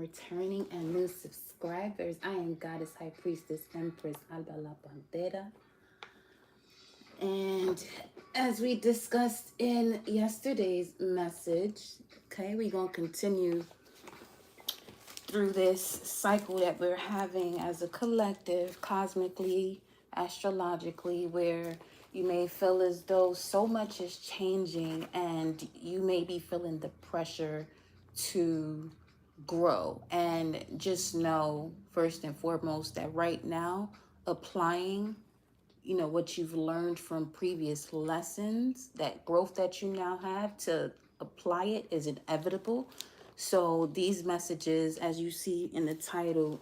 returning and new subscribers. I am Goddess High Priestess Empress Alba La Pantera. And as we discussed in yesterday's message, okay, we're going to continue through this cycle that we're having as a collective, cosmically, astrologically, where you may feel as though so much is changing and you may be feeling the pressure to grow. And just know, first and foremost, that right now, applying what you've learned from previous lessons, that growth that you now have, to apply it is inevitable. So these messages, as you see in the title,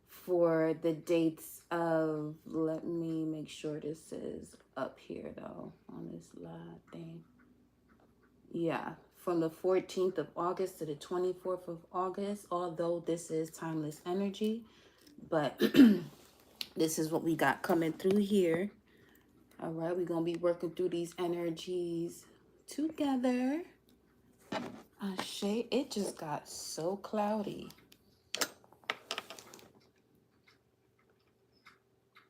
for the dates of, let me make sure this is up here though on this live thing. Yeah, from the 14th of August to the 24th of August, although this is timeless energy, but this is what we got coming through here. All right, we're going to be working through these energies together. Ashe, it just got so cloudy.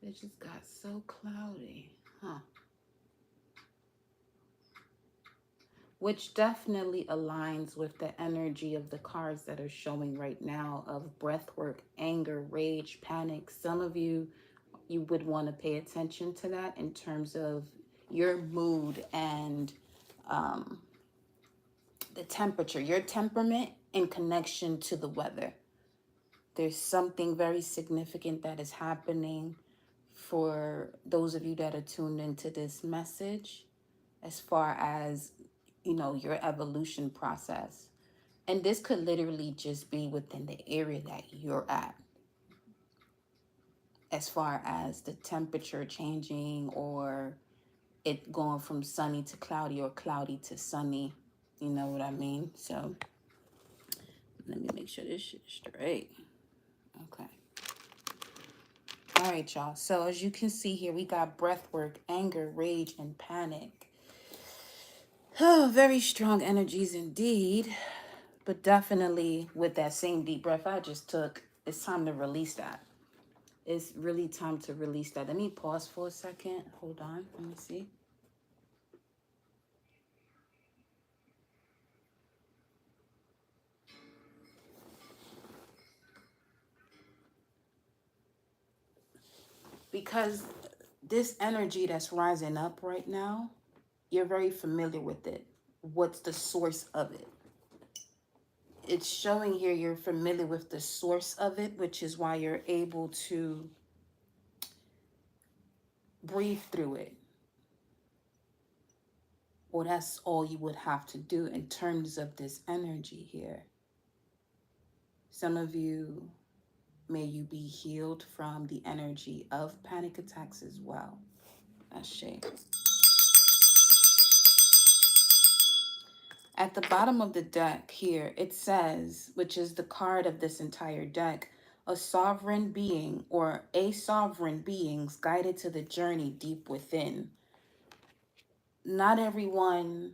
It just got so cloudy, huh? Which definitely aligns with the energy of the cards that are showing right now of breathwork, anger, rage, panic. Some of you would want to pay attention to that in terms of your mood and the temperature, your temperament in connection to the weather. There's something very significant that is happening for those of you that are tuned into this message as far as, your evolution process. And this could literally just be within the area that you're at, as far as the temperature changing or it going from sunny to cloudy or cloudy to sunny. You know what I mean? So let me make sure this shit's straight. Okay. All right, y'all. So as you can see here, we got breathwork, anger, rage, and panic. Oh, very strong energies indeed. But definitely with that same deep breath I just took, it's time to release that. It's really time to release that. Let me pause for a second. Hold on. Let me see. Because this energy that's rising up right now, you're very familiar with it. What's the source of it? It's showing here you're familiar with the source of it, which is why you're able to breathe through it. Well, that's all you would have to do in terms of this energy here. Some of you, may you be healed from the energy of panic attacks as well. Ashe. At the bottom of the deck here, it says, which is the card of this entire deck, a sovereign being or a sovereign beings guided to the journey deep within. Not everyone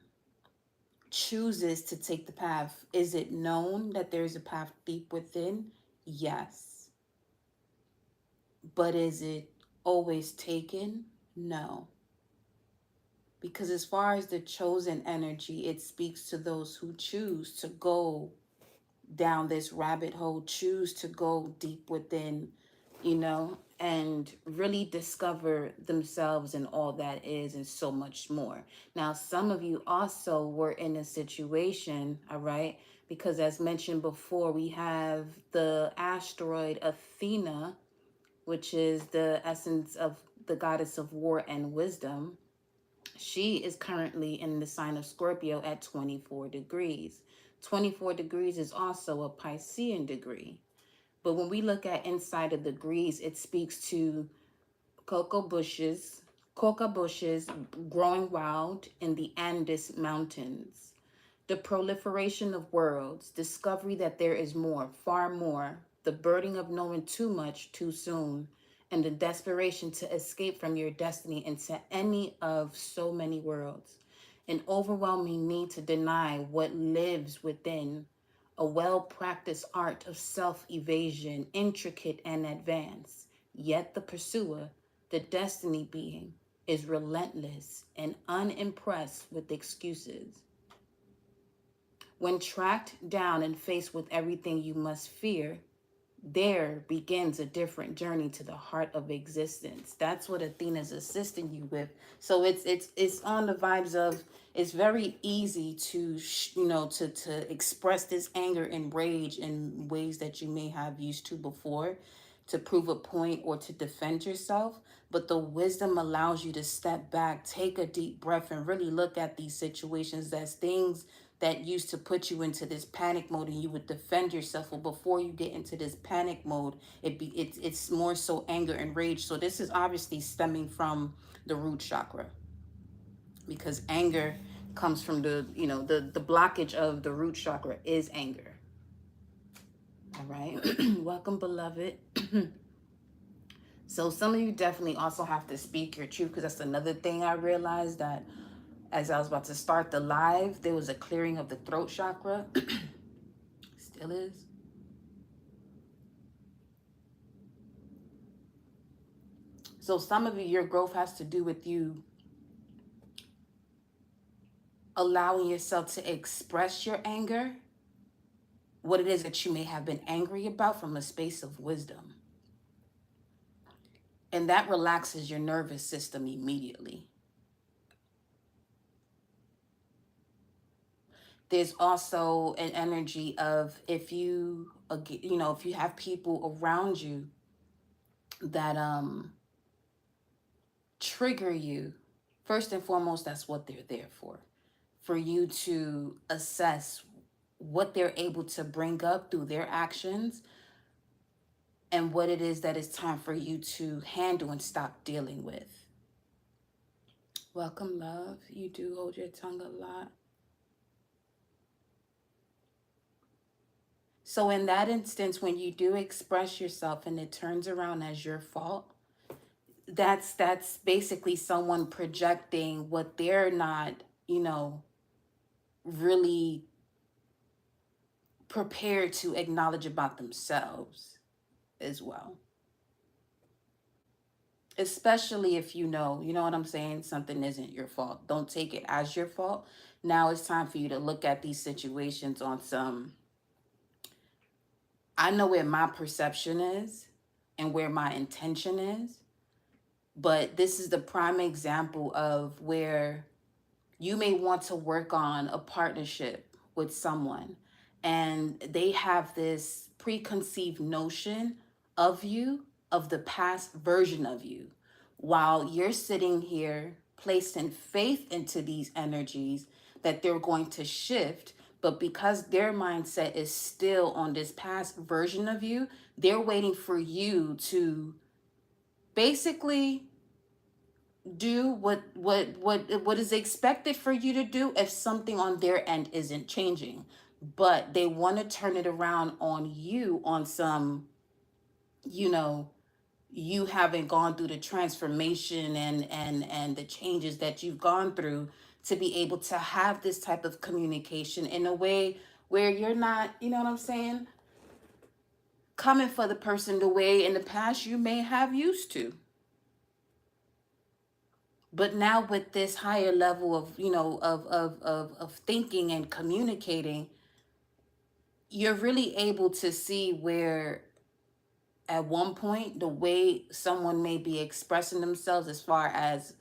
chooses to take the path. Is it known that there's a path deep within? Yes. But is it always taken? No. Because as far as the chosen energy, it speaks to those who choose to go down this rabbit hole, choose to go deep within, and really discover themselves and all that is and so much more. Now, some of you also were in a situation, all right, because as mentioned before, we have the asteroid Athena, which is the essence of the goddess of war and wisdom. She is currently in the sign of Scorpio at 24 degrees. 24 degrees is also a Piscean degree. But when we look at inside of the degrees, it speaks to coca bushes growing wild in the Andes Mountains. The proliferation of worlds, discovery that there is more, far more, the burden of knowing too much too soon, and the desperation to escape from your destiny into any of so many worlds. An overwhelming need to deny what lives within, a well-practiced art of self-evasion, intricate and advanced. Yet the pursuer, the destiny being, is relentless and unimpressed with excuses. When tracked down and faced with everything you must fear, there begins a different journey to the heart of existence. That's what Athena's assisting you with. So it's on the vibes of, it's very easy to to express this anger and rage in ways that you may have used to before, to prove a point or to defend yourself. But the wisdom allows you to step back, take a deep breath, and really look at these situations as things that used to put you into this panic mode, and you would defend yourself. Well, before you get into this panic mode, it's more so anger and rage. So this is obviously stemming from the root chakra, because anger comes from the blockage of the root chakra is anger. All right. Welcome, beloved. So some of you definitely also have to speak your truth, because that's another thing I realized, that as I was about to start the live, there was a clearing of the throat chakra. Still is. So some of you, your growth has to do with you allowing yourself to express your anger, what it is that you may have been angry about, from a space of wisdom. And that relaxes your nervous system immediately. There's also an energy of, if you have people around you that trigger you, first and foremost, that's what they're there for you to assess what they're able to bring up through their actions, and what it is that it's time for you to handle and stop dealing with. Welcome, love. You do hold your tongue a lot. So in that instance, when you do express yourself and it turns around as your fault, that's basically someone projecting what they're not, really prepared to acknowledge about themselves as well. Especially if you know what I'm saying, something isn't your fault. Don't take it as your fault. Now it's time for you to look at these situations on some, I know where my perception is and where my intention is, but this is the prime example of where you may want to work on a partnership with someone, and they have this preconceived notion of you, of the past version of you, while you're sitting here placing faith into these energies that they're going to shift. But because their mindset is still on this past version of you, they're waiting for you to basically do what is expected for you to do if something on their end isn't changing. But they want to turn it around on you on some, you haven't gone through the transformation and the changes that you've gone through to be able to have this type of communication in a way where you're not, you know what I'm saying, coming for the person the way in the past you may have used to. But now with this higher level of, of thinking and communicating, you're really able to see where at one point the way someone may be expressing themselves, as far as,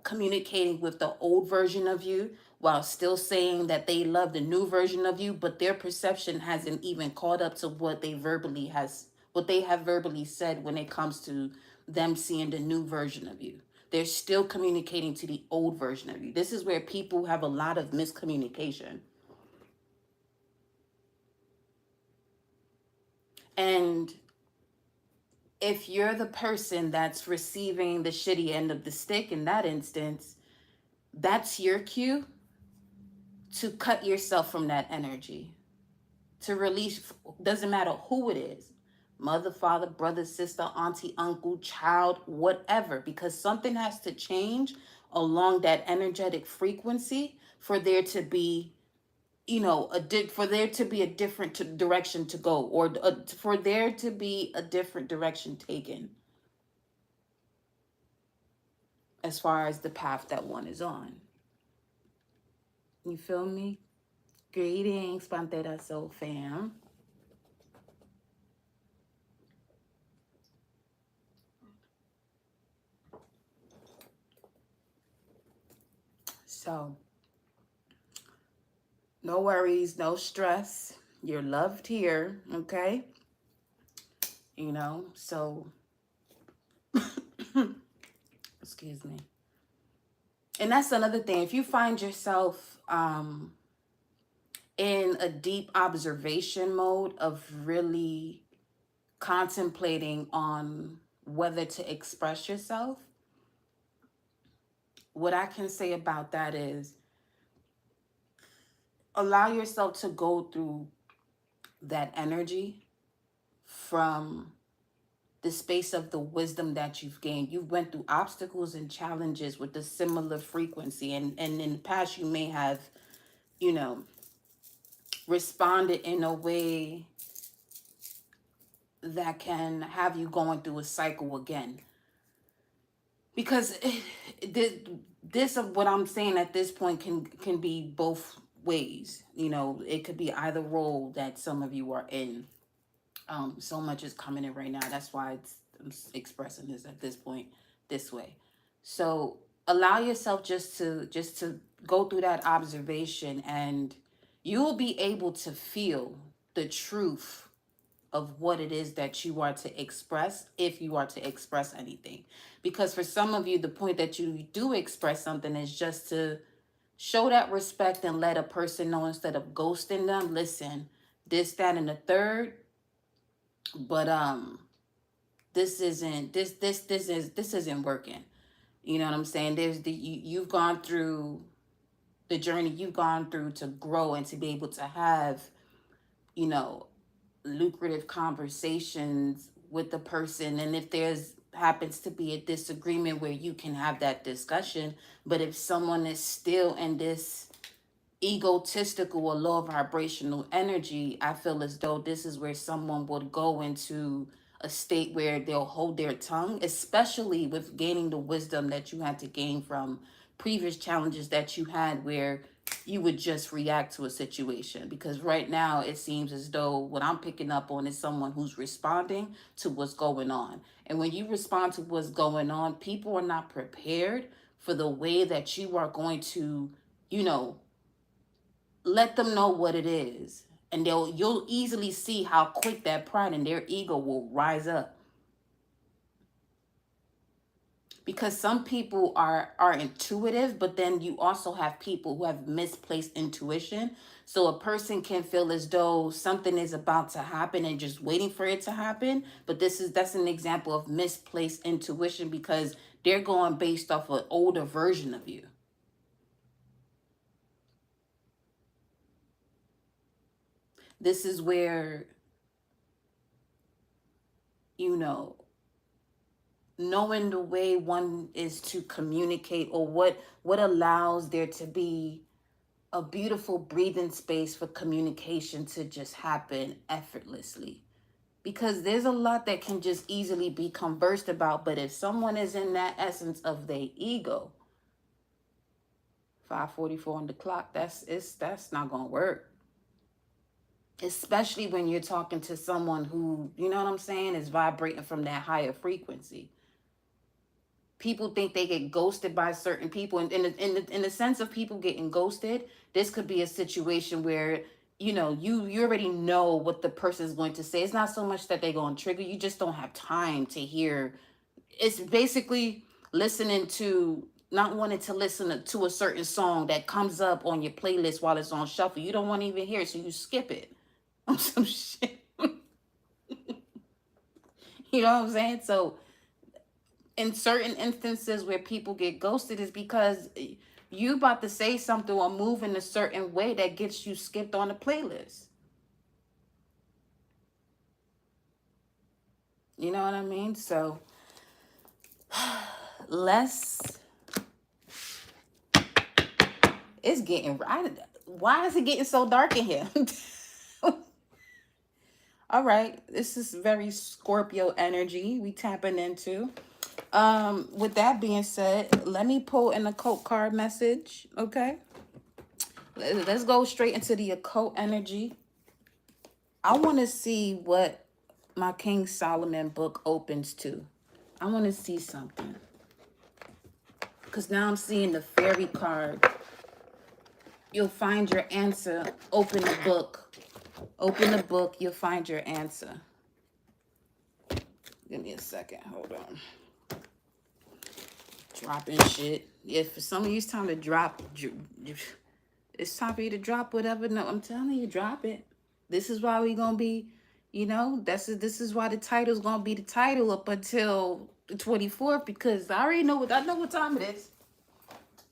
communicating with the old version of you while still saying that they love the new version of you, but their perception hasn't even caught up to what they have verbally said when it comes to them seeing the new version of you. They're still communicating to the old version of you. This is where people have a lot of miscommunication. And if you're the person that's receiving the shitty end of the stick in that instance, that's your cue to cut yourself from that energy, to release. Doesn't matter who it is, mother, father, brother, sister, auntie, uncle, child, whatever, because something has to change along that energetic frequency for there to be for there to be a different direction to go, or for there to be a different direction taken as far as the path that one is on. You feel me? Greetings, Pantera Soul fam. So, no worries, no stress. You're loved here, okay? So, excuse me. And that's another thing. If you find yourself in a deep observation mode of really contemplating on whether to express yourself, what I can say about that is allow yourself to go through that energy from the space of the wisdom that you've gained. You've went through obstacles and challenges with a similar frequency, and in the past you may have, you know, responded in a way that can have you going through a cycle again. Because this of what I'm saying at this point can be both ways. It could be either role that some of you are in. So much is coming in right now. That's why I'm expressing this at this point this way. So allow yourself just to go through that observation, and you will be able to feel the truth of what it is that you are to express, if you are to express anything. Because for some of you, the point that you do express something is just to show that respect and let a person know, instead of ghosting them, listen, this, that, and the third, but this isn't working. You know what I'm saying? You've gone through the journey you've gone through to grow and to be able to have, you know, lucrative conversations with the person. And if there's happens to be a disagreement, where you can have that discussion. But if someone is still in this egotistical or low vibrational energy, I feel as though this is where someone would go into a state where they'll hold their tongue, especially with gaining the wisdom that you had to gain from previous challenges that you had, where you would just react to a situation. Because right now it seems as though what I'm picking up on is someone who's responding to what's going on. And when you respond to what's going on, people are not prepared for the way that you are going to, you know, let them know what it is, and you'll easily see how quick that pride and their ego will rise up. Because some people are intuitive, but then you also have people who have misplaced intuition. So a person can feel as though something is about to happen and just waiting for it to happen, but that's an example of misplaced intuition, because they're going based off an older version of you. This is where, you know, knowing the way one is to communicate, or what allows there to be a beautiful breathing space for communication to just happen effortlessly. Because there's a lot that can just easily be conversed about, but if someone is in that essence of their ego, 5:44 on the clock, that's not gonna work. Especially when you're talking to someone who, you know what I'm saying, is vibrating from that higher frequency. People think they get ghosted by certain people, and in the sense of people getting ghosted, this could be a situation where, you already know what the person is going to say. It's not so much that they're going to trigger you, just don't have time to hear. It's basically listening to, not wanting to listen to a certain song that comes up on your playlist while it's on shuffle. You don't want to even hear it, so you skip it on some shit. You know what I'm saying? So in certain instances where people get ghosted, is because you about to say something or move in a certain way that gets you skipped on the playlist. You know what I mean? So it's getting right. Why is it getting so dark in here? All right, this is very Scorpio energy we tapping into. With that being said, let me pull an occult card message. Okay, let's go straight into the occult energy. I want to see what my King Solomon book opens to. I want to see something, because now I'm seeing the fairy card. You'll find your answer. Open the book. Open the book. You'll find your answer. Give me a second. Hold on. Dropping shit. If for some of you it's time to drop, it's time for you to drop whatever. No, I'm telling you, drop it. This is why we gonna be, this is why the title's gonna be the title up until the 24th, because I know what time it is.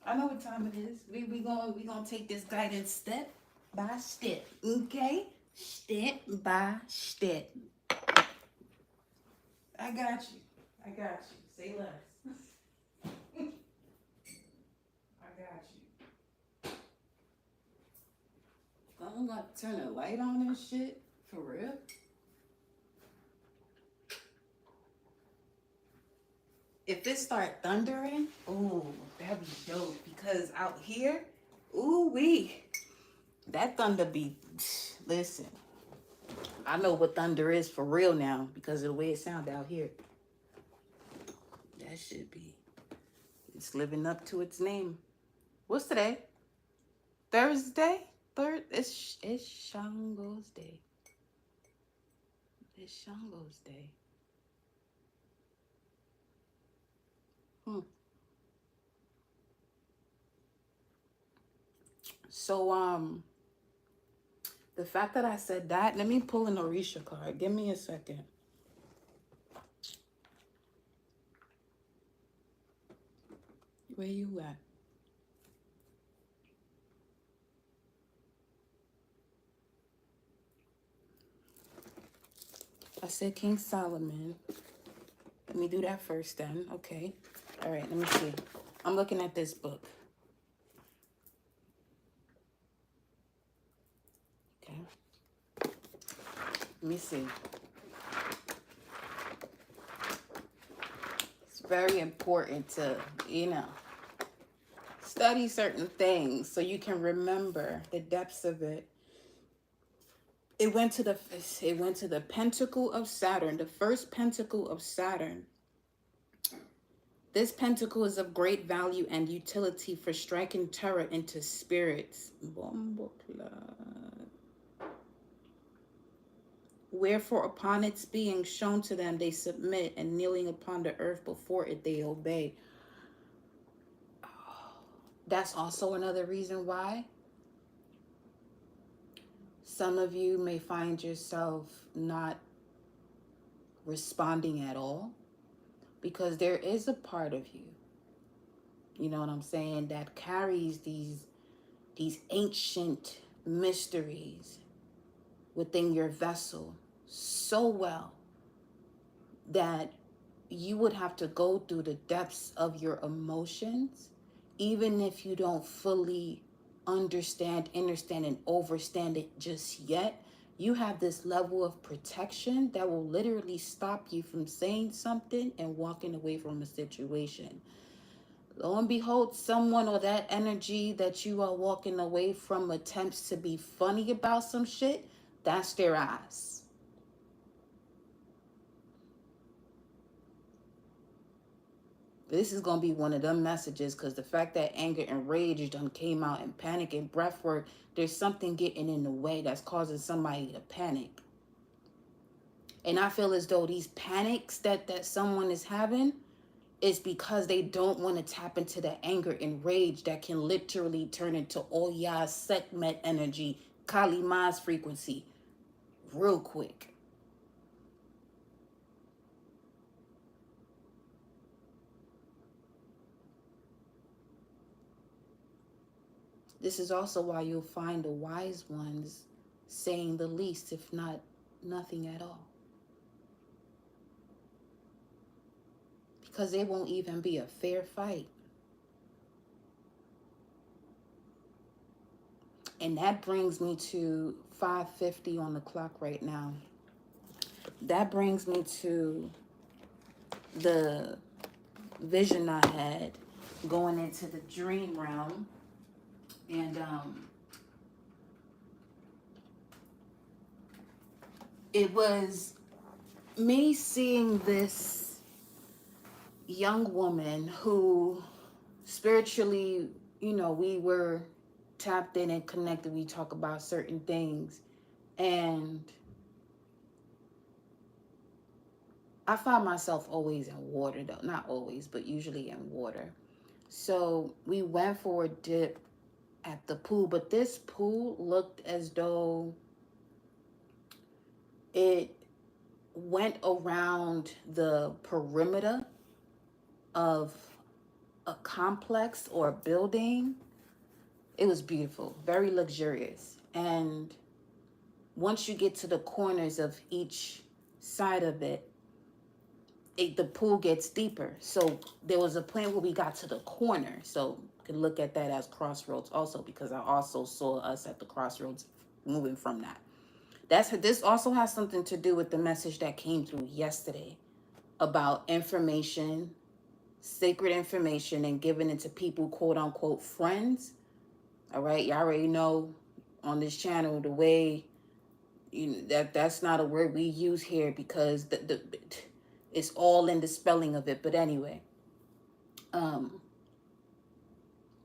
I know what time it is. We gonna take this guidance step by step. Okay? Step by step. I got you. I got you. Say less. I got you. I'm gonna turn the light on and shit. For real? If it start thundering, ooh, that'd be dope. Because out here, ooh wee, that thunder be, listen, I know what thunder is for real now because of the way it sound out here. That should be, it's living up to its name. What's today? Thursday? It's Shango's day. It's Shango's day. So, the fact that I said that, let me pull an Orisha card. Give me a second. Where you at? I said King Solomon. Let me do that first then. Okay. All right, let me see. I'm looking at this book. Okay. Let me see. It's very important to, study certain things so you can remember the depths of it. It went to the pentacle of Saturn, the first pentacle of Saturn. This pentacle is of great value and utility for striking terror into spirits. Wherefore, upon its being shown to them, they submit, and kneeling upon the earth before it, they obey. That's also another reason why some of you may find yourself not responding at all, because there is a part of you, you know what I'm saying, that carries these ancient mysteries within your vessel so well that you would have to go through the depths of your emotions, even if you don't fully understand and overstand it just yet. You have this level of protection that will literally stop you from saying something and walking away from a situation. Lo and behold, someone or that energy that you are walking away from attempts to be funny about some shit, that's their eyes. This is going to be one of them messages, because the fact that anger and rage done came out, and panic and breath work, there's something getting in the way that's causing somebody to panic. And I feel as though these panics that someone is having is because they don't want to tap into the anger and rage that can literally turn into Oya Sekmet energy, Kali Ma's frequency, real quick. This is also why you'll find the wise ones saying the least, if not nothing at all. Because it won't even be a fair fight. And that brings me to 5:50 on the clock right now. That brings me to the vision I had going into the dream realm. And it was me seeing this young woman who spiritually, we were tapped in and connected. We talk about certain things. And I find myself always in water, though. Not always, but usually in water. So we went for a dip at the pool, but this pool looked as though it went around the perimeter of a complex or a building. It was beautiful, very luxurious. And once you get to the corners of each side of it, the pool gets deeper. So there was a point where we got to the corner. So you can look at that as crossroads also, because I also saw us at the crossroads moving from that. This also has something to do with the message that came through yesterday about information, sacred information, and giving it to people, quote unquote, friends. All right, y'all already know on this channel the way that's not a word we use here, because it's all in the spelling of it. But anyway, when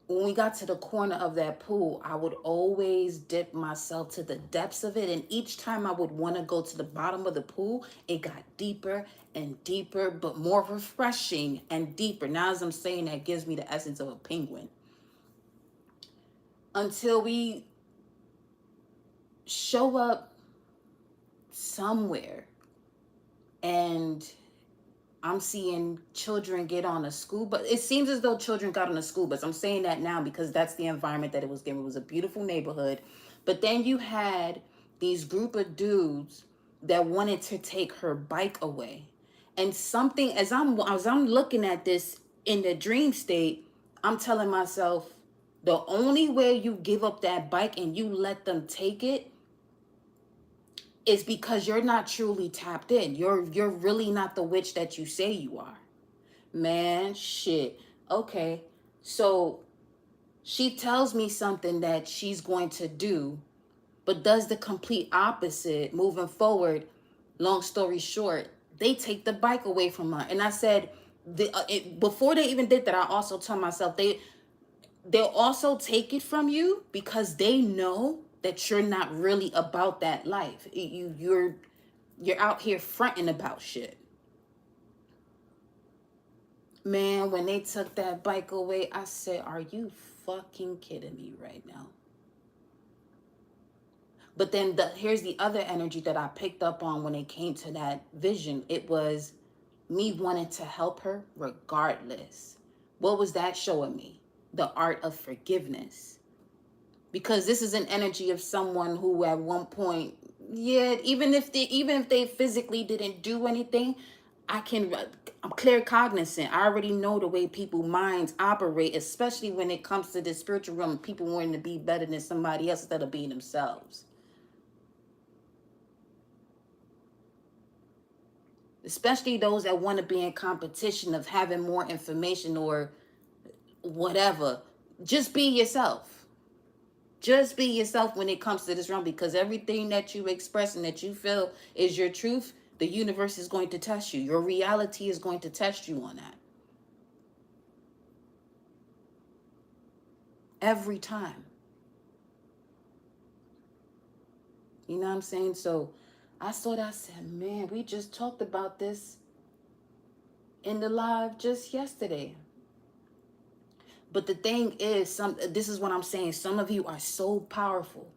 we got to the corner of that pool, I would always dip myself to the depths of it. And each time I would want to go to the bottom of the pool, it got deeper and deeper, but more refreshing and deeper. Now, as I'm saying, that gives me the essence of a penguin. Until we show up somewhere and I'm seeing children get on a school bus. It seems as though children got on a school bus. I'm saying that now because that's the environment that it was given. It was a beautiful neighborhood. But then you had these group of dudes that wanted to take her bike away. And something, as I'm looking at this in the dream state, I'm telling myself, the only way you give up that bike and you let them take it is because you're not truly tapped in. You're really not the witch that you say you are. Man, shit. Okay. So she tells me something that she's going to do, but does the complete opposite moving forward. Long story short, they take the bike away from her. And I said, before they even did that, I also told myself they'll also take it from you because they know that you're not really about that life. You're out here fronting about shit. Man, when they took that bike away, I said, are you fucking kidding me right now? But then here's the other energy that I picked up on when it came to that vision. It was me wanting to help her regardless. What was that showing me? The art of forgiveness. Because this is an energy of someone who at one point, yeah, even if they physically didn't do anything, I'm clear cognizant. I already know the way people minds operate, especially when it comes to the spiritual realm, people wanting to be better than somebody else instead of being themselves. Especially those that want to be in competition of having more information or whatever. Just be yourself. Just be yourself when it comes to this realm, because everything that you express and that you feel is your truth, the universe is going to test you. Your reality is going to test you on that. Every time. You know what I'm saying? So I said, man, we just talked about this in the live just yesterday. But the thing is, this is what I'm saying. Some of you are so powerful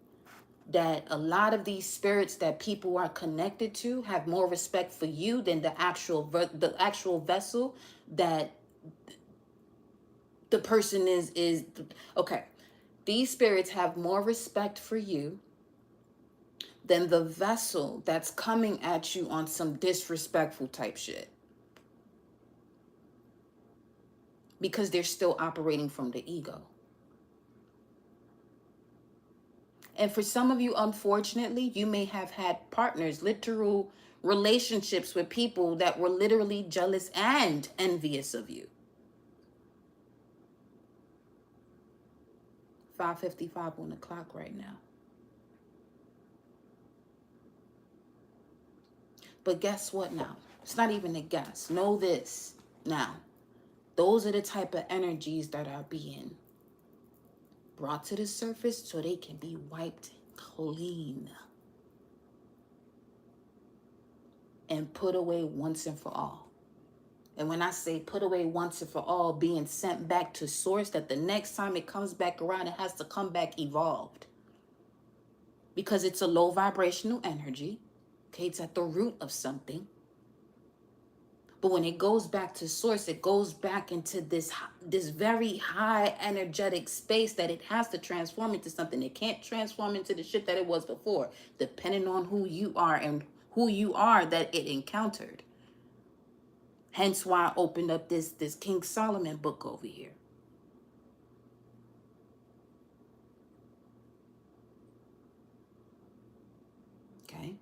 that a lot of these spirits that people are connected to have more respect for you than the actual vessel that the person is. Okay. These spirits have more respect for you than the vessel that's coming at you on some disrespectful type shit. Because they're still operating from the ego. And for some of you, unfortunately, you may have had partners, literal relationships with people that were literally jealous and envious of you. 5:55 on the clock right now. But guess what now? It's not even a guess. Know this now. Those are the type of energies that are being brought to the surface so they can be wiped clean and put away once and for all. And when I say put away once and for all, being sent back to source, that the next time it comes back around, it has to come back evolved. Because it's a low vibrational energy. Okay, it's at the root of something. But when it goes back to source, it goes back into this very high energetic space that it has to transform into something. It can't transform into the shit that it was before, depending on who you are and who you are that it encountered. Hence why I opened up this King Solomon book over here. Okay.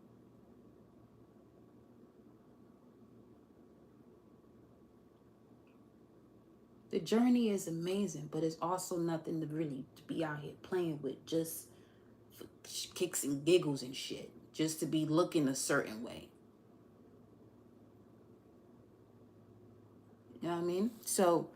The journey is amazing, but it's also nothing to really be out here playing with just for kicks and giggles and shit, just to be looking a certain way. You know what I mean? So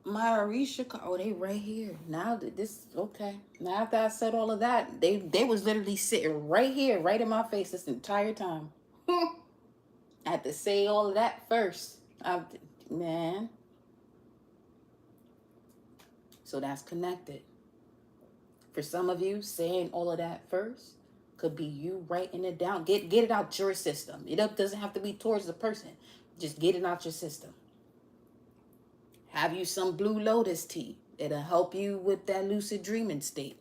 my Arisha, oh, they right here. Now that this, okay. Now after I said all of that, they was literally sitting right here, right in my face this entire time. I had to say all of that first. Man. So that's connected. For some of you, saying all of that first could be you writing it down. Get it out your system. It doesn't have to be towards the person. Just get it out your system. Have you some blue lotus tea. It'll help you with that lucid dreaming state.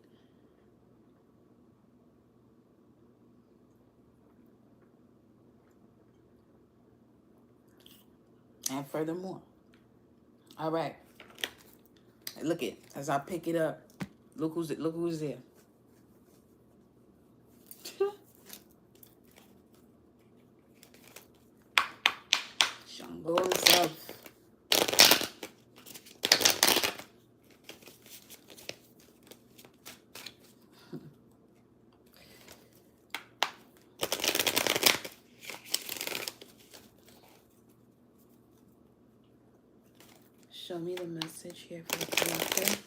And furthermore. All right. Look it. As I pick it up. Look who's there. Shango himself. Show me the message here for the collector.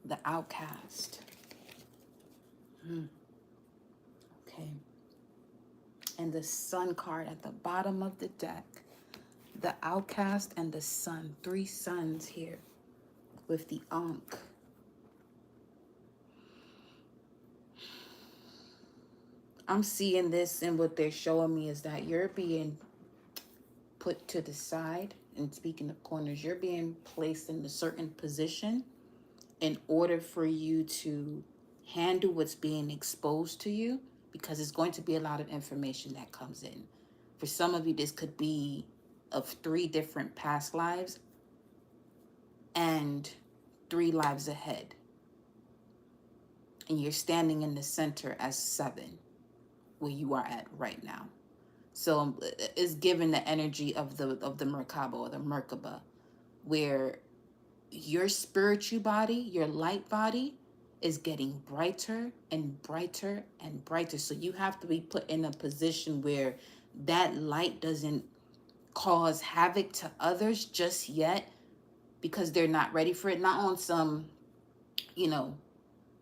The outcast. Okay. And the sun card at the bottom of the deck. The outcast and the sun. 3 suns here with the Ankh. I'm seeing this, and what they're showing me is that you're being put to the side. And speaking of corners, you're being placed in a certain position in order for you to handle what's being exposed to you, because it's going to be a lot of information that comes in. For some of you, this could be of 3 different past lives and 3 lives ahead. And you're standing in the center as 7, where you are at right now. So it's given the energy of the Merkaba or the Merkaba, where your spiritual body, your light body, is getting brighter and brighter and brighter. So you have to be put in a position where that light doesn't cause havoc to others just yet, because they're not ready for it. Not on some,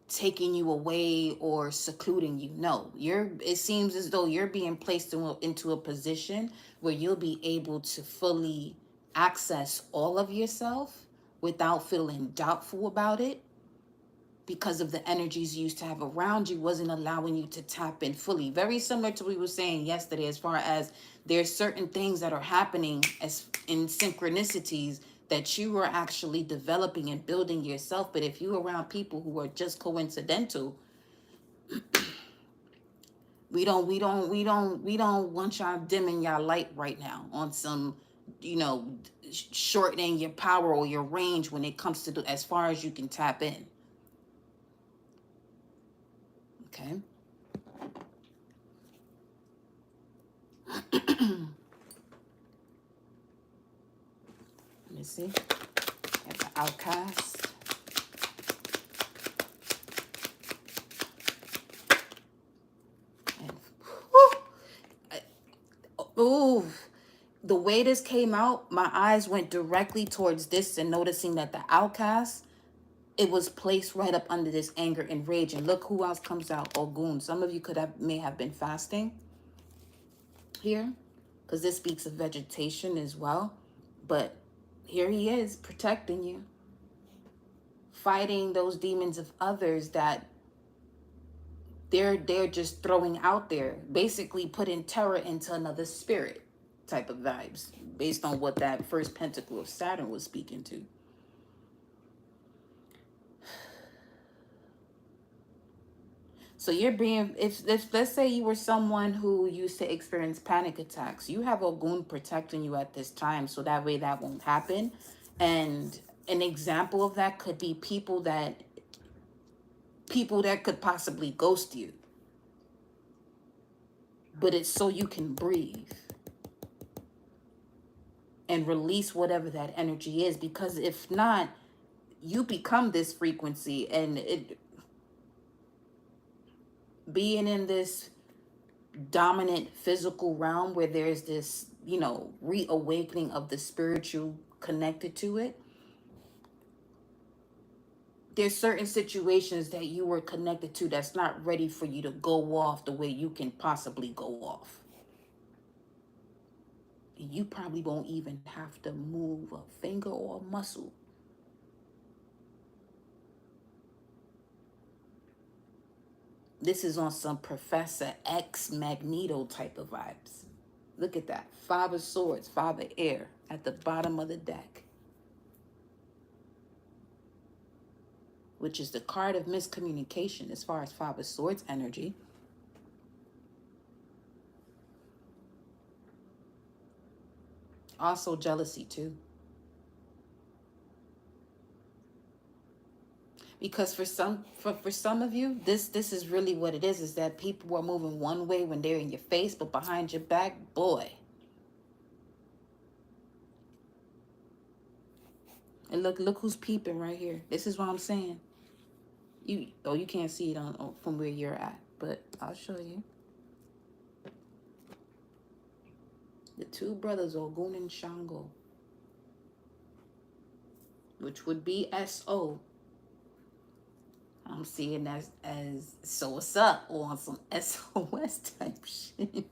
taking you away or secluding you. No, it seems as though you're being placed into a position where you'll be able to fully access all of yourself without feeling doubtful about it. because of the energies you used to have around you wasn't allowing you to tap in fully. Very similar to what we were saying yesterday, as far as there's certain things that are happening as in synchronicities that you are actually developing and building yourself. But if you're around people who are just coincidental, we don't want y'all dimming y'all light right now on some, shortening your power or your range when it comes to as far as you can tap in. Okay. Let me see. Got the outcast. And, ooh, the way this came out, my eyes went directly towards this and noticing that the outcast, it was placed right up under this anger and rage. And look who else comes out. Ogun. Some of you may have been fasting here, because this speaks of vegetation as well. But here he is protecting you, fighting those demons of others that they're just throwing out there, basically putting terror into another spirit type of vibes, based on what that first pentacle of Saturn was speaking to. So you're being, if let's say you were someone who used to experience panic attacks, you have Ogun protecting you at this time, so that way that won't happen. And an example of that could be people that could possibly ghost you, but it's so you can breathe and release whatever that energy is, because if not, you become this frequency, and it being in this dominant physical realm where there's this, reawakening of the spiritual connected to it. There's certain situations that you were connected to that's not ready for you to go off the way you can possibly go off. And you probably won't even have to move a finger or a muscle. This is on some Professor X Magneto type of vibes. Look at that. 5 of Swords, 5 of Air at the bottom of the deck, which is the card of miscommunication as far as 5 of Swords energy. Also jealousy too. Because for some of you, this is really what it is that people are moving one way when they're in your face, but behind your back, boy. And look who's peeping right here. This is what I'm saying. You can't see it on from where you're at, but I'll show you. The 2 brothers, Ogun and Shango, which would be SO. I'm seeing as so what's up, or on some SOS type shit.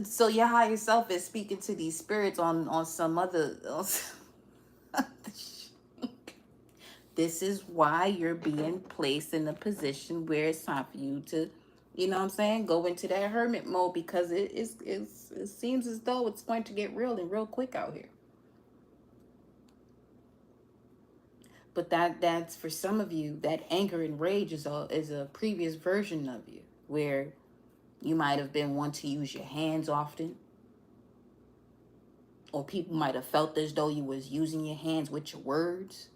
So your higher self is speaking to these spirits on some other This is why you're being placed in a position where it's time for you to, go into that hermit mode, because it seems as though it's going to get real and real quick out here. But that's for some of you, that anger and rage is a previous version of you, where you might have been one to use your hands often, or people might have felt as though you was using your hands with your words.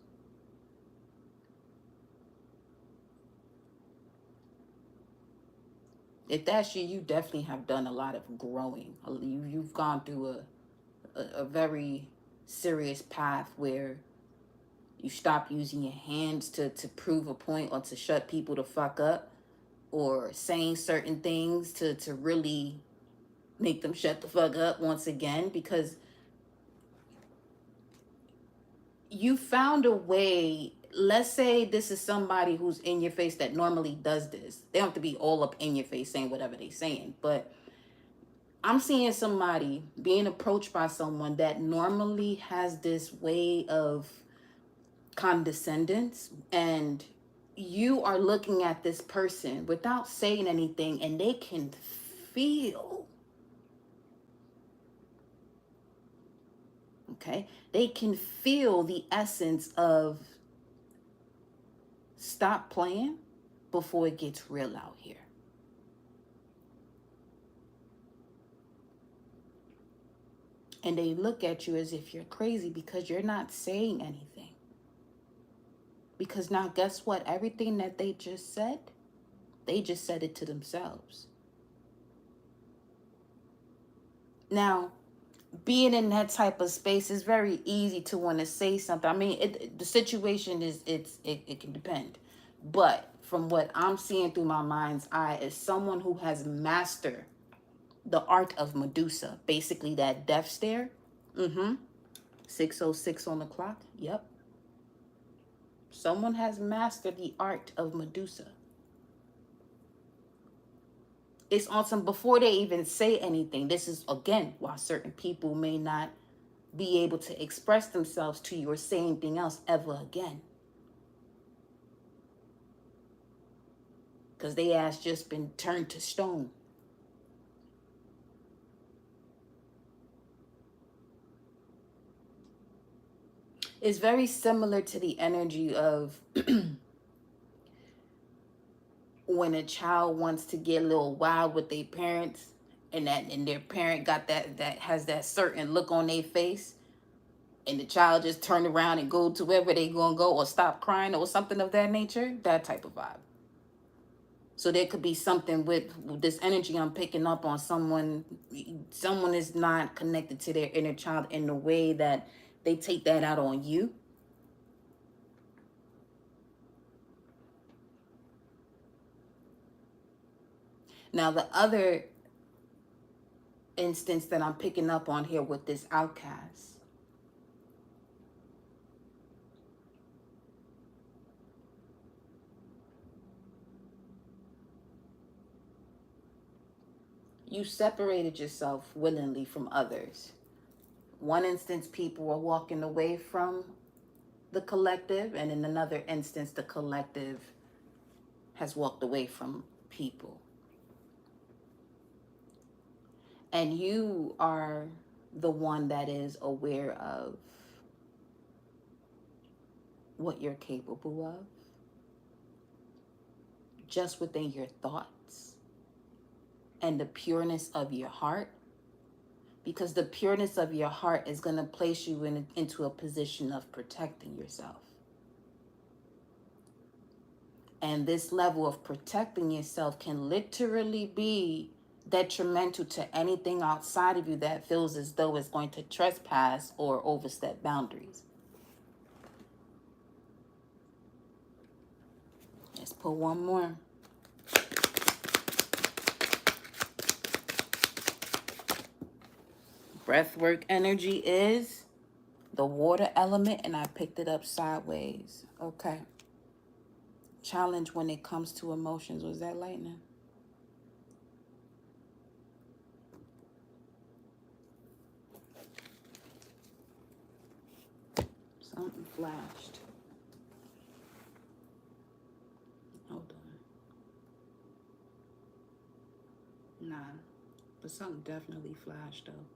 If that's you definitely have done a lot of growing. You've gone through a very serious path where you stop using your hands to prove a point or to shut people the fuck up, or saying certain things to really make them shut the fuck up once again, because you found a way. Let's say this is somebody who's in your face that normally does this. They don't have to be all up in your face saying whatever they're saying, but I'm seeing somebody being approached by someone that normally has this way of condescendence, and you are looking at this person without saying anything, and they can feel, okay, they can feel the essence of stop playing before it gets real out here. And they look at you as if you're crazy because you're not saying anything. Because now, guess what? Everything that they just said it to themselves. Now, being in that type of space is very easy to want to say something. I mean, the situation is, it can depend. But from what I'm seeing through my mind's eye is someone who has mastered the art of Medusa. Basically, that death stare. 6:06 on the clock. Yep. Someone has mastered the art of Medusa. It's on some before they even say anything. This is, again, why certain people may not be able to express themselves to you or say anything else ever again. Because they ass just been turned to stone. It's very similar to the energy of when a child wants to get a little wild with their parents, and their parent got that has that certain look on their face, and the child just turn around and go to wherever they gonna go, or stop crying or something of that nature. That type of vibe. So there could be something with this energy I'm picking up on someone. Someone is not connected to their inner child in the way that they take that out on you. Now, the other instance that I'm picking up on here with this outcast, you separated yourself willingly from others. One instance, people were walking away from the collective, and in another instance, the collective has walked away from people. And you are the one that is aware of what you're capable of, just within your thoughts and the pureness of your heart, because the pureness of your heart is going to place you into a position of protecting yourself. And this level of protecting yourself can literally be detrimental to anything outside of you that feels as though it's going to trespass or overstep boundaries. Let's pull one more. Breathwork energy is the water element, and I picked it up sideways. Okay. Challenge when it comes to emotions. Was that lightning? Something flashed. Hold on. Nah. But something definitely flashed, though.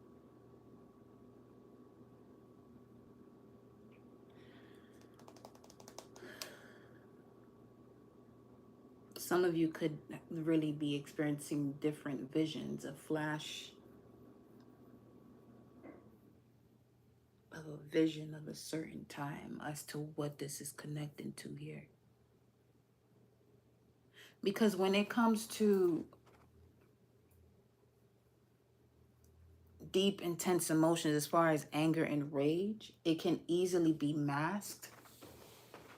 Some of you could really be experiencing different visions, a flash of a vision of a certain time as to what this is connecting to here. Because when it comes to deep, intense emotions, as far as anger and rage, it can easily be masked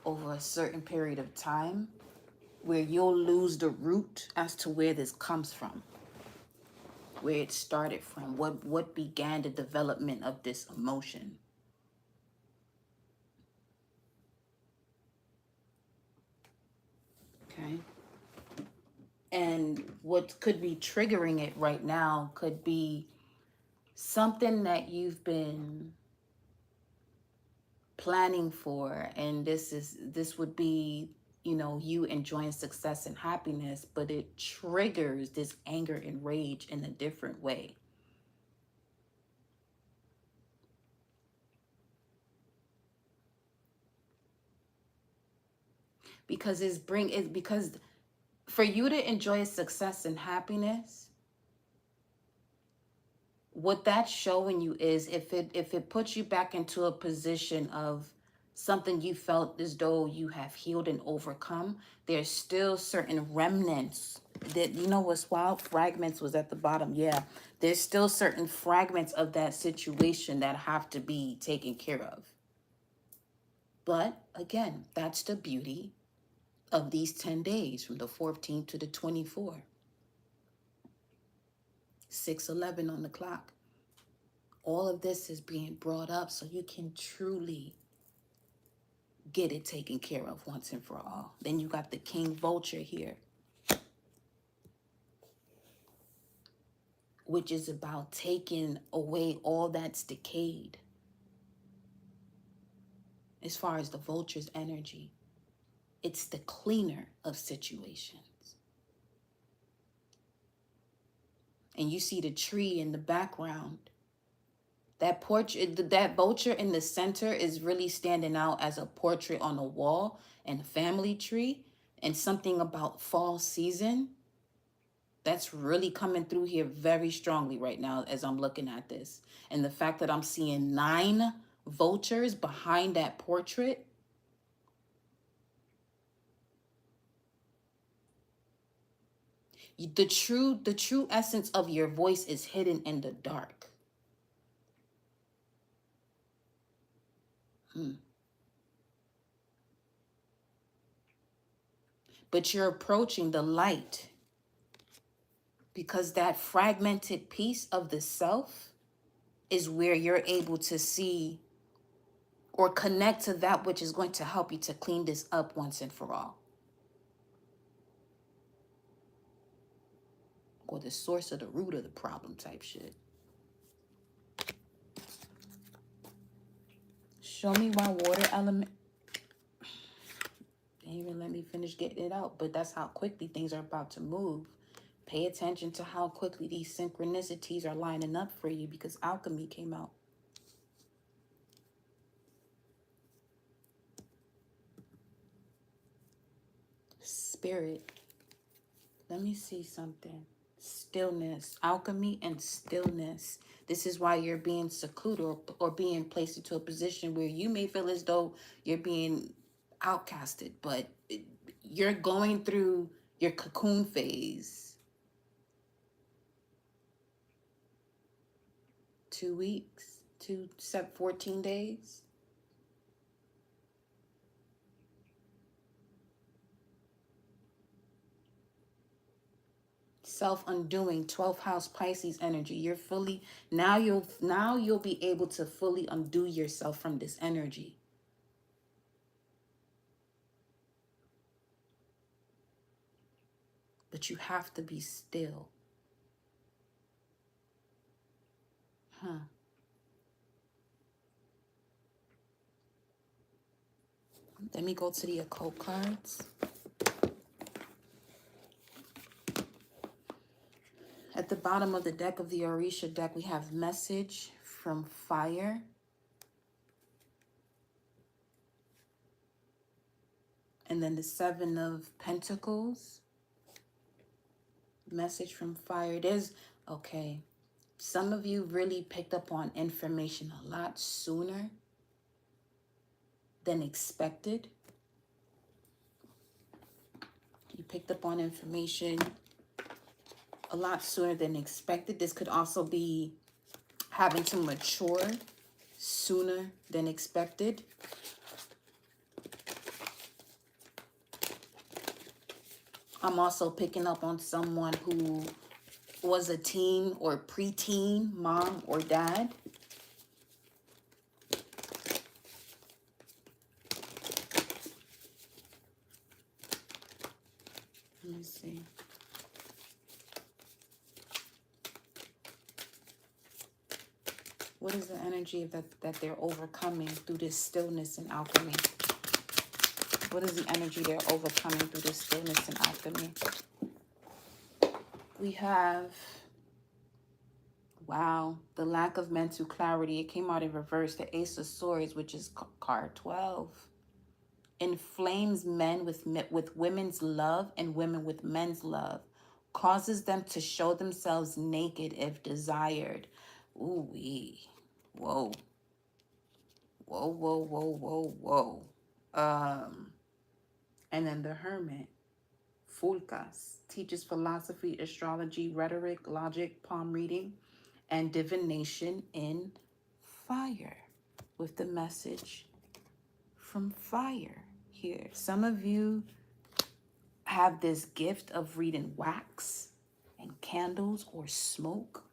over a certain period of time where you'll lose the root as to where this comes from, where it started from, what began the development of this emotion. Okay. And what could be triggering it right now could be something that you've been planning for, and this would be, you know, you enjoying success and happiness, but it triggers this anger and rage in a different way. Because for you to enjoy success and happiness, what that's showing you is, if it puts you back into a position of something you felt as though you have healed and overcome, there's still certain remnants that, you know what's wild, fragments was at the bottom. Yeah, there's still certain fragments of that situation that have to be taken care of. But again, that's the beauty of these 10 days, from the 14th to the 24th. 6:11 on the clock. All of this is being brought up so you can truly get it taken care of once and for all. Then you got the King Vulture here, which is about taking away all that's decayed as far as the vulture's energy. It's the cleaner of situations. And you see the tree in the background. That portrait, that vulture in the center is really standing out as a portrait on a wall and a family tree, and something about fall season. That's really coming through here very strongly right now as I'm looking at this. And the fact that I'm seeing 9 vultures behind that portrait. The true essence of your voice is hidden in the dark. But you're approaching the light, because that fragmented piece of the self is where you're able to see or connect to that which is going to help you to clean this up once and for all. Or the source of the root of the problem type shit. Show me why water element. They didn't even let me finish getting it out, but that's how quickly things are about to move. Pay attention to how quickly these synchronicities are lining up for you, because alchemy came out. Spirit. Let me see something. Stillness. Alchemy and stillness. This is why you're being secluded, or being placed into a position where you may feel as though you're being outcasted, but you're going through your cocoon phase. 2 weeks, 14 days. Self-undoing, 12th house Pisces energy. You're fully, now you'll be able to fully undo yourself from this energy. But you have to be still. Let me go to the occult cards. At the bottom of the deck of the Orisha deck, we have message from fire. And then the 7 of Pentacles. Message from fire. Okay. Some of you really picked up on information a lot sooner than expected. You picked up on information a lot sooner than expected. This could also be having to mature sooner than expected. I'm also picking up on someone who was a teen or preteen, mom or dad. Let me see. What is the energy that they're overcoming through this stillness and alchemy? What is the energy they're overcoming through this stillness and alchemy? We have, wow, the lack of mental clarity. It came out in reverse. The Ace of Swords, which is card 12. Inflames men with women's love and women with men's love. Causes them to show themselves naked if desired. Ooh-wee. Whoa. Whoa, whoa, whoa, whoa, whoa. And then the Hermit. Fulkas teaches philosophy, astrology, rhetoric, logic, palm reading, and divination in fire, with the message from fire here. Some of you have this gift of reading wax and candles or smoke.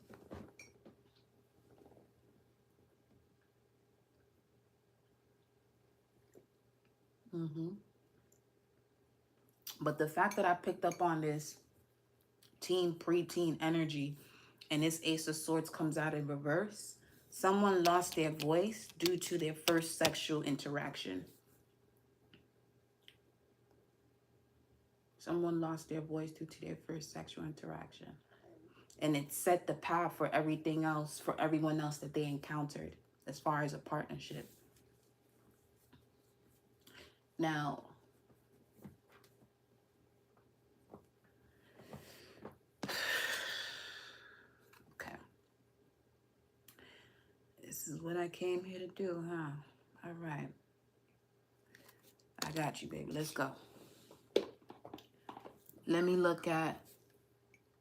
But the fact that I picked up on this teen, preteen energy and this Ace of Swords comes out in reverse, someone lost their voice due to their first sexual interaction. Someone lost their voice due to their first sexual interaction. And it set the path for everything else, for everyone else that they encountered as far as a partnership. Now, okay. This is what I came here to do, huh? All right. I got you, baby. Let's go. Let me look at,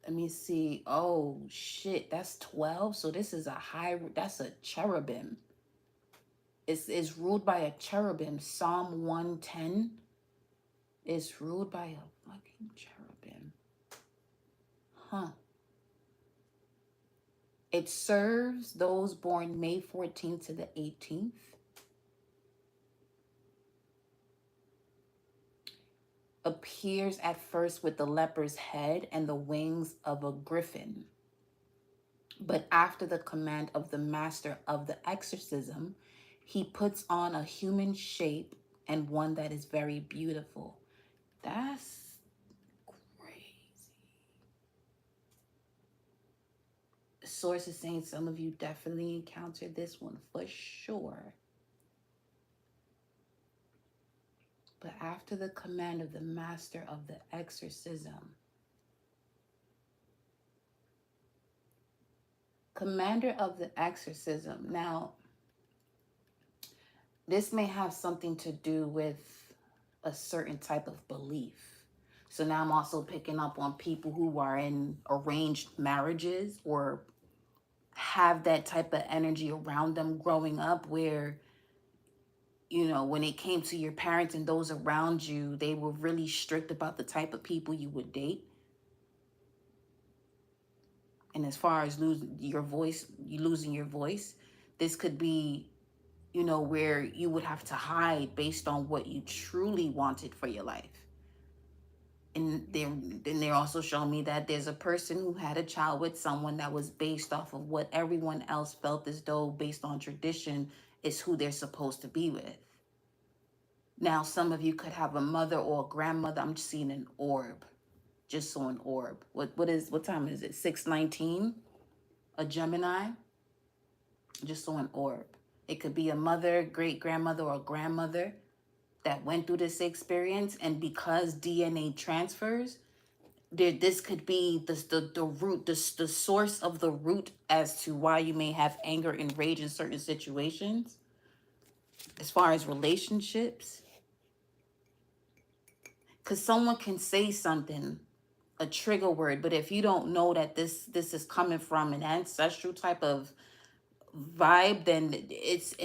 let me see. Oh, shit. That's 12. So this is a high, that's a cherubim. It's ruled by a cherubim. Psalm 110 is ruled by a fucking cherubim. Huh. It serves those born May 14th to the 18th. Appears at first with the leopard's head and the wings of a griffin. But after the command of the master of the exorcism, he puts on a human shape and one that is very beautiful. That's crazy. The source is saying some of you definitely encountered this one for sure. But after the command of the master of the exorcism, commander of the exorcism. Now, this may have something to do with a certain type of belief. So now I'm also picking up on people who are in arranged marriages or have that type of energy around them growing up where, you know, when it came to your parents and those around you, they were really strict about the type of people you would date. And as far as losing your voice, this could be, you know, where you would have to hide based on what you truly wanted for your life. And then they're also showing me that there's a person who had a child with someone that was based off of what everyone else felt as though, based on tradition, is who they're supposed to be with. Now, some of you could have a mother or a grandmother. I'm just seeing an orb. Just saw an orb. What time is it? 6:19? A Gemini? Just saw an orb. It could be a mother, great grandmother, or grandmother that went through this experience, and because DNA transfers, this could be the root, the source of the root as to why you may have anger and rage in certain situations. As far as relationships, because someone can say something, a trigger word, but if you don't know that this is coming from an ancestral type of vibe, then it's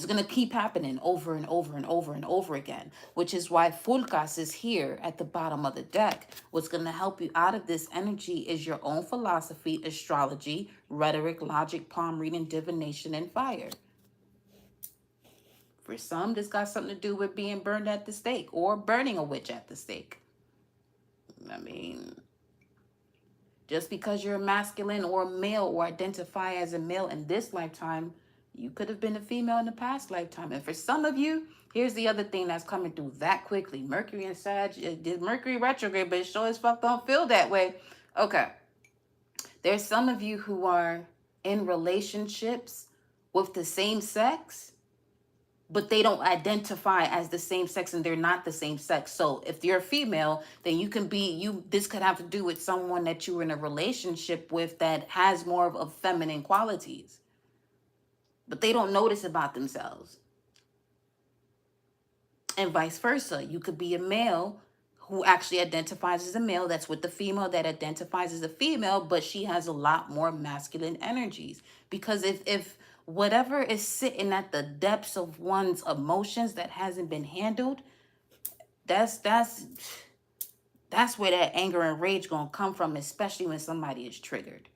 gonna keep happening over and over and over and over again, which is why Fulkas is here at the bottom of the deck. What's gonna help you out of this energy is your own philosophy, astrology, rhetoric, logic, palm reading, divination, and fire. For some, this got something to do with being burned at the stake or burning a witch at the stake. I mean, just because you're a masculine or a male or identify as a male in this lifetime You could have been a female in a past lifetime. And for some of you, here's the other thing that's coming through that quickly. Mercury and Sag, it did Mercury retrograde, but it sure as fuck don't feel that way. Okay. There's some of you who are in relationships with the same sex, but they don't identify as the same sex and they're not the same sex. So if you're a female, then you can be, this could have to do with someone that you're in a relationship with that has more of feminine qualities, but they don't notice about themselves. And vice versa. You could be a male who actually identifies as a male that's with the female that identifies as a female, but she has a lot more masculine energies. Because if whatever is sitting at the depths of one's emotions that hasn't been handled, that's where that anger and rage gonna come from, especially when somebody is triggered.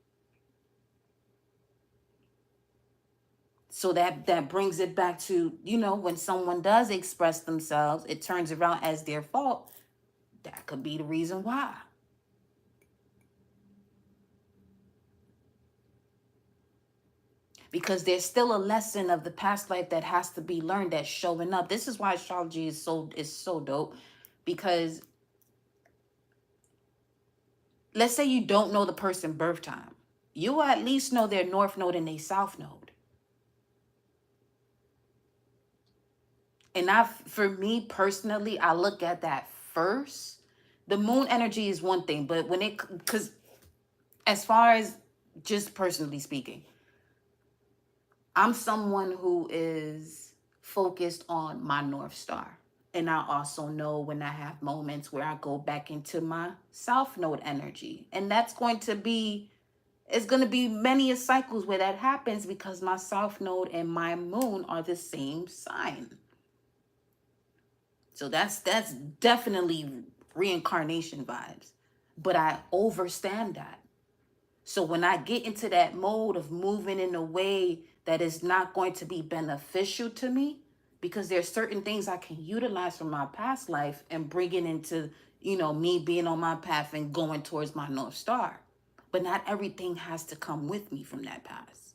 So that brings it back to, when someone does express themselves, it turns around as their fault. That could be the reason why. Because there's still a lesson of the past life that has to be learned that's showing up. This is why astrology is so dope. Because let's say you don't know the person's birth time. You will at least know their north node and their south node. And for me personally, I look at that first. The moon energy is one thing, but because as far as just personally speaking, I'm someone who is focused on my North Star. And I also know when I have moments where I go back into my South Node energy. And it's going to be many cycles where that happens because my South Node and my moon are the same sign. So that's definitely reincarnation vibes. But I understand that. So when I get into that mode of moving in a way that is not going to be beneficial to me, because there's certain things I can utilize from my past life and bring it into, me being on my path and going towards my North Star. But not everything has to come with me from that past.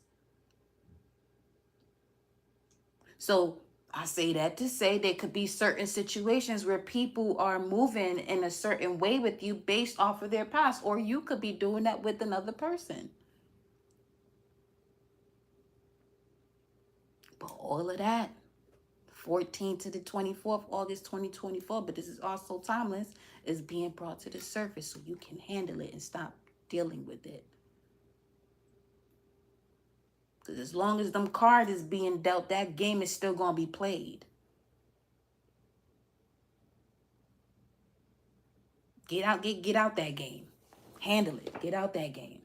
So I say that to say there could be certain situations where people are moving in a certain way with you based off of their past, or you could be doing that with another person. But all of that, 14th to the 24th, August 2024, but this is also timeless, is being brought to the surface so you can handle it and stop dealing with it. Because as long as them cards is being dealt, that game is still going to be played. Get out that game. Handle it. Get out that game.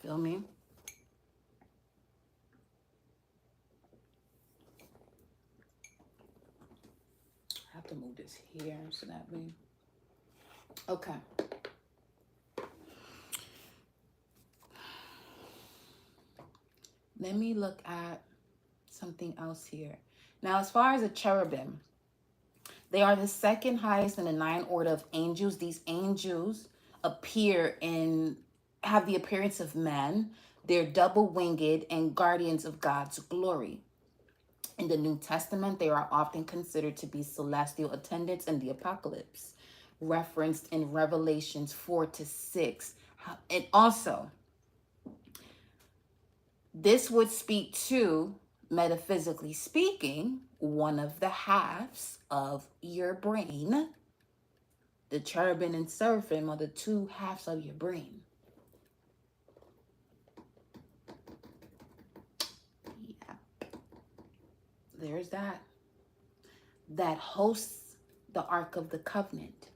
Feel me? I have to move this here so that way. Okay. Let me look at something else here. Now, as far as the cherubim, they are the second highest in the 9 order of angels. These angels have the appearance of men. They're double-winged and guardians of God's glory. In the New Testament, they are often considered to be celestial attendants in the apocalypse, referenced in Revelations 4-6. And also, this would speak to, metaphysically speaking, one of the halves of your brain. The cherubim and seraphim are the two halves of your brain. Yeah. There's that. That hosts the Ark of the Covenant,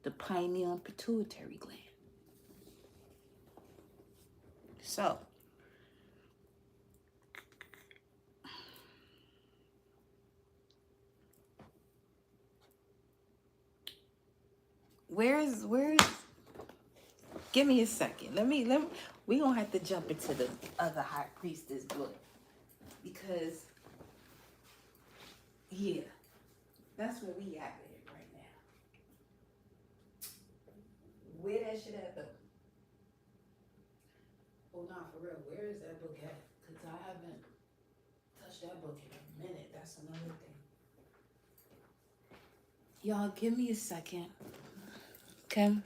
the pineal and pituitary gland. So, where's give me a second. We gonna have to jump into the other high priestess book, because yeah, that's where we at with it right now. Where that shit at though? Oh, nah, for real. Where is that book at? Because I haven't touched that book in a minute. That's another thing. Y'all, give me a second. Okay?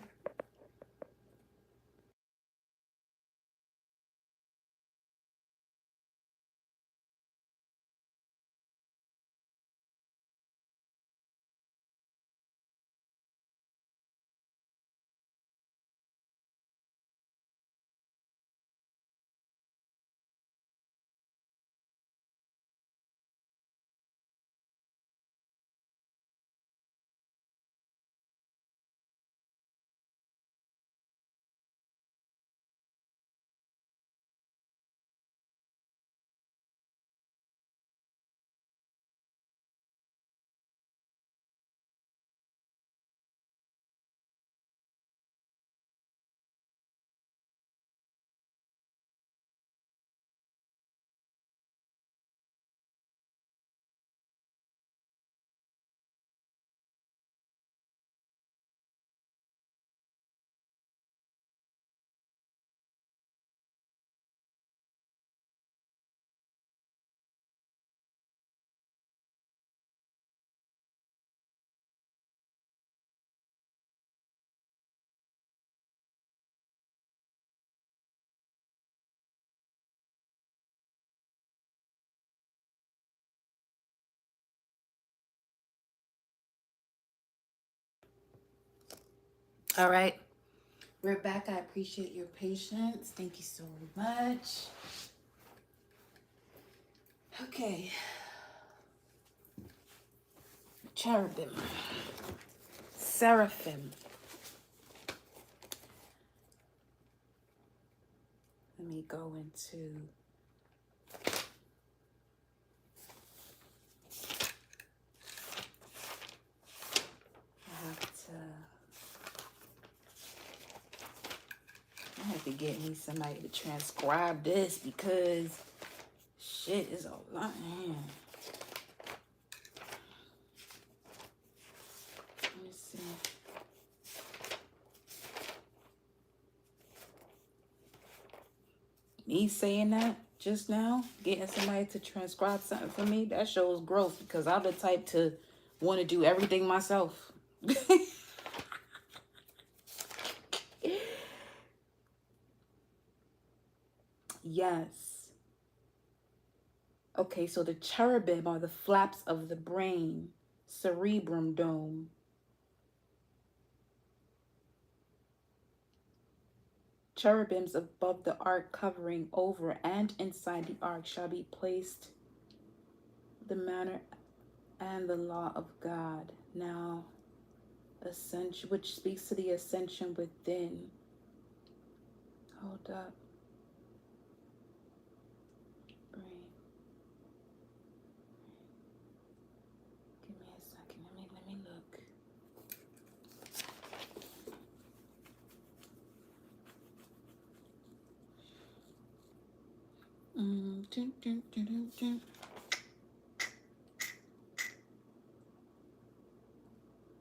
All right. We're back. I appreciate your patience. Thank you so much. Okay. Cherubim. Seraphim. Let me go into... I have to get me somebody to transcribe this because shit is a lot. Man. Let me see. Me saying that just now, getting somebody to transcribe something for me, that shows growth because I'm the type to want to do everything myself. Yes. Okay, so the cherubim are the flaps of the brain, cerebrum dome. Cherubims above the ark covering over and inside the ark shall be placed the manner and the law of God. Now, ascension, which speaks to the ascension within. Hold up. Brain. Give me a second. Let me look. Dun, dun, dun, dun, dun.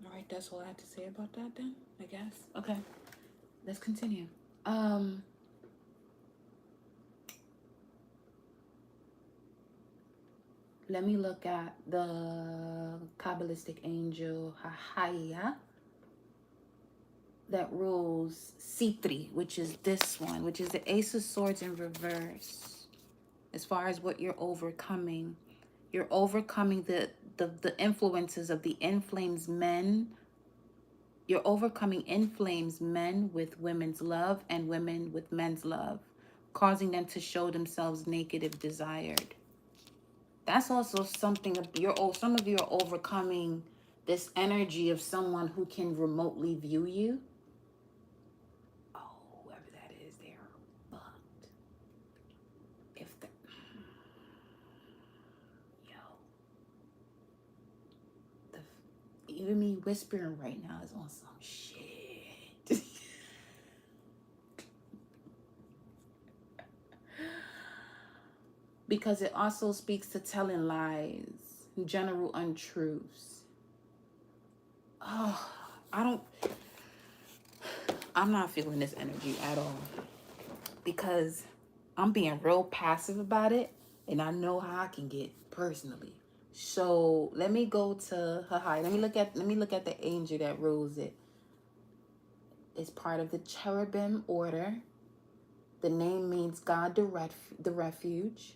All right, that's all I have to say about that then, I guess. Okay, let's continue. Let me look at the Kabbalistic angel Hahaya that rules C3, which is this one, which is the Ace of Swords in reverse. As far as what you're overcoming the influences of the inflames men. You're overcoming inflames men with women's love and women with men's love, causing them to show themselves naked if desired. That's also something some of you are overcoming this energy of someone who can remotely view you. Oh, whoever that is, they're fucked. If the even me whispering right now is on some shit. Because it also speaks to telling lies, general untruths. Oh, I'm not feeling this energy at all. Because I'm being real passive about it, and I know how I can get personally. So let me go to her high. Let me look at the angel that rules it. It's part of the cherubim order. The name means God the refuge.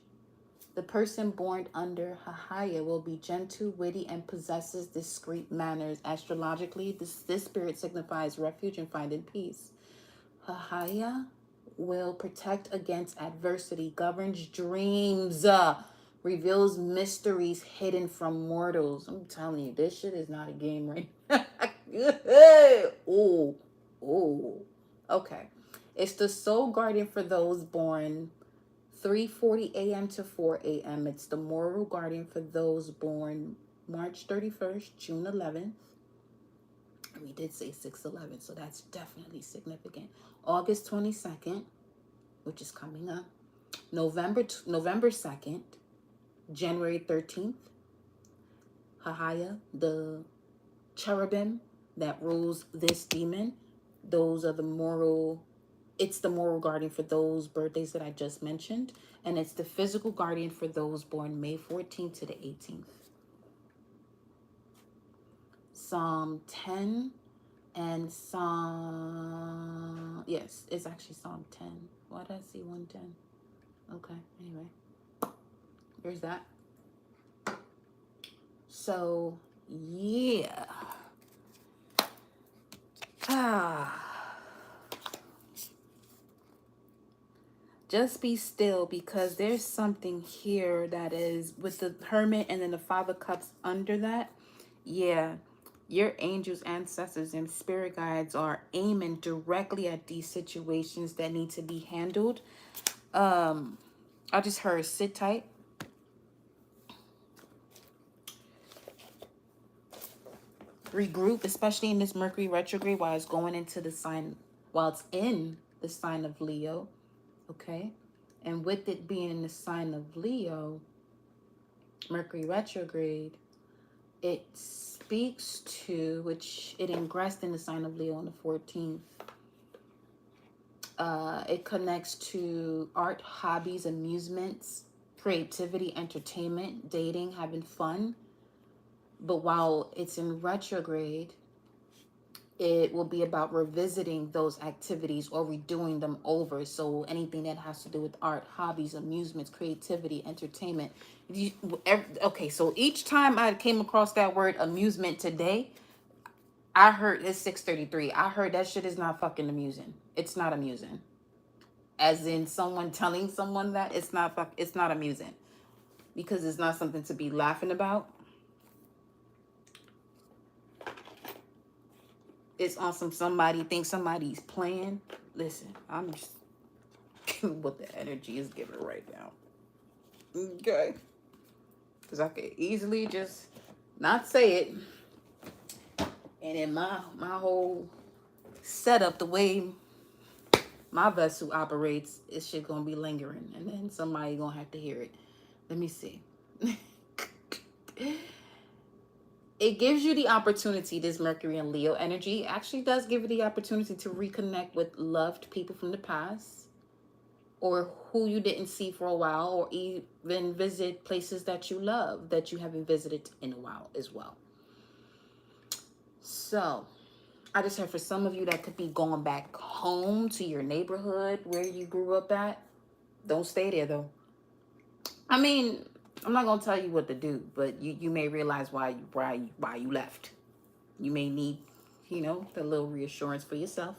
The person born under Hahaya will be gentle, witty, and possesses discreet manners. Astrologically, this spirit signifies refuge and finding peace. Hahaya will protect against adversity, governs dreams, reveals mysteries hidden from mortals. I'm telling you, this shit is not a game right now. Ooh, ooh. Okay. It's the soul guardian for those born 3:40 a.m. to 4 a.m. It's the moral guardian for those born March 31st, June 11th. We did say 6/11, so that's definitely significant. August 22nd, which is coming up. November 2nd, January 13th. Hahaya, the cherubim that rules this demon. Those are the moral. It's the moral guardian for those birthdays that I just mentioned. And it's the physical guardian for those born May 14th to the 18th. Psalm 10 and Psalm... Yes, it's actually Psalm 10. Why did I see 110? Okay, anyway. There's that. So, yeah. Just be still, because there's something here that is with the Hermit and then the Five of Cups under that. Yeah, your angels, ancestors, and spirit guides are aiming directly at these situations that need to be handled. I just heard sit tight. Regroup, especially in this Mercury retrograde while it's going into the sign, while it's in the sign of Leo. Okay, and with it being in the sign of Leo, Mercury retrograde, it speaks to, which it ingressed in the sign of Leo on the 14th. It connects to art, hobbies, amusements, creativity, entertainment, dating, having fun. But while it's in retrograde, it will be about revisiting those activities or redoing them over. So anything that has to do with art, hobbies, amusements, creativity, entertainment. Okay, so each time I came across that word amusement today, I heard, it's 6:33. I heard that shit is not fucking amusing. It's not amusing. As in someone telling someone that it's not amusing. Because it's not something to be laughing about. It's on somebody thinks somebody's playing. Listen, I'm just what the energy is giving right now. Okay. Because I could easily just not say it. And in my whole setup, the way my vessel operates, it's shit gonna be lingering. And then somebody gonna have to hear it. Let me see. It gives you the opportunity, this Mercury and Leo energy actually does give you the opportunity to reconnect with loved people from the past, or who you didn't see for a while, or even visit places that you love that you haven't visited in a while as well. So I just heard for some of you that could be going back home to your neighborhood where you grew up at. Don't stay there though. I mean, I'm not gonna tell you what to do, but you may realize why you left. You may need, the little reassurance for yourself.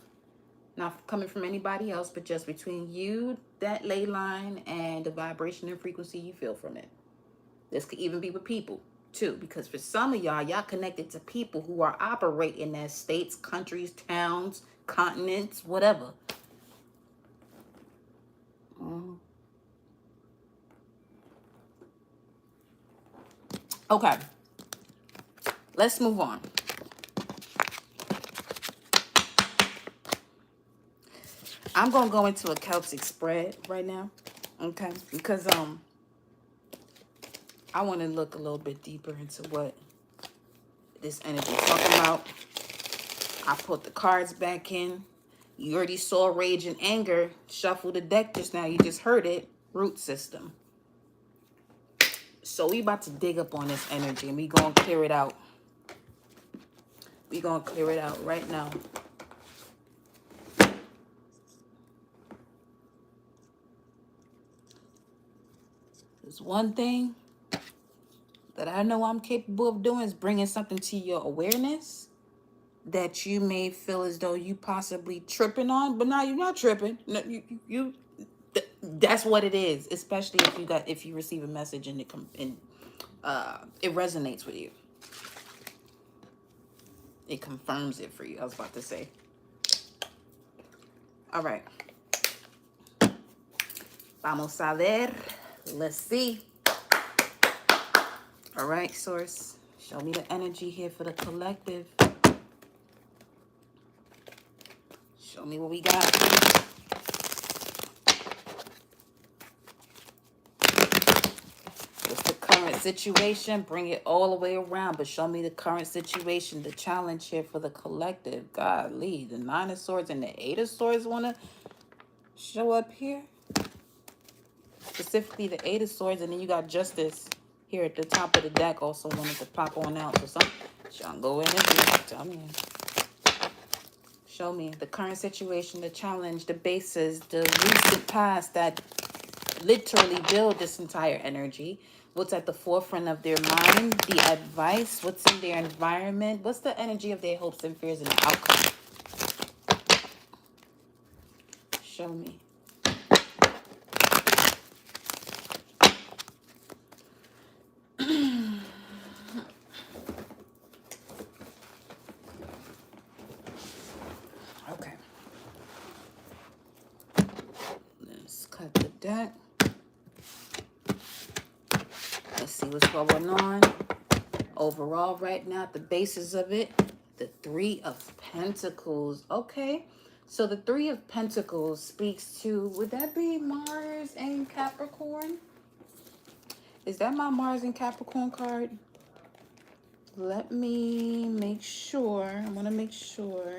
Not coming from anybody else, but just between you, that ley line, and the vibration and frequency you feel from it. This could even be with people too, because for some of y'all connected to people who are operating as states, countries, towns, continents, whatever. Okay, let's move on. I'm gonna go into a Celtic spread right now, okay? Because I want to look a little bit deeper into what this energy is talking about. I put the cards back in. You already saw rage and anger. Shuffle the deck just now. You just heard it. Root system. So we about to dig up on this energy and we gonna clear it out. We gonna clear it out right now. There's one thing that I know I'm capable of doing is bringing something to your awareness that you may feel as though you possibly tripping on, but now you're not tripping. No, that's what it is. Especially if you receive a message and it resonates with you. It confirms it for you. I was about to say. All right. Vamos a ver. Let's see. All right, source. Show me the energy here for the collective. Show me what we got. What's the current situation? Bring it all the way around, but show me the current situation, the challenge here for the collective. Golly, the Nine of Swords and the Eight of Swords want to show up here. Specifically the Eight of Swords, and then you got Justice here at the top of the deck also wanted to pop on out. So some Shango energy. Tell me. Show me the current situation, the challenge, the basis, the recent past that literally build this entire energy. What's at the forefront of their mind, the advice, what's in their environment, what's the energy of their hopes and fears and the outcome. Show me. Okay. Let's cut the deck. Let's see what's going on. Overall, right now, the basis of it, the Three of Pentacles. Okay. So the Three of Pentacles speaks to, would that be Mars and Capricorn? Is that my Mars and Capricorn card? Let me make sure. I want to make sure.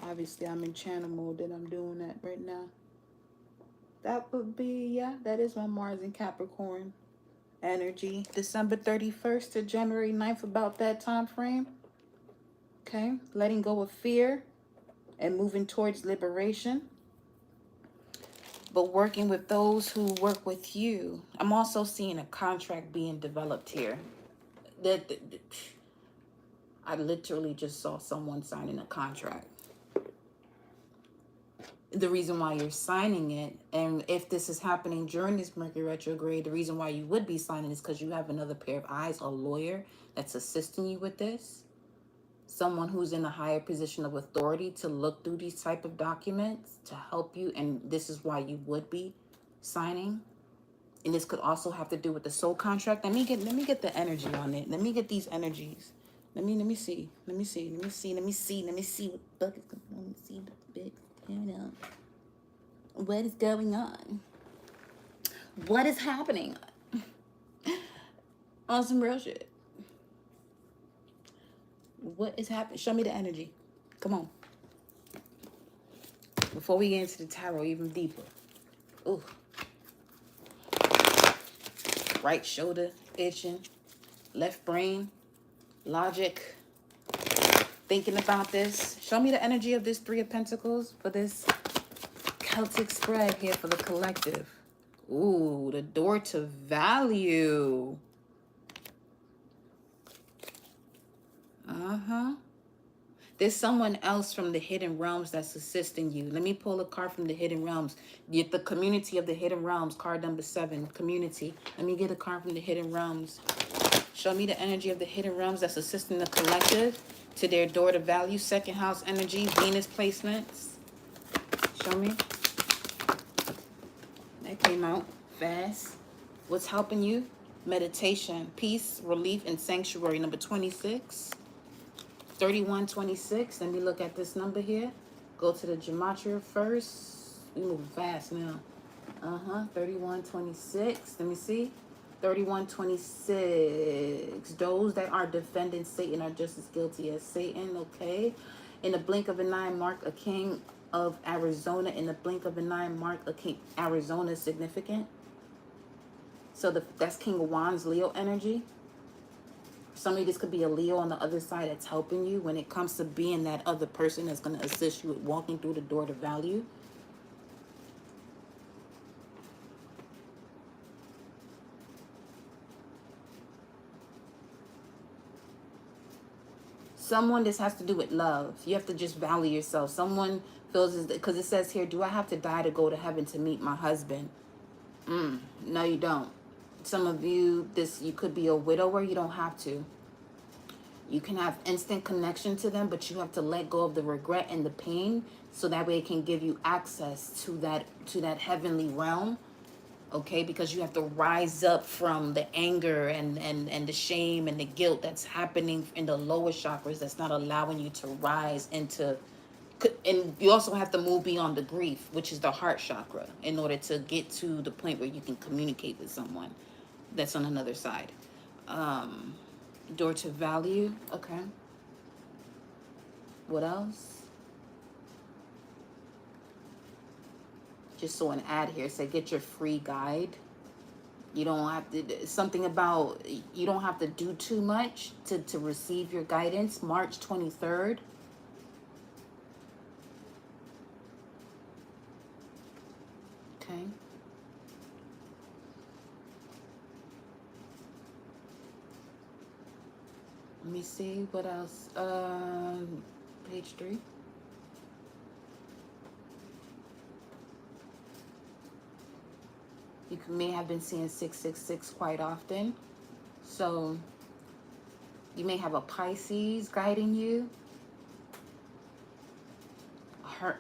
Obviously, I'm in channel mode that I'm doing that right now. That would be, yeah, that is my Mars and Capricorn energy. December 31st to January 9th, about that time frame. Okay, letting go of fear and moving towards liberation. But working with those who work with you. I'm also seeing a contract being developed here. I literally just saw someone signing a contract. The reason why you're signing it, and if this is happening during this Mercury retrograde, the reason why you would be signing is because you have another pair of eyes, a lawyer that's assisting you with this. Someone who's in a higher position of authority to look through these type of documents to help you, and this is why you would be signing. And this could also have to do with the soul contract. Let me get the energy on it. Let me get these energies. Let me see what the fuck is going on. Let me see what the big what is going on? What is happening? On some real shit. What is happening? Show me the energy. Come on. Before we get into the tarot even deeper. Ooh. Right shoulder itching. Left brain. Logic. Thinking about this. Show me the energy of this Three of Pentacles for this Celtic spread here for the collective. Ooh, the door to value. There's someone else from the hidden realms that's assisting you. Let me pull a card from the hidden realms. Get the community of the hidden realms, card number 7, community. Let me get a card from the hidden realms. Show me the energy of the hidden realms that's assisting the collective to their door to value, second house energy, Venus placements. Show me. That came out fast. What's helping you? Meditation, peace, relief, and sanctuary, number 26. 3126. Let me look at this number here. Go to the gematria first. We moving fast now. 3126. Let me see. 3126. Those that are defending Satan are just as guilty as Satan. Okay. In the blink of an eye, mark a king of Arizona. In the blink of an eye, mark a king. Arizona is significant. So that's King of Wands, Leo energy. Somebody, this could be a Leo on the other side that's helping you when it comes to being that other person that's going to assist you with walking through the door to value. Someone, this has to do with love. You have to just value yourself. Someone feels, because it says here, do I have to die to go to heaven to meet my husband? No, you don't. Some of you, you could be a widower. You don't have to. You can have instant connection to them, but you have to let go of the regret and the pain, so that way it can give you access to that heavenly realm. Okay, because you have to rise up from the anger and the shame and the guilt that's happening in the lower chakras, that's not allowing you to rise into. And you also have to move beyond the grief, which is the heart chakra, in order to get to the point where you can communicate with someone that's on another side. Door to value. Okay. What else? Just saw an ad here. Say get your free guide. You don't have to, something about, you don't have to do too much to receive your guidance. March 23rd. Okay. Let me see what else. Page 3. You may have been seeing 666 quite often. So you may have a Pisces guiding you.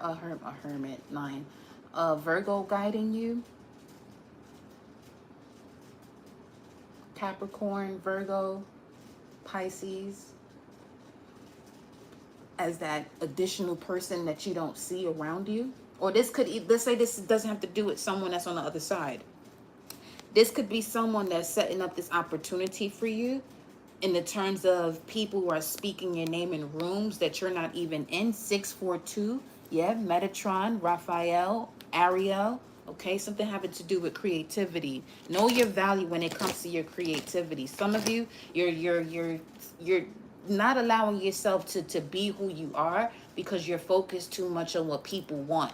A hermit, 9. A Virgo guiding you. Capricorn, Virgo, Pisces. As that additional person that you don't see around you. Or this could, let's say this doesn't have to do with someone that's on the other side. This could be someone that's setting up this opportunity for you in the terms of people who are speaking your name in rooms that you're not even in. 642, yeah, Metatron, Raphael, Ariel, okay, something having to do with creativity. Know your value when it comes to your creativity. Some of you, you're not allowing yourself to be who you are because you're focused too much on what people want.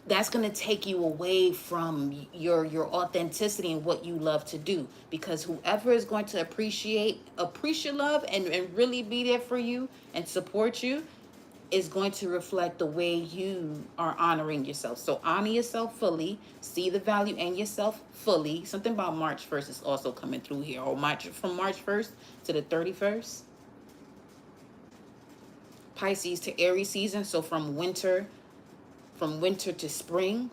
That's going to take you away from your authenticity and what you love to do, because whoever is going to appreciate your love and really be there for you and support you is going to reflect the way you are honoring yourself. So honor yourself fully, see the value in yourself fully. Something about March 1st is also coming through here, or from March 1st to the 31st. Pisces to Aries season, so from winter to spring,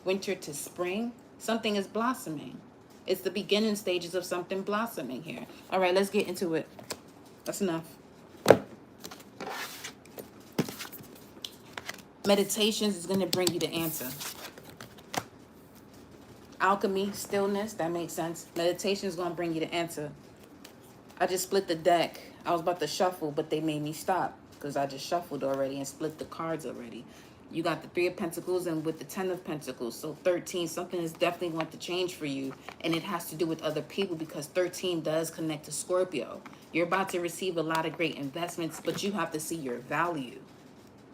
something is blossoming. It's the beginning stages of something blossoming here. All right, let's get into it. That's enough. Meditations is going to bring you the answer. Alchemy, stillness, that makes sense. Meditation is going to bring you the answer. I just split the deck. I was about to shuffle, but they made me stop because I just shuffled already and split the cards already. You got the 3 of Pentacles and with the 10 of Pentacles. So 13, something is definitely going to change for you. And it has to do with other people, because 13 does connect to Scorpio. You're about to receive a lot of great investments, but you have to see your value.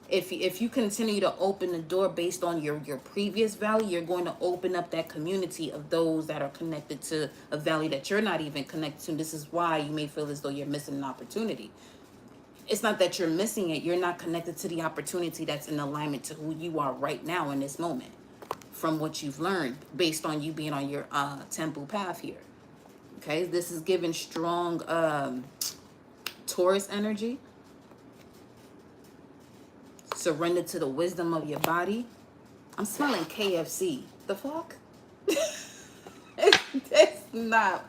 If you continue to open the door based on your previous value, you're going to open up that community of those that are connected to a value that you're not even connected to. This is why you may feel as though you're missing an opportunity. It's not that you're missing it. You're not connected to the opportunity that's in alignment to who you are right now in this moment, from what you've learned based on you being on your temple path here. Okay, this is giving strong Taurus energy. Surrender to the wisdom of your body. I'm smelling KFC. The fuck? It's not.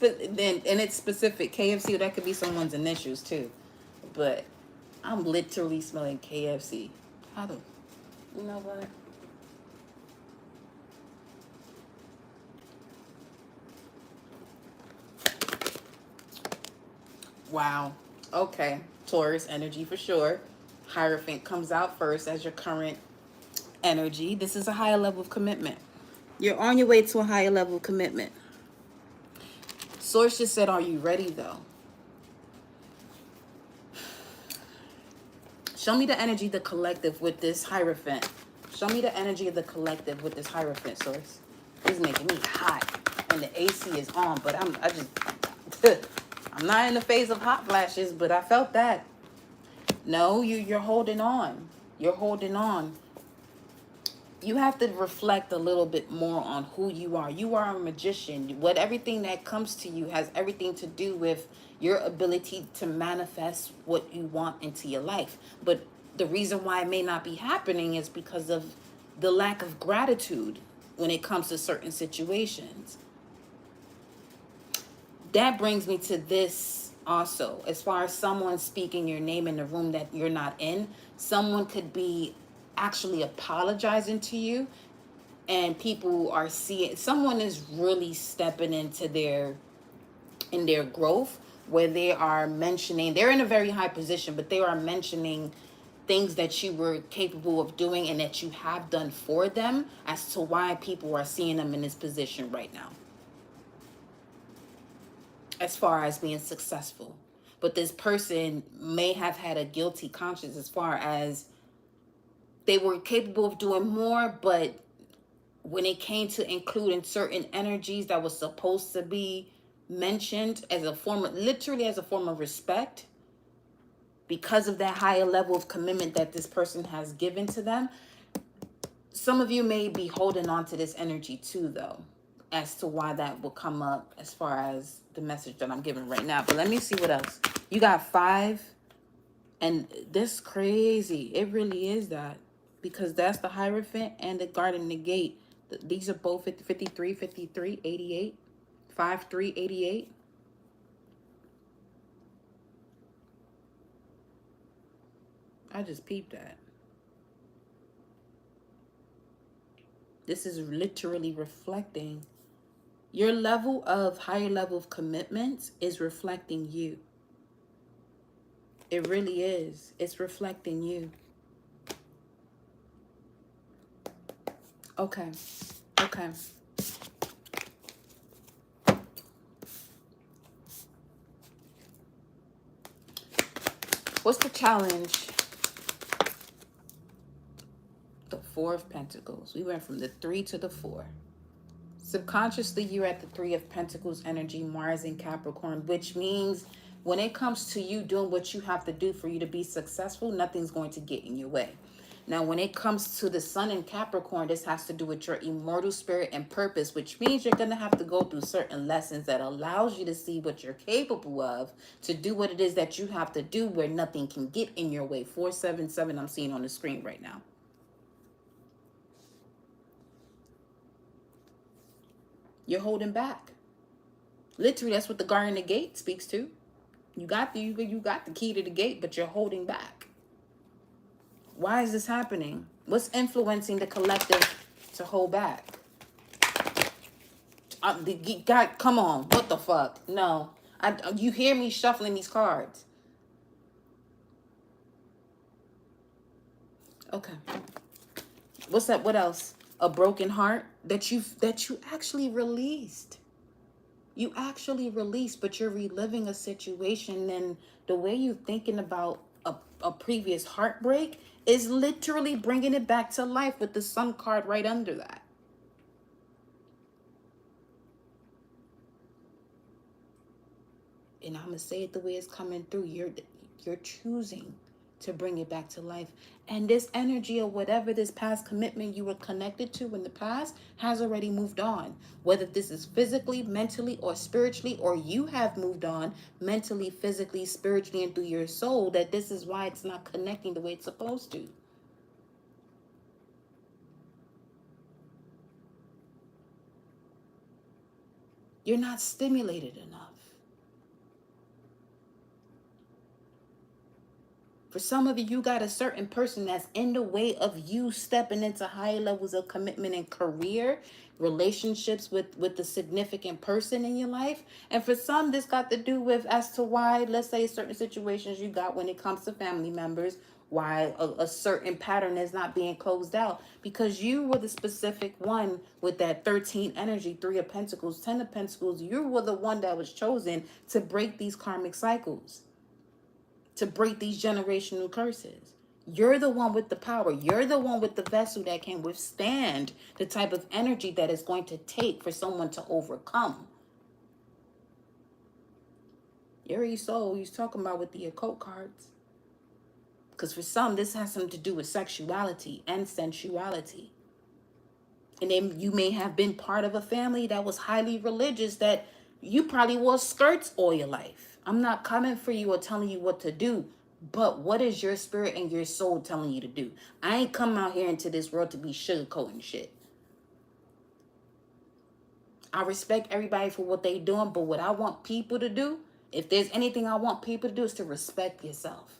And it's specific. KFC, that could be someone's initials too. But I'm literally smelling KFC. How the... You know what? Wow. Okay. Taurus energy for sure. Hierophant comes out first as your current energy. This is a higher level of commitment. You're on your way to a higher level of commitment. Source just said, are you ready though? Show me the energy of the collective with this Hierophant. Show me the energy of the collective with this Hierophant, Source. This is making me hot. And the AC is on, but I'm not in the phase of hot flashes, but I felt that. No, you're holding on. You're holding on. You have to reflect a little bit more on who you are. You are a magician. What everything that comes to you has everything to do with your ability to manifest what you want into your life. But the reason why it may not be happening is because of the lack of gratitude when it comes to certain situations. That brings me to this also. As far as someone speaking your name in the room that you're not in, someone could be actually apologizing to you, and people are seeing someone is really stepping into their growth, where they are mentioning, they're in a very high position, but they are mentioning things that you were capable of doing and that you have done for them, as to why people are seeing them in this position right now, as far as being successful. But this person may have had a guilty conscience, as far as they were capable of doing more, but when it came to including certain energies that was supposed to be mentioned as a form of, literally as a form of respect, because of that higher level of commitment that this person has given to them, some of you may be holding on to this energy too, though, as to why that will come up as far as the message that I'm giving right now. But let me see what else. You got 5, and this crazy. It really is that, because that's the Hierophant and the Garden Negate. These are both 53, 53, 88, 5, 3, 88. I just peeped that. This is literally reflecting your level of higher level of commitment is reflecting you. It really is. It's reflecting you. Okay. Okay. What's the challenge? The 4 of Pentacles. We went from the 3 to the 4. Subconsciously, you're at the 3 of Pentacles energy, Mars in Capricorn, which means when it comes to you doing what you have to do for you to be successful, nothing's going to get in your way. Now, when it comes to the Sun in Capricorn, this has to do with your immortal spirit and purpose, which means you're going to have to go through certain lessons that allows you to see what you're capable of, to do what it is that you have to do, where nothing can get in your way. 477 I'm seeing on the screen right now. You're holding back. Literally, that's what the Garden of the Gate speaks to. You got the key to the gate, but you're holding back. Why is this happening? What's influencing the collective to hold back? God, come on. What the fuck? No. You hear me shuffling these cards. Okay. What's that? What else? A broken heart that you actually released. You actually released, but you're reliving a situation, and the way you're thinking about a previous heartbreak is literally bringing it back to life with the Sun card right under that. And I'm going to say it the way it's coming through. You're choosing to bring it back to life. And this energy or whatever this past commitment you were connected to in the past has already moved on. Whether this is physically, mentally, or spiritually, or you have moved on mentally, physically, spiritually, and through your soul, that this is why it's not connecting the way it's supposed to. You're not stimulated enough. For some of you, you got a certain person that's in the way of you stepping into higher levels of commitment and career, relationships with the significant person in your life. And for some, this got to do with as to why, let's say, certain situations you got when it comes to family members, why a certain pattern is not being closed out, because you were the specific one with that 13 energy, 3 of Pentacles, 10 of Pentacles. You were the one that was chosen to break these karmic cycles, to break these generational curses. You're the one with the power. You're the one with the vessel that can withstand the type of energy that is going to take for someone to overcome. Your soul, he's talking about with the occult cards. Because for some, this has something to do with sexuality and sensuality. And then you may have been part of a family that was highly religious, that you probably wore skirts all your life. I'm not coming for you or telling you what to do, but what is your spirit and your soul telling you to do? I ain't come out here into this world to be sugarcoating shit. I respect everybody for what they doing, but what I want people to do, if there's anything I want people to do, is to respect yourself.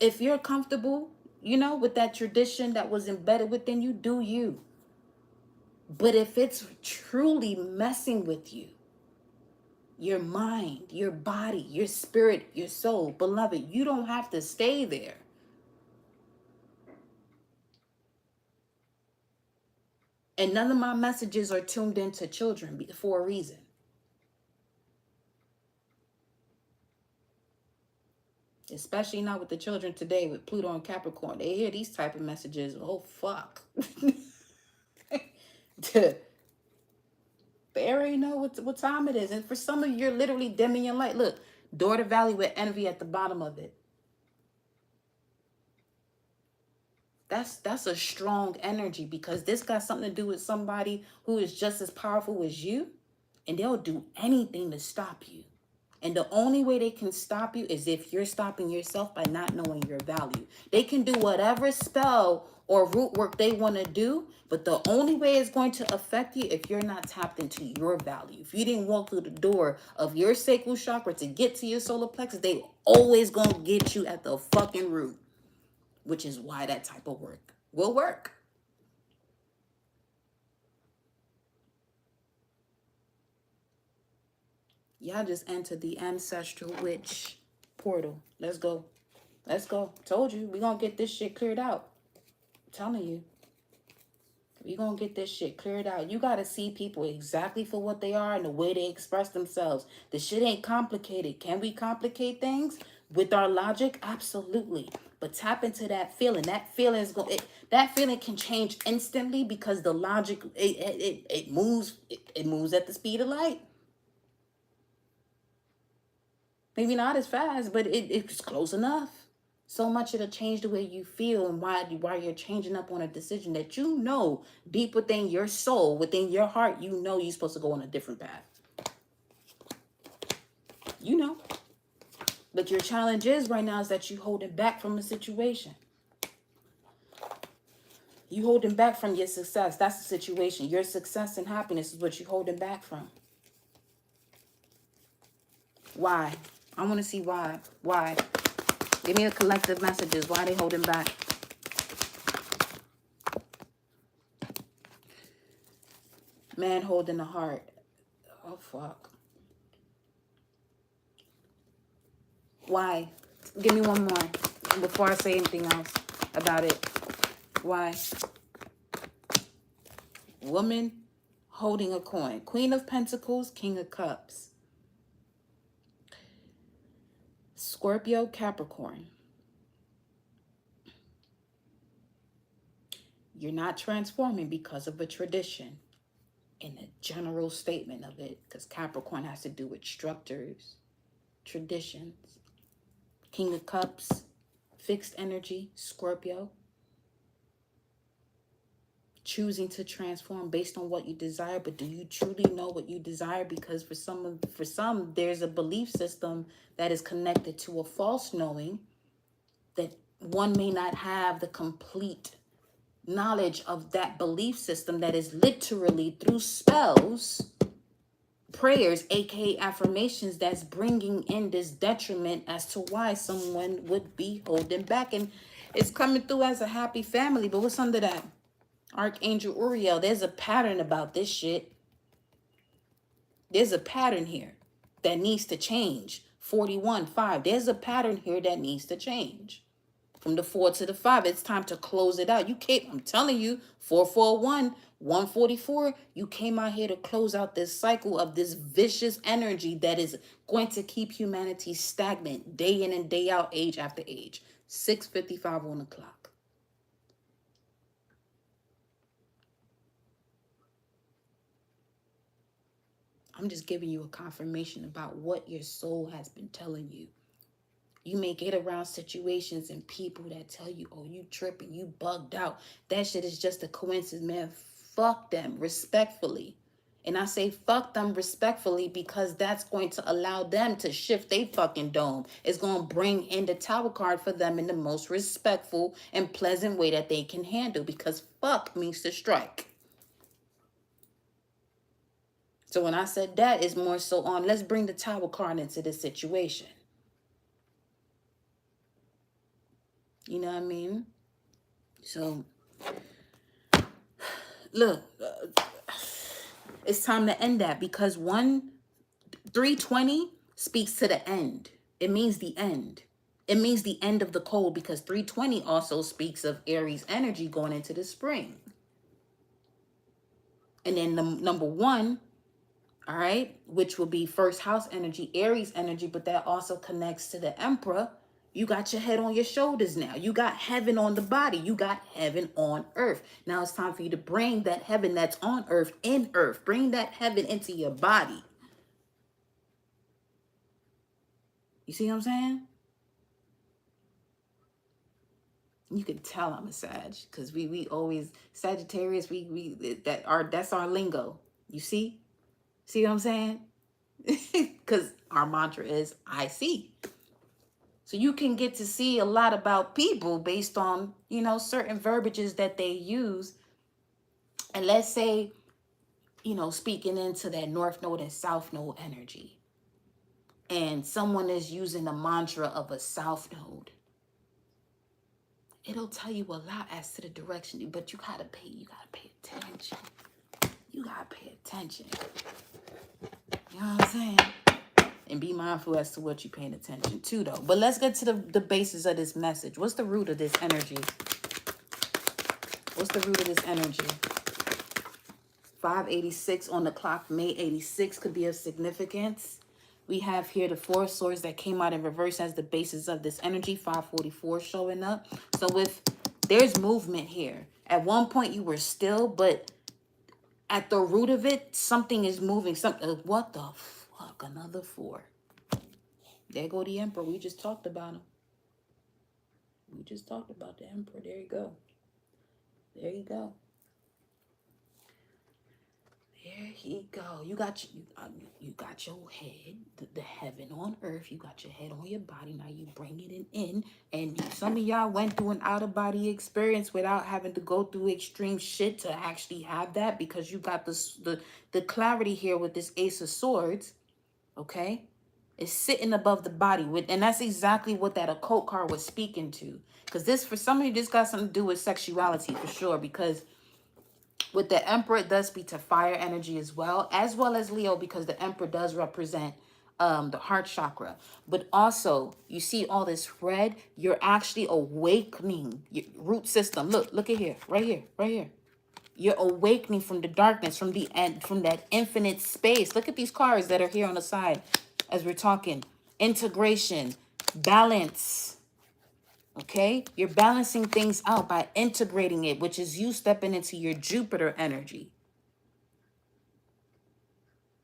If you're comfortable, with that tradition that was embedded within you, do you. But if it's truly messing with you, your mind, your body, your spirit, your soul, beloved, you don't have to stay there. And none of my messages are tuned into children for a reason. Especially not with the children today with Pluto and Capricorn. They hear these type of messages. Oh, fuck. They already know what time it is. And for some of you, you're literally dimming your light. Look, Daughter Valley with envy at the bottom of it. That's a strong energy, because this got something to do with somebody who is just as powerful as you, and they'll do anything to stop you. And the only way they can stop you is if you're stopping yourself by not knowing your value. They can do whatever spell or root work they want to do, but the only way it's going to affect you if you're not tapped into your value. If you didn't walk through the door of your sacral chakra to get to your solar plexus, they always gonna get you at the fucking root, which is why that type of work will work. Y'all just entered the ancestral witch portal. Let's go. Let's go. Told you, we gonna get this shit cleared out. I'm telling you. We gonna get this shit cleared out. You gotta see people exactly for what they are and the way they express themselves. The shit ain't complicated. Can we complicate things with our logic? Absolutely. But tap into that feeling. That feeling is that feeling can change instantly, because the logic it moves. It moves at the speed of light. Maybe not as fast, but it's close enough. So much it'll change the way you feel, and why you're changing up on a decision that deep within your soul, within your heart, you're supposed to go on a different path. But your challenge is right now is that you holding back from the situation. You holding back from your success. That's the situation. Your success and happiness is what you're holding back from. Why? I want to see why. Why? Give me a collective messages. Why are they holding back? Man holding the heart. Oh, fuck. Why? Give me one more before I say anything else about it. Why? Woman holding a coin. Queen of Pentacles, King of Cups. Scorpio, Capricorn. You're not transforming because of a tradition, in a general statement of it, because Capricorn has to do with structures, traditions. King of Cups, fixed energy, Scorpio. Choosing to transform based on what you desire, but do you truly know what you desire? Because for some, there's a belief system that is connected to a false knowing, that one may not have the complete knowledge of that belief system, that is literally through spells, prayers, aka affirmations, that's bringing in this detriment as to why someone would be holding back. And it's coming through as a happy family, but what's under that? Archangel Uriel. There's a pattern about this shit. There's a pattern here that needs to change. 41-5. There's a pattern here that needs to change. From the 4 to the 5, it's time to close it out. You came, I'm telling you, 441, 144, you came out here to close out this cycle of this vicious energy that is going to keep humanity stagnant day in and day out, age after age. 6:55 on the clock. I'm just giving you a confirmation about what your soul has been telling you. You may get around situations and people that tell you, oh, you tripping, you bugged out. That shit is just a coincidence, man. Fuck them respectfully. And I say fuck them respectfully because that's going to allow them to shift their fucking dome. It's going to bring in the tower card for them in the most respectful and pleasant way that they can handle, because fuck means to strike. So when I said that, is more so on, let's bring the tower card into this situation. You know what I mean? So, look, it's time to end that, because 320 speaks to the end. It means the end. It means the end of the cold, because 320 also speaks of Aries energy going into the spring. And then the number 1, all right, which will be first house energy, Aries energy, but that also connects to the Emperor. You got your head on your shoulders now. You got heaven on the body. You got heaven on earth. Now it's time for you to bring that heaven that's on earth in earth. Bring that heaven into your body. You see what I'm saying? You can tell I'm a Sag, because we always Sagittarius, that's our lingo. You see? See what I'm saying? Because our mantra is I see. So you can get to see a lot about people based on, certain verbiages that they use. And let's say, speaking into that North Node and South Node energy, and someone is using the mantra of a South Node, it'll tell you a lot as to the direction, but you gotta pay attention. You gotta pay attention. You know what I'm saying? And be mindful as to what you're paying attention to, though. But let's get to the basis of this message. What's the root of this energy? What's the root of this energy? 586 on the clock, May 86 could be of significance. We have here the 4 swords that came out in reverse as the basis of this energy, 544 showing up. So there's movement here. At one point you were still, but at the root of it, something is moving. What the fuck? Another 4. There go the Emperor. We just talked about him. We just talked about the Emperor. There you go. There you go. There he go. You got your head, the heaven on earth. You got your head on your body. Now you bring it in. And some of y'all went through an out-of-body experience without having to go through extreme shit to actually have that, because you got the clarity here with this Ace of Swords. Okay? It's sitting above the body. And that's exactly what that occult card was speaking to. Because this, for some of you, this got something to do with sexuality for sure. Because with the Emperor, it does speak to fire energy as well as Leo, because the Emperor does represent the heart chakra. But also, you see all this red, you're actually awakening your root system. Look at here, right here. You're awakening from the darkness, from the end, from that infinite space. Look at these cards that are here on the side as we're talking. Integration, balance. Okay, you're balancing things out by integrating it, which is you stepping into your Jupiter energy.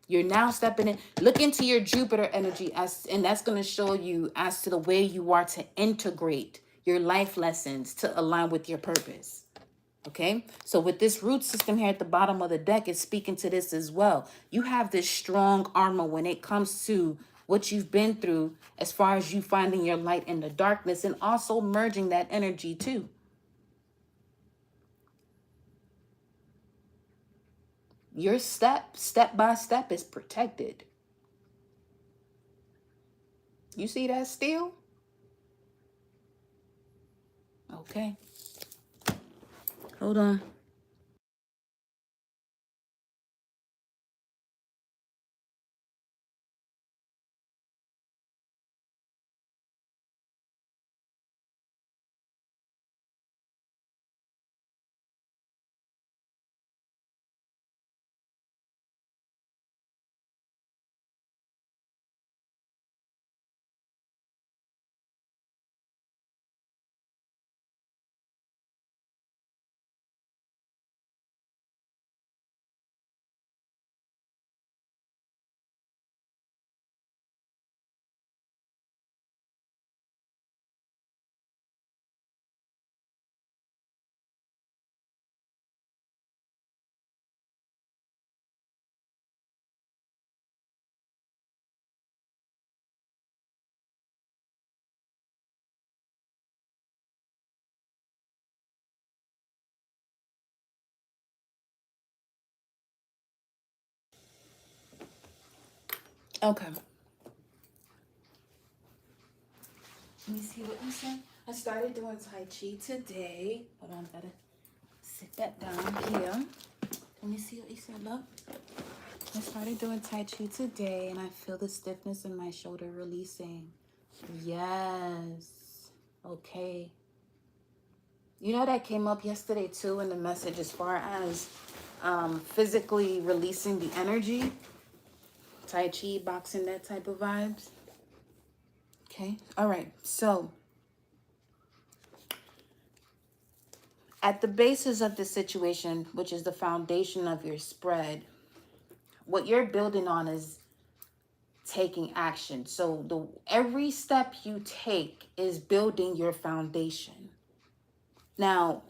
You're now stepping in. Look into your Jupiter energy, and that's going to show you as to the way you are to integrate your life lessons to align with your purpose. Okay, so with this root system here at the bottom of the deck, it's speaking to this as well. You have this strong armor when it comes to what you've been through, as far as you finding your light in the darkness and also merging that energy too. Your step by step is protected. You see that steel? Okay. Hold on. Okay. Let me see what you said. I started doing Tai Chi today. Hold on, gotta sit that down here. Let me see what you said, love. I started doing Tai Chi today and I feel the stiffness in my shoulder releasing. Yes. Okay. You know, that came up yesterday too in the message as far as physically releasing the energy. Tai Chi, boxing, that type of vibes. Okay. All right. So at the basis of the situation, which is the foundation of your spread, what you're building on is taking action. So every step you take is building your foundation. Now,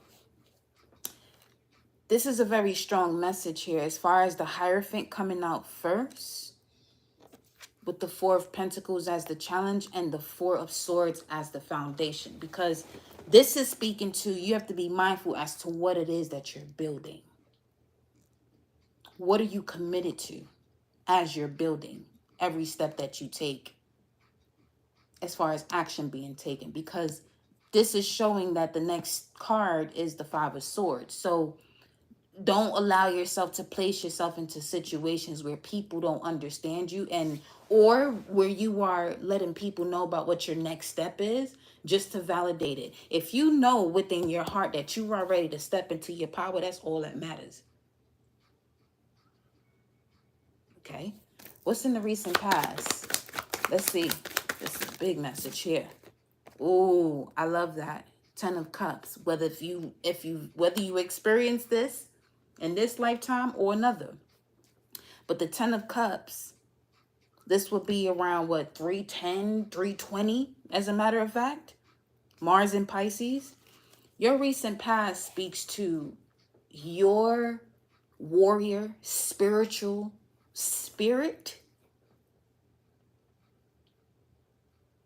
this is a very strong message here as far as the Hierophant coming out first, with the Four of Pentacles as the challenge and the Four of Swords as the foundation, because this is speaking to, you have to be mindful as to what it is that you're building. What are you committed to as you're building every step that you take as far as action being taken? Because this is showing that the next card is the Five of Swords. So don't allow yourself to place yourself into situations where people don't understand you, and or where you are letting people know about what your next step is just to validate it. If you know within your heart that you are ready to step into your power, that's all that matters. Okay, what's in the recent past? Let's see. This is a big message here. Oh, I love that. Ten of Cups. Whether you experience this in this lifetime or another. But the Ten of Cups, this would be around what, 310, 320, as a matter of fact. Mars in Pisces. Your recent past speaks to your warrior spiritual spirit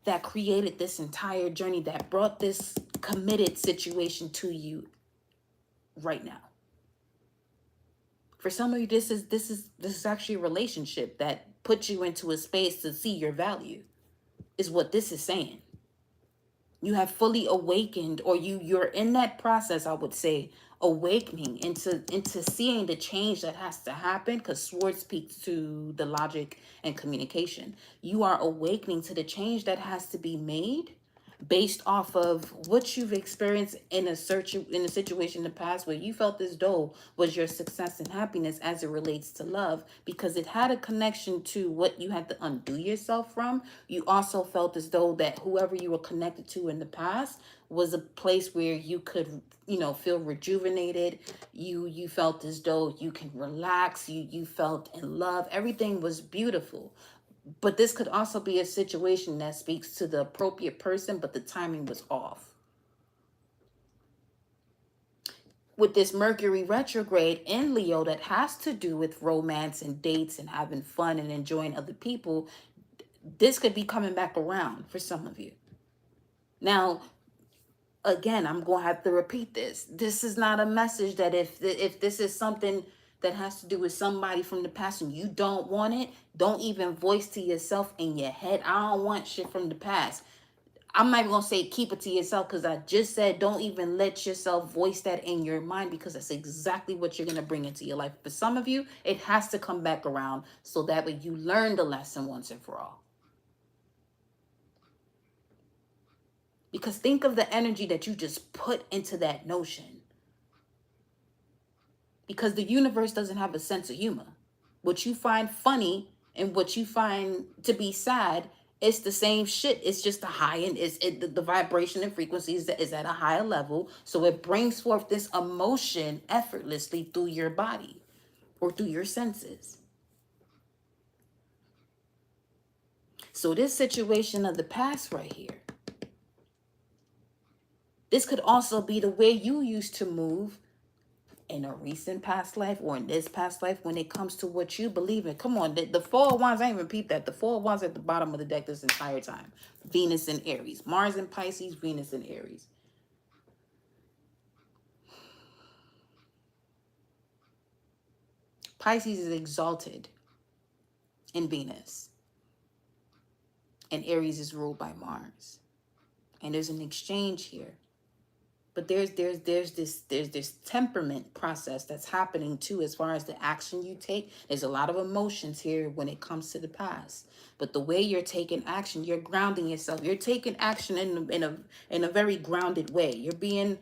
that created this entire journey, that brought this committed situation to you right now. For some of you, this is actually a relationship that puts you into a space to see your value, is what this is saying. You have fully awakened, or you're in that process, I would say, awakening into seeing the change that has to happen, because Swords speaks to the logic and communication. You are awakening to the change that has to be made based off of what you've experienced in a situation in the past where you felt as though was your success and happiness as it relates to love, because it had a connection to what you had to undo yourself from. You also felt as though that whoever you were connected to in the past was a place where you could, feel rejuvenated. You felt as though you can relax. You felt in love. Everything was beautiful. But this could also be a situation that speaks to the appropriate person, but the timing was off. With this Mercury retrograde in Leo that has to do with romance and dates and having fun and enjoying other people, this could be coming back around for some of you. Now, again, I'm going to have to repeat this. This is not a message that if this is something that has to do with somebody from the past and you don't want it, don't even voice to yourself in your head, I don't want shit from the past. I'm not even going to say keep it to yourself, because I just said don't even let yourself voice that in your mind, because that's exactly what you're going to bring into your life. For some of you, it has to come back around so that way you learn the lesson once and for all. Because think of the energy that you just put into that notion. Because the universe doesn't have a sense of humor. What you find funny and what you find to be sad, it's the same shit. It's just a high, and the vibration and frequency is at a higher level. So it brings forth this emotion effortlessly through your body or through your senses. So this situation of the past right here, this could also be the way you used to move in a recent past life or in this past life when it comes to what you believe in. Come on, the Four of Wands, I ain't even peeped that. The Four of Wands at the bottom of the deck this entire time. Venus in Aries. Mars in Pisces, Venus in Aries. Pisces is exalted in Venus. And Aries is ruled by Mars. And there's an exchange here. But there's this temperament process that's happening too, as far as the action you take. There's a lot of emotions here when it comes to the past. But the way you're taking action, you're grounding yourself. You're taking action in a very grounded way. You're being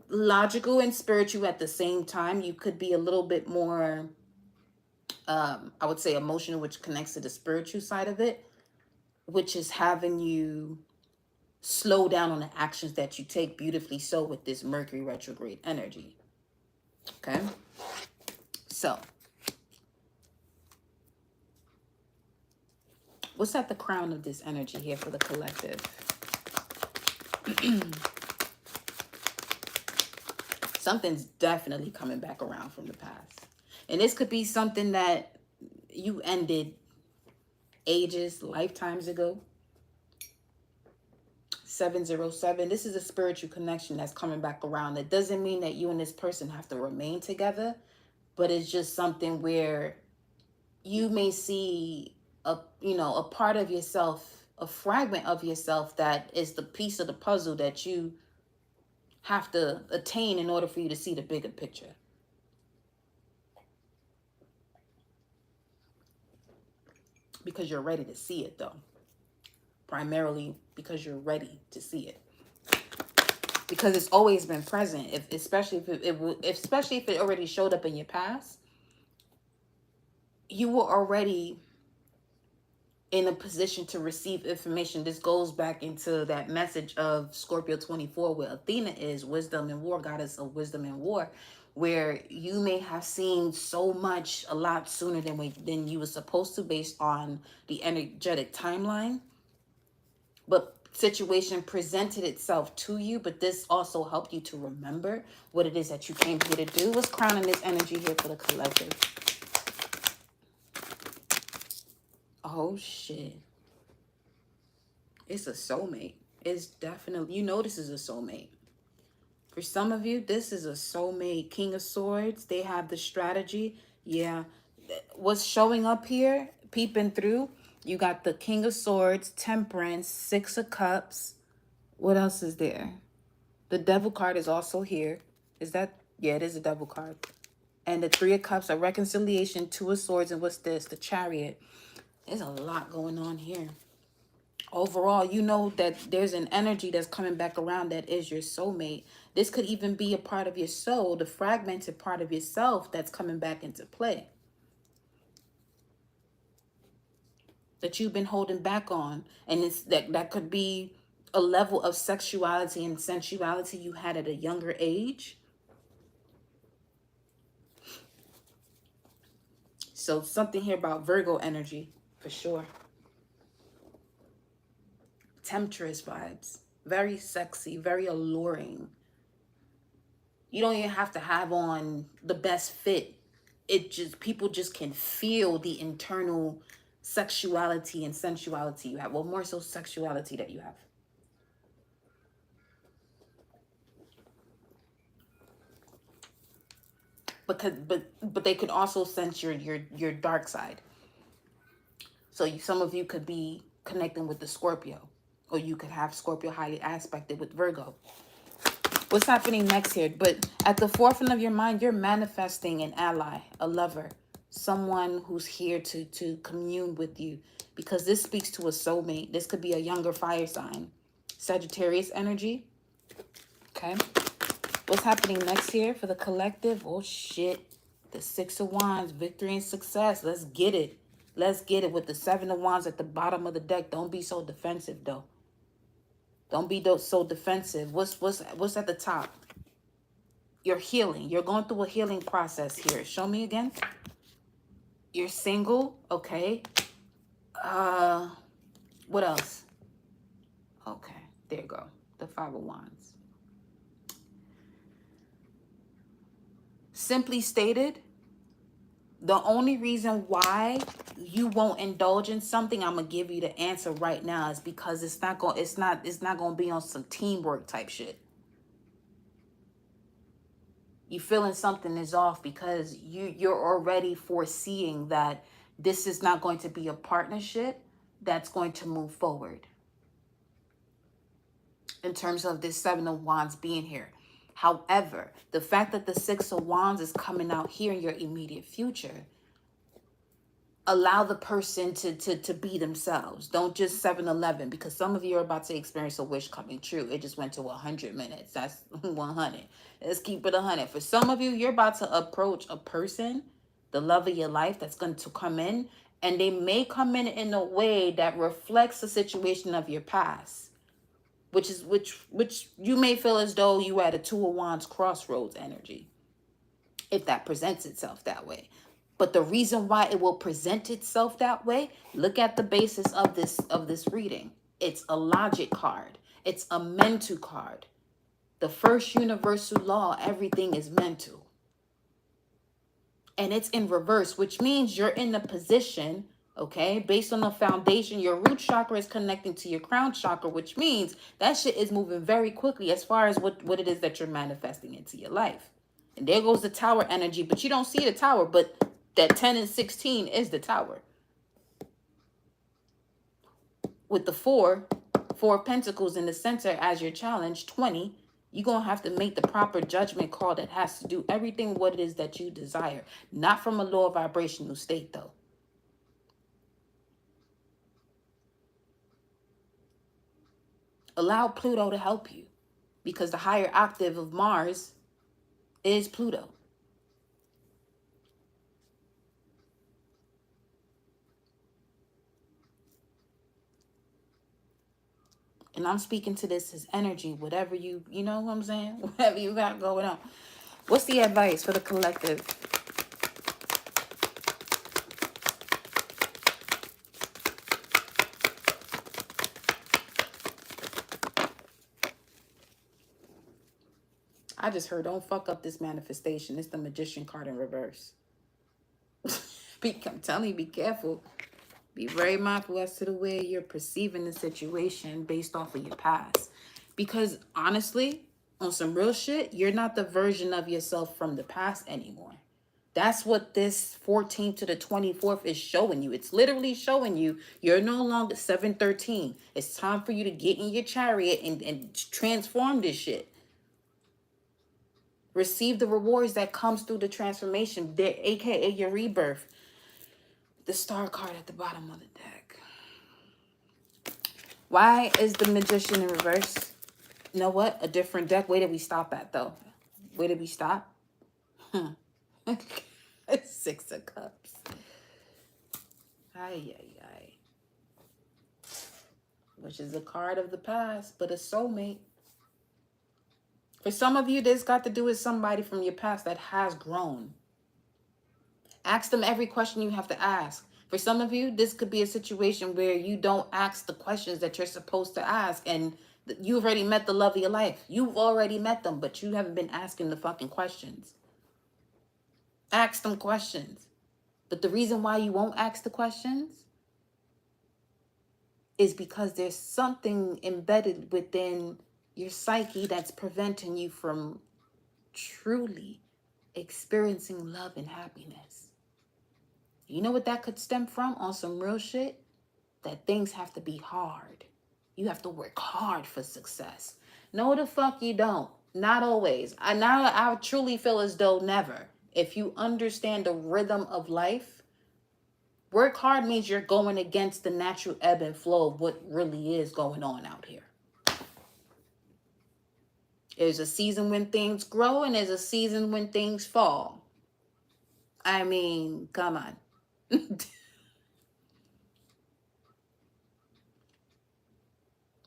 logical and spiritual at the same time. You could be a little bit more I would say emotional, which connects to the spiritual side of it, which is having you slow down on the actions that you take, beautifully so, with this Mercury retrograde energy. Okay, so what's at the crown of this energy here for the collective? Something's definitely coming back around from the past, and this could be something that you ended ages, lifetimes ago. 707, this is a spiritual connection that's coming back around. It doesn't mean that you and this person have to remain together, but it's just something where you may see a part of yourself, a fragment of yourself, that is the piece of the puzzle that you have to attain in order for you to see the bigger picture. Because you're ready to see it, though. Primarily because you're ready to see it. Because it's always been present, especially if it already showed up in your past. You were already in a position to receive information. This goes back into that message of Scorpio 24, where Athena is wisdom and war, goddess of wisdom and war, where you may have seen so much a lot sooner than you were supposed to, based on the energetic timeline. But situation presented itself to you, but this also helped you to remember what it is that you came here to do. What's crowning this energy here for the collective? Oh shit, it's a soulmate. It's definitely, this is a soulmate. For some of you, this is a soulmate. King of Swords, they have the strategy. Yeah, what's showing up here, peeping through, you got the King of Swords, Temperance, Six of Cups. What else is there? The Devil card is also here. Is that? Yeah, it is a Devil card. And the Three of Cups, a reconciliation, Two of Swords, and what's this? The Chariot. There's a lot going on here. Overall, you know that there's an energy that's coming back around that is your soulmate. This could even be a part of your soul, the fragmented part of yourself that's coming back into play, that you've been holding back on. And it's that could be a level of sexuality and sensuality you had at a younger age. So something here about Virgo energy, for sure. Temptress vibes. Very sexy, very alluring. You don't even have to have on the best fit. People just can feel the internal sexuality and sensuality you have. Well, more so sexuality that you have. But they could also sense your dark side. So some of you could be connecting with the Scorpio, or you could have Scorpio highly aspected with Virgo. What's happening next here? But at the forefront of your mind, you're manifesting an ally, a lover, someone who's here to commune with you, because this speaks to a soulmate. This could be a younger fire sign. Sagittarius energy. Okay. What's happening next here for the collective? Oh, shit. The Six of Wands, victory and success. Let's get it. Let's get it with the Seven of Wands at the bottom of the deck. Don't be so defensive, though. Don't be so defensive. What's at the top? You're healing. You're going through a healing process here. Show me again. You're single. Okay. What else? Okay. There you go. The Five of Wands. Simply stated, the only reason why you won't indulge in something, I'm gonna give you the answer right now, is because it's not gonna be on some teamwork type shit. You feeling something is off because you're already foreseeing that this is not going to be a partnership, that's going to move forward in terms of this Seven of Wands being here. However, the fact that the Six of Wands is coming out here in your immediate future, allow the person to be themselves. Don't just 7-Eleven, because some of you are about to experience a wish coming true. It just went to 100 minutes. That's 100. Let's keep it 100. For some of you, you're about to approach a person, the love of your life, that's going to come in, and they may come in a way that reflects the situation of your past, which you may feel as though you at a Two of Wands crossroads energy, if that presents itself that way. But the reason why it will present itself that way, look at the basis of this reading. It's a logic card. It's a mental card. The first universal law, everything is mental. And it's in reverse, which means you're in a position, okay, based on the foundation, your root chakra is connecting to your crown chakra, which means that shit is moving very quickly as far as what it is that you're manifesting into your life. And there goes the tower energy, but you don't see the tower, but that 10 and 16 is the tower. With the four of pentacles in the center as your challenge, 20, you're going to have to make the proper judgment call that has to do everything what it is that you desire. Not from a lower vibrational state, though. Allow Pluto to help you, because the higher octave of Mars is Pluto. And I'm speaking to this as energy, whatever you know what I'm saying? Whatever you got going on. What's the advice for the collective? I just heard, don't fuck up this manifestation. It's the Magician card in reverse. I'm telling you, be careful. Be very mindful as to the way you're perceiving the situation based off of your past. Because honestly, on some real shit, you're not the version of yourself from the past anymore. That's what this 14th to the 24th is showing you. It's literally showing you you're no longer 713. It's time for you to get in your chariot and transform this shit. Receive the rewards that comes through the transformation, aka your rebirth. The star card at the bottom of the deck. Why is the Magician in reverse? You know what? A different deck. Where did we stop at, though? Where did we stop? Six of Cups. Ay, ay, ay. Which is a card of the past, but a soulmate. For some of you, this got to do with somebody from your past that has grown. Ask them every question you have to ask. For some of you, this could be a situation where you don't ask the questions that you're supposed to ask, and you've already met the love of your life. You've already met them, but you haven't been asking the fucking questions. Ask them questions. But the reason why you won't ask the questions is because there's something embedded within your psyche that's preventing you from truly experiencing love and happiness. You know what that could stem from on some real shit? That things have to be hard. You have to work hard for success. No, the fuck you don't. Not always. I truly feel as though never. If you understand the rhythm of life, work hard means you're going against the natural ebb and flow of what really is going on out here. There's a season when things grow and there's a season when things fall. I mean, come on.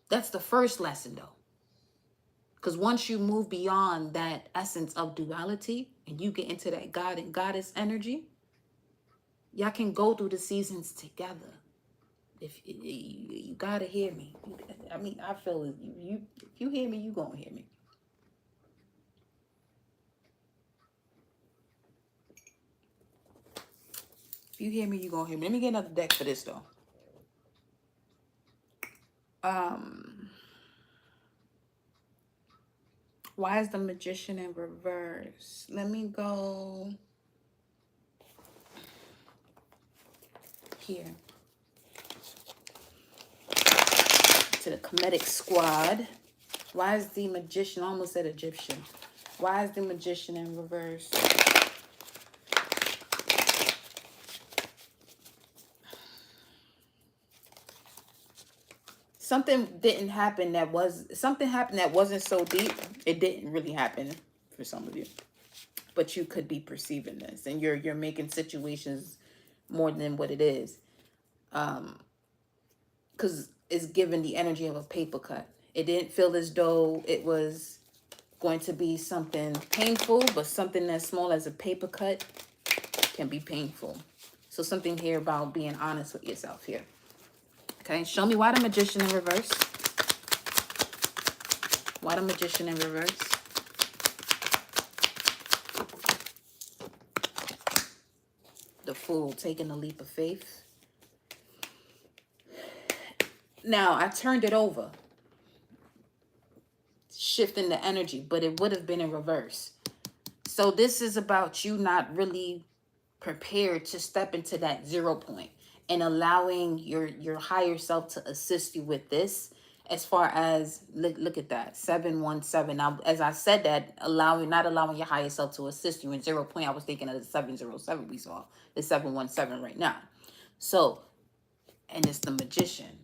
That's the first lesson, though. Because once you move beyond that essence of duality and you get into that God and Goddess energy, y'all can go through the seasons together. If you gotta hear me. I mean, I feel if you hear me, you gonna hear me. If you hear me, you gonna hear me. Let me get another deck for this, though. Why is the Magician in reverse? Let me go here. to the comedic squad. Why is the magician, I almost said Egyptian. Why is the magician in reverse? Something happened that wasn't so deep. It didn't really happen for some of you. But you could be perceiving this, and you're making situations more than what it is. Because it's given the energy of a paper cut. It didn't feel as though it was going to be something painful, but something as small as a paper cut can be painful. So something here about being honest with yourself here. Okay, show me why the magician in reverse. Why the magician in reverse? The fool taking a leap of faith. Now, I turned it over, shifting the energy, but it would have been in reverse. So this is about you not really prepared to step into that 0 point and allowing your higher self to assist you with this. As far as look at that 717. Now, as I said that, not allowing your higher self to assist you in 0 point, I was thinking of the 707 we saw, the 717 right now. So, and it's the magician.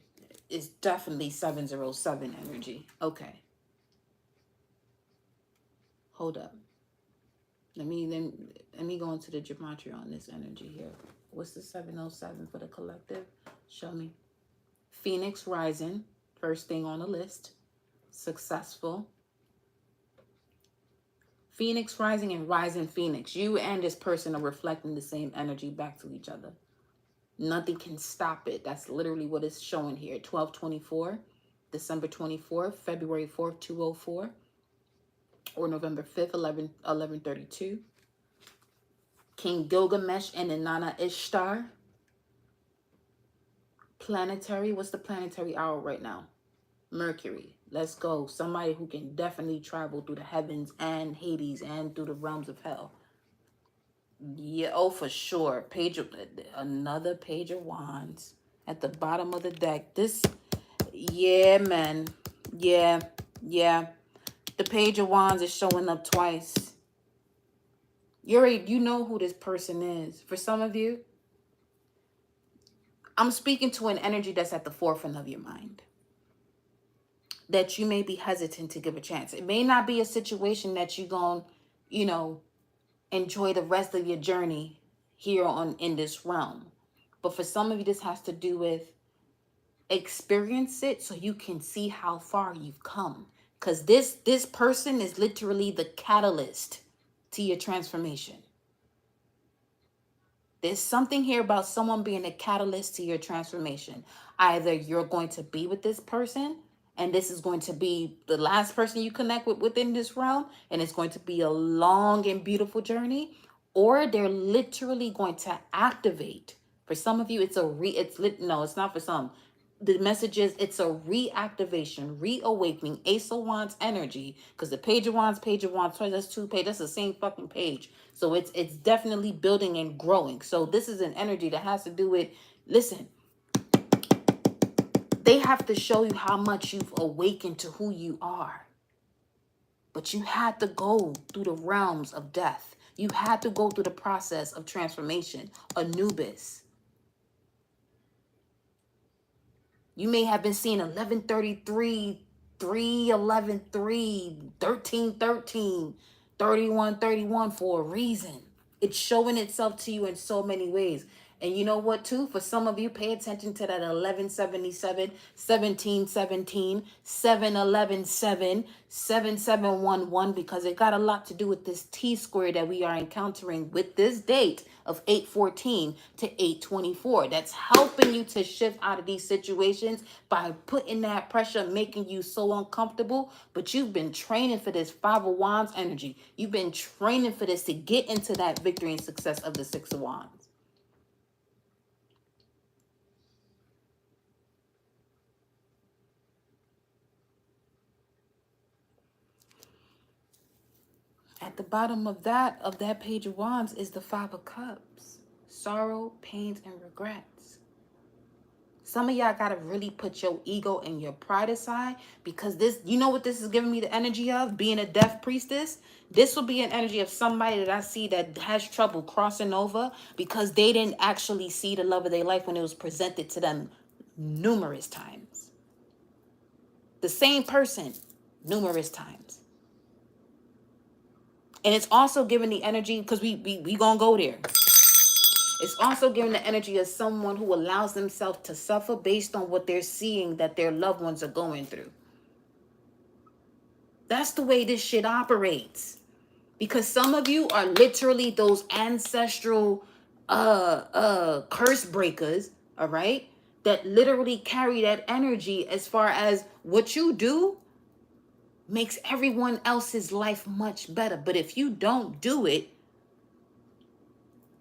It's definitely 707 energy. Okay, hold up. Let me go into the gematria on this energy here. What's the 707 for the collective? Show me. Phoenix rising, first thing on the list. Successful. Phoenix rising and rising Phoenix. You and this person are reflecting the same energy back to each other. Nothing can stop it. That's literally what it's showing here. 12/24, December 24th, February 4th, 204, or November 5th, 1132. King Gilgamesh and Inanna Ishtar. Planetary. What's the planetary hour right now? Mercury. Let's go. Somebody who can definitely travel through the heavens and Hades and through the realms of hell. Yeah, oh, for sure. Another page of wands at the bottom of the deck. Yeah, man. Yeah. The page of wands is showing up twice. You know who this person is. For some of you, I'm speaking to an energy that's at the forefront of your mind, that you may be hesitant to give a chance. It may not be a situation that you're going to, enjoy the rest of your journey here in this realm. But for some of you, this has to do with experience it so you can see how far you've come. Because this person is literally the catalyst to your transformation. There's something here about someone being a catalyst to your transformation. Either you're going to be with this person, and this is going to be the last person you connect with within this realm, and it's going to be a long and beautiful journey, or they're literally going to activate. For some of you, it's not for some. The message is it's a reactivation, reawakening, Ace of Wands energy, because the Page of Wands, twice, that's 2 pages, that's the same fucking page. So it's definitely building and growing. So this is an energy that has to do with, listen, they have to show you how much you've awakened to who you are. But you had to go through the realms of death. You had to go through the process of transformation, Anubis. You may have been seeing 1133, 311, 3, 1313, 3131 for a reason. It's showing itself to you in so many ways. And you know what, too? For some of you, pay attention to that 1177, 1717, 711, 7711, because it got a lot to do with this T-square that we are encountering with this date of 8/14 to 8/24. That's helping you to shift out of these situations by putting that pressure, making you so uncomfortable. But you've been training for this 5 of Wands energy. You've been training for this to get into that victory and success of the 6 of Wands. At the bottom of that Page of Wands is the 5 of Cups. Sorrow, pains, and regrets. Some of y'all gotta really put your ego and your pride aside, because this, you know what this is giving me the energy of? Being a death priestess. This will be an energy of somebody that I see that has trouble crossing over because they didn't actually see the love of their life when it was presented to them numerous times. The same person, numerous times. And it's also giving the energy, because we gonna go there. It's also giving the energy of someone who allows themselves to suffer based on what they're seeing that their loved ones are going through. That's the way this shit operates. Because some of you are literally those ancestral curse breakers, all right? That literally carry that energy, as far as what you do makes everyone else's life much better. But if you don't do it,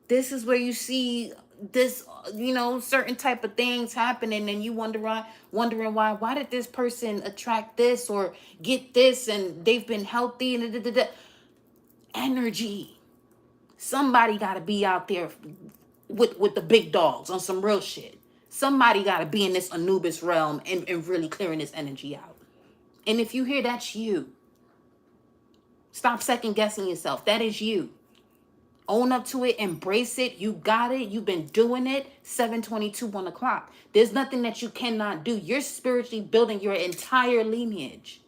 this is where you see this, certain type of things happening, and you wondering why did this person attract this or get this, and they've been healthy, and energy. Somebody got to be out there with the big dogs on some real shit. Somebody got to be in this Anubis realm and really clearing this energy out. And if you hear that's you, stop second guessing yourself. That is you. Own up to it, embrace it. You got it. You've been doing it. 7:22, 1 o'clock. There's nothing that you cannot do. You're spiritually building your entire lineage.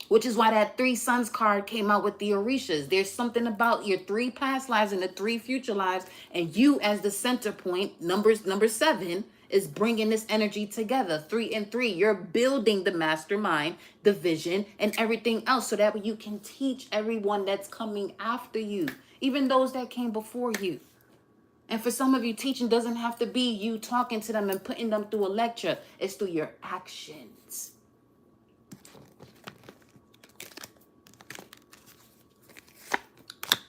Which is why that 3 sons card came out with the Orishas. There's something about your 3 past lives and the 3 future lives, and you as the center point, number 7, is bringing this energy together. 3 and 3. You're building the mastermind, the vision, and everything else, so that way you can teach everyone that's coming after you, even those that came before you. And for some of you, teaching doesn't have to be you talking to them and putting them through a lecture. It's through your actions.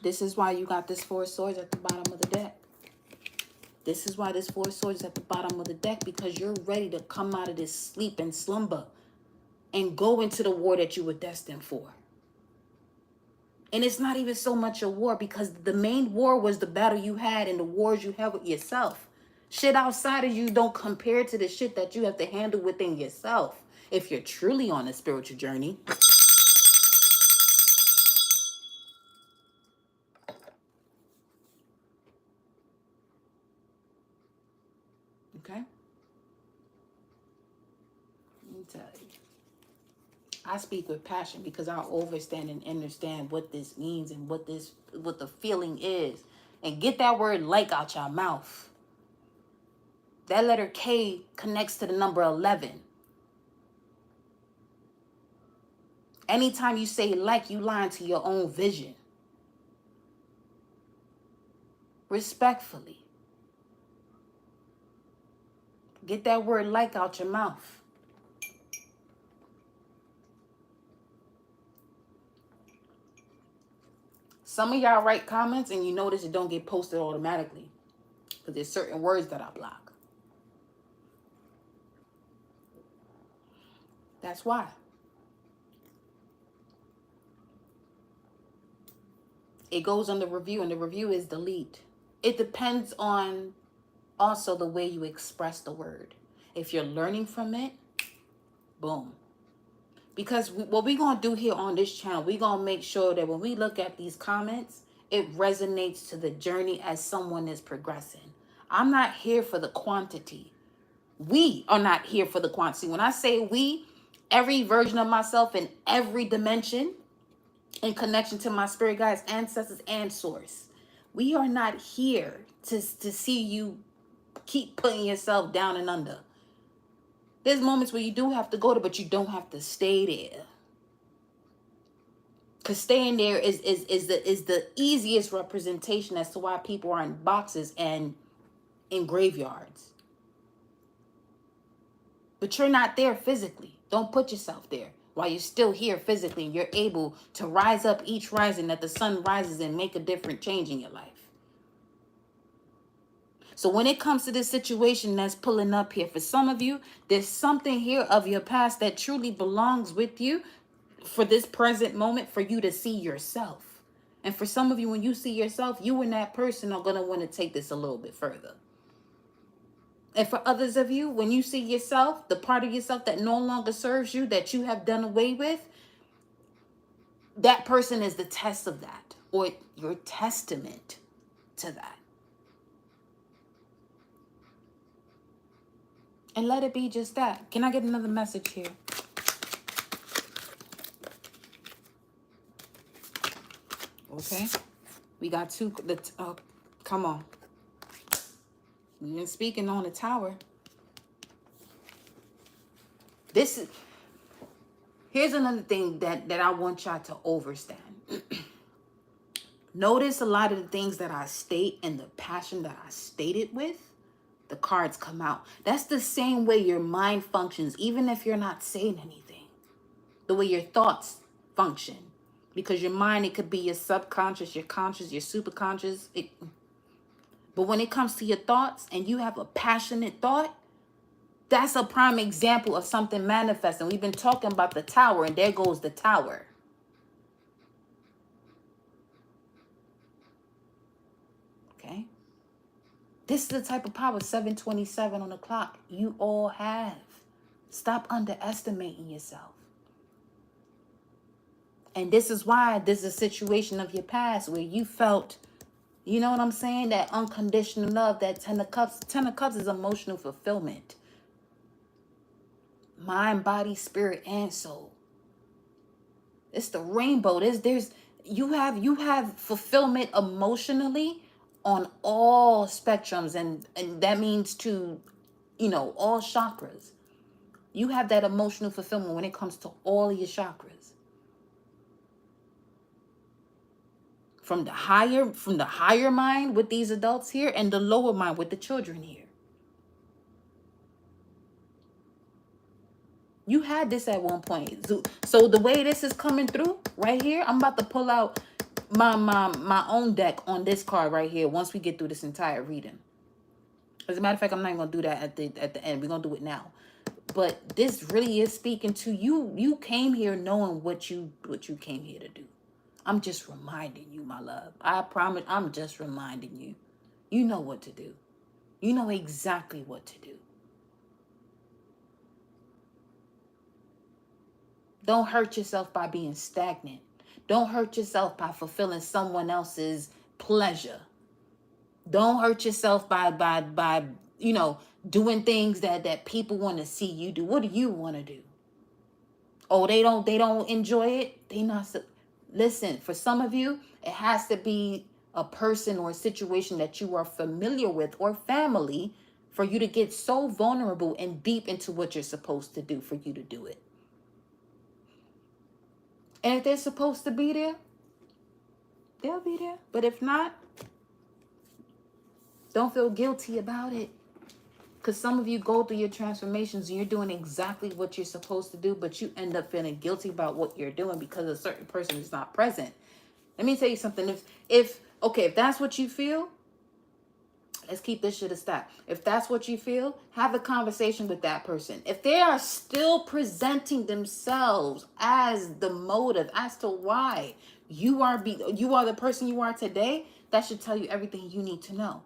This is why you got this 4 of Swords at the bottom of the deck. This is why this 4 of Swords is at the bottom of the deck, because you're ready to come out of this sleep and slumber and go into the war that you were destined for. And it's not even so much a war, because the main war was the battle you had and the wars you have with yourself. Shit outside of you don't compare to the shit that you have to handle within yourself if you're truly on a spiritual journey. Okay? Let me tell you. I speak with passion because I overstand and understand what this means and what the feeling is. And get that word like out your mouth. That letter K connects to the number 11. Anytime you say like, you lying to your own vision. Respectfully. Get that word like out your mouth. Some of y'all write comments and you notice it don't get posted automatically, because there's certain words that I block. That's why. It goes on the review, and the review is delete. It depends on also the way you express the word. If you're learning from it, boom. Because what we're going to do here on this channel, we're going to make sure that when we look at these comments, it resonates to the journey as someone is progressing. I'm not here for the quantity. We are not here for the quantity. When I say we, every version of myself in every dimension, in connection to my spirit guides, ancestors, and source. We are not here to see you keep putting yourself down and under. There's moments where you do have to go there, but you don't have to stay there. Because staying there is the easiest representation as to why people are in boxes and in graveyards. But you're not there physically. Don't put yourself there while you're still here physically, and you're able to rise up each rising that the sun rises and make a different change in your life. So when it comes to this situation that's pulling up here, for some of you, there's something here of your past that truly belongs with you for this present moment, for you to see yourself. And for some of you, when you see yourself, you and that person are going to want to take this a little bit further. And for others of you, when you see yourself, the part of yourself that no longer serves you, that you have done away with, that person is the test of that, or your testament to that. And let it be just that. Can I get another message here? Okay. We got two. Come on. You've been speaking on the tower. This is. Here's another thing that I want y'all to understand. Notice a lot of the things that I state and the passion that I state it with, the cards come out. That's the same way your mind functions, even if you're not saying anything. The way your thoughts function. Because your mind, it could be your subconscious, your conscious, your superconscious. But when it comes to your thoughts and you have a passionate thought, that's a prime example of something manifesting. We've been talking about the tower, and there goes the tower. Okay? This is the type of power, 727 on the clock, you all have. Stop underestimating yourself. And this is why this is a situation of your past where you felt, you know what I'm saying? That unconditional love, that 10 of cups. 10 of cups is emotional fulfillment. Mind, body, spirit, and soul. It's the rainbow. You have fulfillment emotionally on all spectrums, and that means to, all chakras. You have that emotional fulfillment when it comes to all of your chakras. From the higher mind with these adults here, and the lower mind with the children here. You had this at one point. So the way this is coming through right here, I'm about to pull out my own deck on this card right here once we get through this entire reading. As a matter of fact, I'm not even gonna do that at the end. We're gonna do it now. But this really is speaking to you. You came here knowing what you came here to do. I'm just reminding you, my love. I promise, I'm just reminding you. You know what to do. You know exactly what to do. Don't hurt yourself by being stagnant. Don't hurt yourself by fulfilling someone else's pleasure. Don't hurt yourself by doing things that people want to see you do. What do you want to do? Oh, they don't enjoy it. They not. Listen, for some of you, it has to be a person or a situation that you are familiar with or family for you to get so vulnerable and deep into what you're supposed to do for you to do it. And if they're supposed to be there, they'll be there. But if not, don't feel guilty about it. Because some of you go through your transformations and you're doing exactly what you're supposed to do, but you end up feeling guilty about what you're doing because a certain person is not present. Let me tell you something. If that's what you feel, let's keep this shit a stack. If that's what you feel, have a conversation with that person. If they are still presenting themselves as the motive as to why you are the person you are today, that should tell you everything you need to know.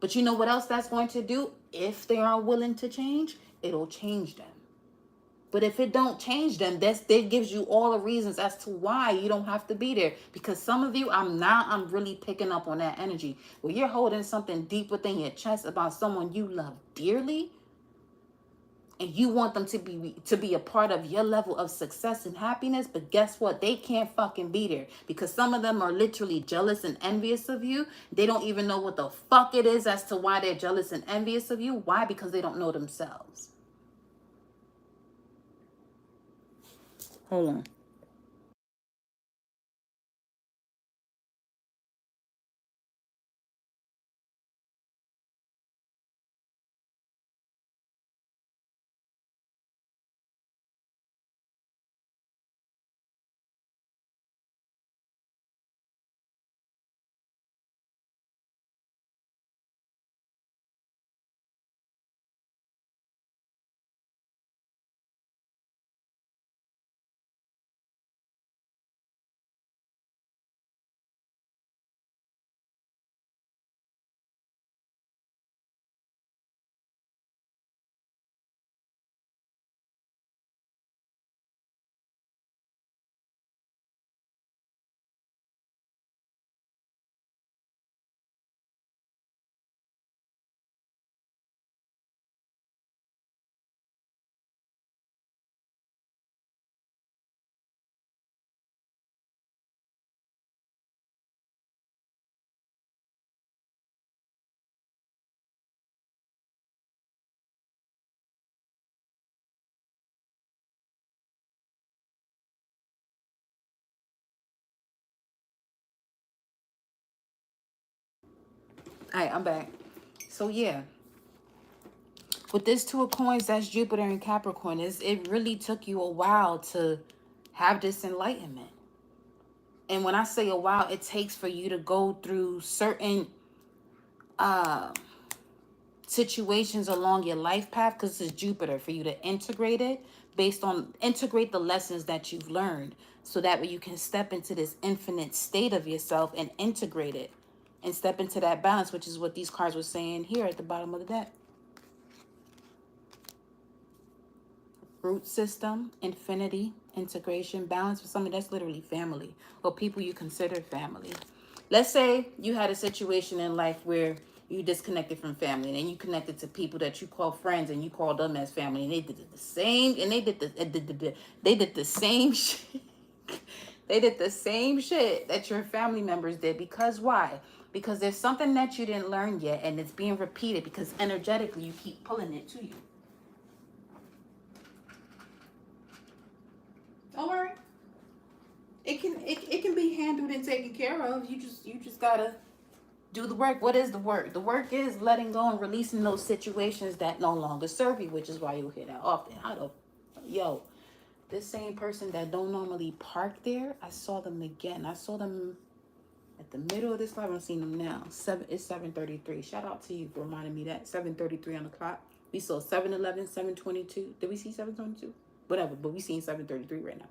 But you know what else that's going to do? If they are willing to change, it'll change them. But if it don't change them, that gives you all the reasons as to why you don't have to be there. Because some of you, I'm really picking up on that energy. Where you're holding something deep within your chest about someone you love dearly, and you want them to be a part of your level of success and happiness, but guess what? They can't fucking be there because some of them are literally jealous and envious of you. They don't even know what the fuck it is as to why they're jealous and envious of you. Why? Because they don't know themselves. Hold on. All right, I'm back. So yeah, with this Two of Coins, that's Jupiter and Capricorn. It really took you a while to have this enlightenment. And when I say a while, it takes for you to go through certain uh situations along your life path, because it's Jupiter, for you to integrate it, integrate the lessons that you've learned, so that way you can step into this infinite state of yourself and integrate it and step into that balance, which is what these cards were saying here at the bottom of the deck. Root system, infinity, integration, balance with somebody that's literally family, or people you consider family. Let's say you had a situation in life where you disconnected from family, and then you connected to people that you call friends, and you call them as family, and they did the same, and they did the same shit. They did the same shit that your family members did. Because why? Because there's something that you didn't learn yet, and it's being repeated because energetically you keep pulling it to you. Don't worry. It can be handled and taken care of. You just gotta do the work. What is the work? The work is letting go and releasing those situations that no longer serve you, which is why you hear that often. Yo, this same person that don't normally park there, I saw them again. I saw them at the middle of this live. I'm seeing them now. It's 7:33. Shout out to you for reminding me that. 7:33 on the clock. We saw 7:11, 7:22. Did we see 7:22? Whatever, but we seen 7:33 right now.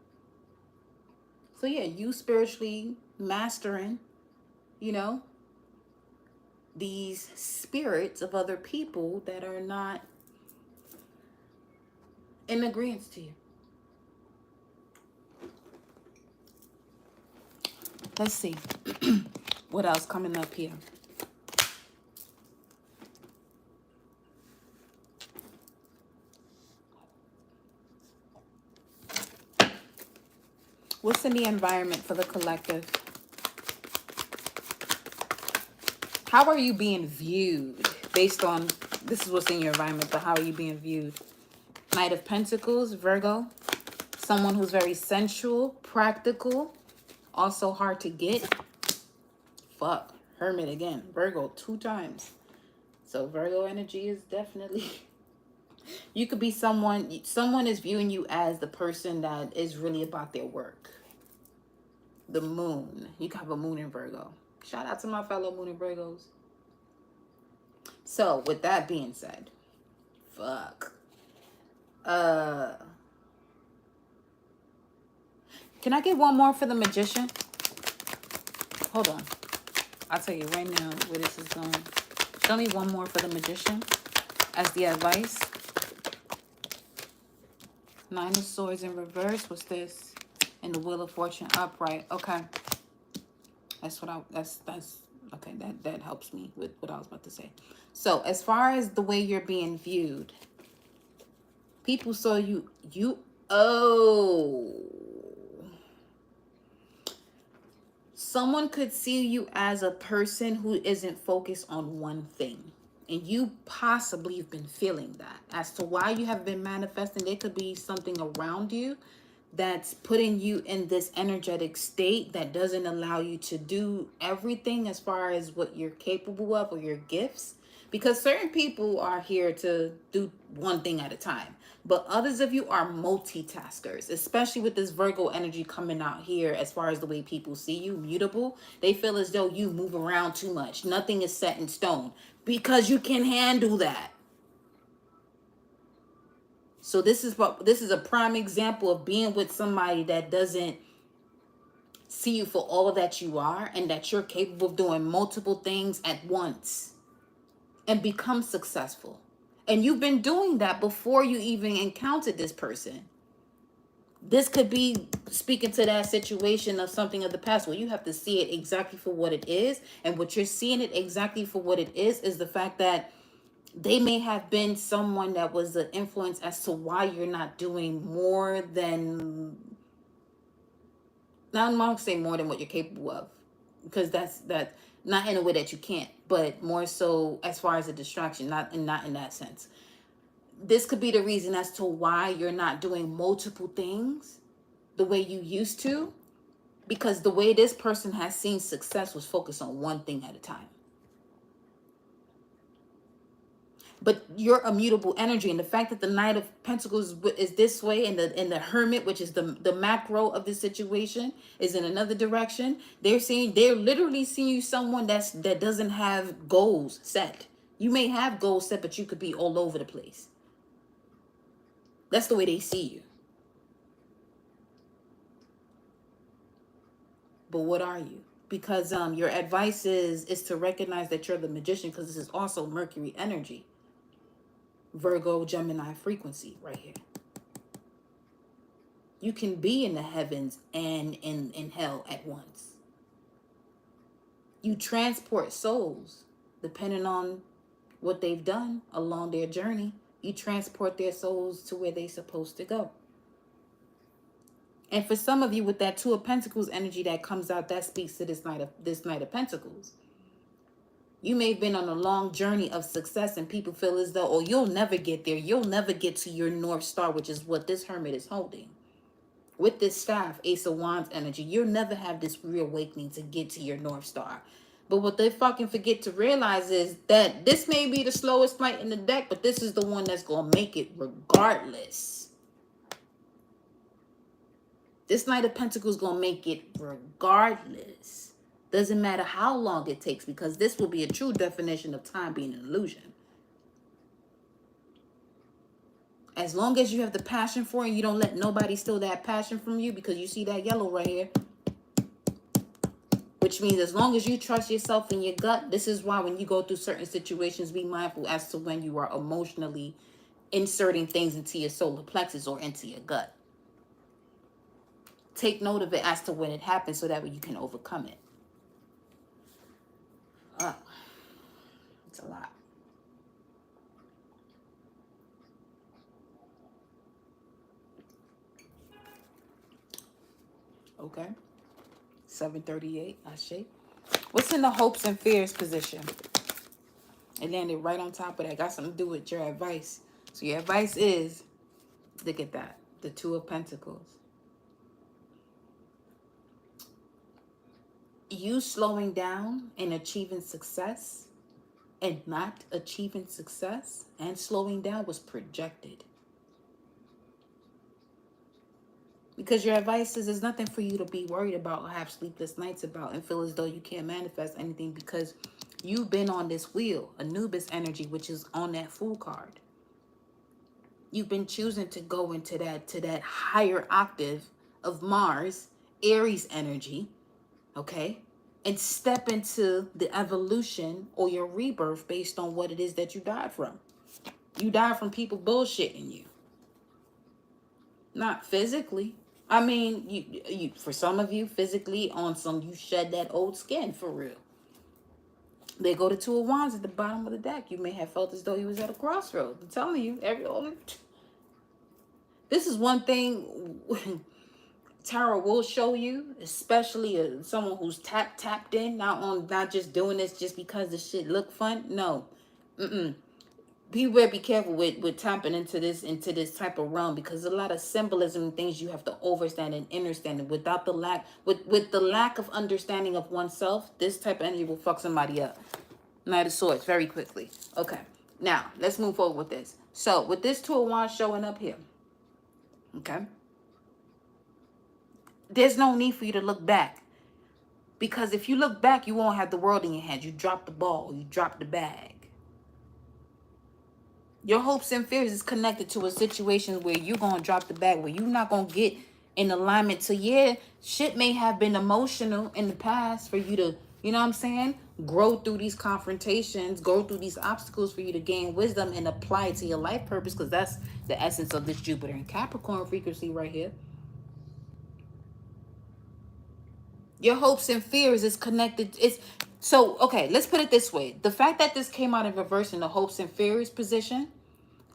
So yeah, you spiritually mastering, you know, these spirits of other people that are not in agreement to you. Let's see. What else coming up here? What's in the environment for the collective? How are you being viewed based on, this is what's in your environment, but how are you being viewed? Knight of Pentacles, Virgo. Someone who's very sensual, practical, also hard to get. Fuck, Hermit again. Virgo 2 times. So Virgo energy is definitely... You could be someone is viewing you as the person that is really about their work. The moon. You could have a moon in Virgo. Shout out to my fellow moon and Virgos. So with that being said, fuck. Can I get one more for the Magician? Hold on. I'll tell you right now where this is going. Show me one more for the Magician as the advice. 9 of Swords in reverse. What's this? And the Wheel of Fortune upright. Okay. That's okay. That helps me with what I was about to say. So as far as the way you're being viewed, people saw you. Someone could see you as a person who isn't focused on one thing. And you possibly have been feeling that. As to why you have been manifesting, there could be something around you that's putting you in this energetic state that doesn't allow you to do everything as far as what you're capable of or your gifts. Because certain people are here to do one thing at a time. But others of you are multitaskers, especially with this Virgo energy coming out here as far as the way people see you, mutable. They feel as though you move around too much. Nothing is set in stone because you can handle that. So this is a prime example of being with somebody that doesn't see you for all that you are and that you're capable of doing multiple things at once and become successful. And you've been doing that before you even encountered this person. This could be speaking to that situation of something of the past where you have to see it exactly for what it is. And what you're seeing it exactly for what it is the fact that they may have been someone that was the influence as to why you're not doing more than, not I'm not gonna say more than what you're capable of, because that's not in a way that you can't, but more so as far as a distraction, not in that sense. This could be the reason as to why you're not doing multiple things the way you used to, because the way this person has seen success was focused on one thing at a time. But you're a mutable energy, and the fact that the Knight of Pentacles is this way, and the Hermit, which is the macro of the situation, is in another direction. They're literally seeing you someone that doesn't have goals set. You may have goals set, but you could be all over the place. That's the way they see you. But what are you? Because your advice is to recognize that you're the Magician, because this is also Mercury energy. Virgo, Gemini frequency right here. You can be in the heavens and in hell at once. You transport souls depending on what they've done along their journey. You transport their souls to where they're supposed to go. And for some of you, with that Two of Pentacles energy that comes out, that speaks to this Knight of Pentacles. You may have been on a long journey of success, and people feel as though, oh, you'll never get there. You'll never get to your North Star, which is what this Hermit is holding. With this staff, Ace of Wands energy, you'll never have this reawakening to get to your North Star. But what they fucking forget to realize is that this may be the slowest night in the deck, but this is the one that's going to make it regardless. This Knight of Pentacles is going to make it regardless. Doesn't matter how long it takes, because this will be a true definition of time being an illusion. As long as you have the passion for it, and you don't let nobody steal that passion from you, because you see that yellow right here. Which means as long as you trust yourself and your gut, this is why when you go through certain situations, be mindful as to when you are emotionally inserting things into your solar plexus or into your gut. Take note of it as to when it happens, so that way you can overcome it. Oh, it's a lot. Okay. 738, Ashe. What's in the hopes and fears position? It landed right on top of that. Got something to do with your advice. So your advice is, look at that. The Two of Pentacles. You slowing down and achieving success and not achieving success and slowing down was projected. Because your advice is there's nothing for you to be worried about or have sleepless nights about and feel as though you can't manifest anything, because you've been on this wheel, Anubis energy, which is on that Fool card. You've been choosing to go into that higher octave of Mars, Aries energy, okay? And step into the evolution or your rebirth based on what it is that you died from. You died from people bullshitting you. Not physically. I mean, you for some of you, physically on some, you shed that old skin for real. They go to Two of Wands at the bottom of the deck. You may have felt as though you was at a crossroads. I'm telling you, this is one thing tarot will show you, especially someone who's tapped in, not just doing this just because the shit look fun. No, be careful with tapping into this type of realm, because a lot of symbolism and things you have to overstand and understand. Without the lack with the lack of understanding of oneself, this type of energy will fuck somebody up. Knight of Swords, very quickly. Okay, now let's move forward with this. So with this Two of Wands showing up here, okay, there's no need for you to look back, because if you look back, you won't have the world in your hands. You drop the ball, you drop the bag. Your hopes and fears is connected to a situation where you're going to drop the bag, where you're not going to get in alignment to, yeah, shit may have been emotional in the past for you to, you know what I'm saying, grow through these confrontations, go through these obstacles for you to gain wisdom and apply it to your life purpose, because that's the essence of this Jupiter and Capricorn frequency right here. Your hopes and fears is connected. So, okay, let's put it this way. The fact that this came out in reverse in the hopes and fears position,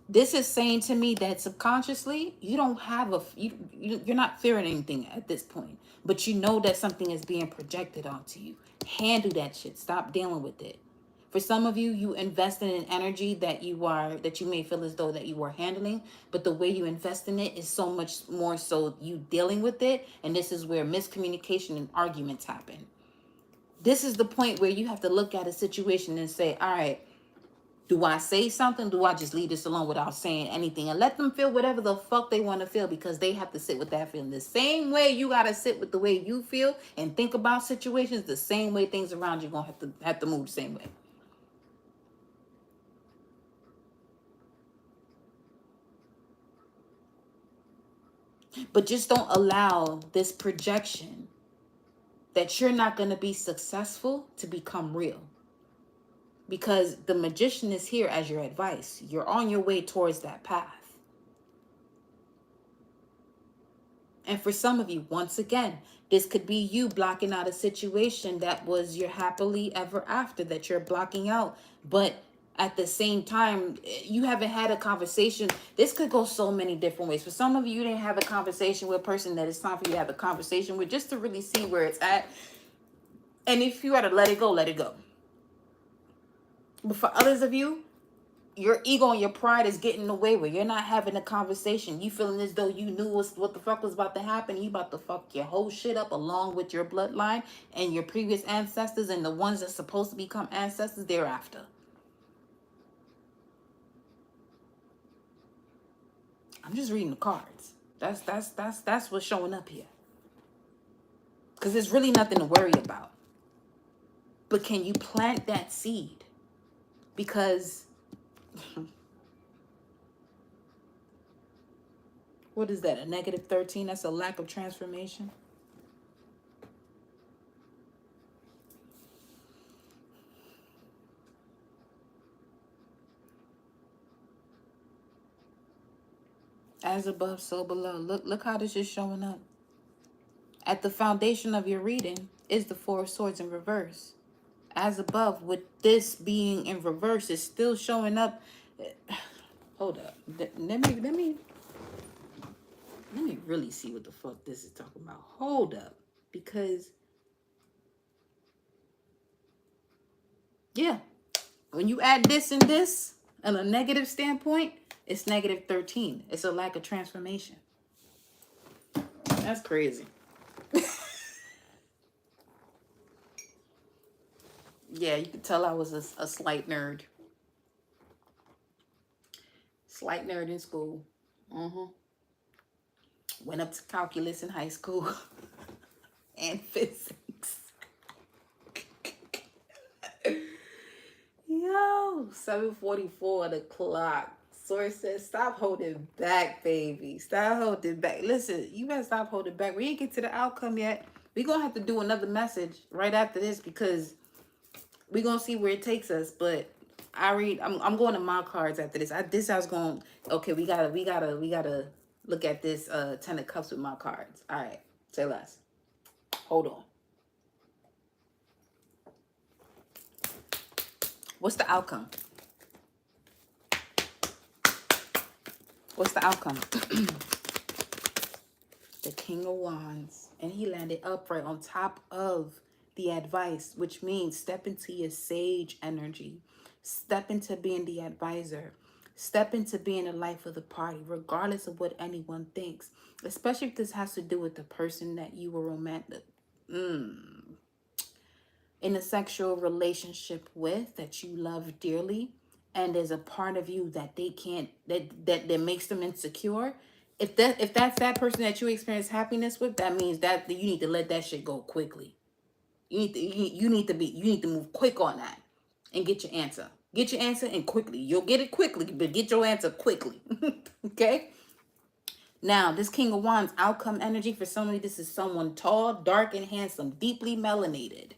this is saying to me that subconsciously, you don't have you're not fearing anything at this point. But you know that something is being projected onto you. Handle that shit. Stop dealing with it. For some of you, you invest in an energy that you may feel as though that you are handling, but the way you invest in it is so much more so you dealing with it, and this is where miscommunication and arguments happen. This is the point where you have to look at a situation and say, all right, Do I say something? Do I just leave this alone without saying anything and let them feel whatever the fuck they want to feel, because they have to sit with that feeling. The same way you got to sit with the way you feel and think about situations, the same way things around you going to have to move the same way. But just don't allow this projection that you're not going to be successful to become real. Because the magician is here as your advice. You're on your way towards that path. And for some of you, once again, this could be you blocking out a situation that was your happily ever after that you're blocking out. But at the same time, you haven't had a conversation. This could go so many different ways. For some of you, you didn't have a conversation with a person that it's time for you to have a conversation with, just to really see where it's at. And if you had to let it go, let it go. But for others of you, your ego and your pride is getting in the way where you're not having a conversation. You feeling as though you knew what the fuck was about to happen. You about to fuck your whole shit up along with your bloodline and your previous ancestors and the ones that's supposed to become ancestors thereafter. I'm just reading the cards. That's what's showing up here. Because there's really nothing to worry about. But can you plant that seed? Because what is that? A -13? That's a lack of transformation. As above, so below. Look how this is showing up. At the foundation of your reading is the Four of Swords in reverse. As above, with this being in reverse, is still showing up. Hold up. Let me really see what the fuck this is talking about. Hold up. Because, yeah, when you add this and this on a negative standpoint, it's -13. It's a lack of transformation. That's crazy. Yeah, you could tell I was a slight nerd. Slight nerd in school. Went up to calculus in high school. And physics. Yo, 7:44 the clock. Source says, stop holding back, baby. Stop holding back. Listen, you better stop holding back. We ain't get to the outcome yet. We're going to have to do another message right after this, because we're going to see where it takes us. But I'm going to my cards after this. I was going, okay, we gotta look at this 10 of cups with my cards. All right, say less. Hold on. What's the outcome? What's the outcome? The King of Wands. And he landed upright on top of the advice, which means step into your sage energy. Step into being the advisor. Step into being the life of the party, regardless of what anyone thinks. Especially if this has to do with the person that you were romantic in a sexual relationship with, that you love dearly, and there's a part of you that they can't, that makes them insecure. If that's that person that you experience happiness with, that means that you need to let that shit go quickly. You need to move quick on that and get your answer. Get your answer and quickly. You'll get it quickly, but get your answer quickly. Okay? Now, this King of Wands outcome energy, for somebody, this is someone tall, dark, and handsome, deeply melanated.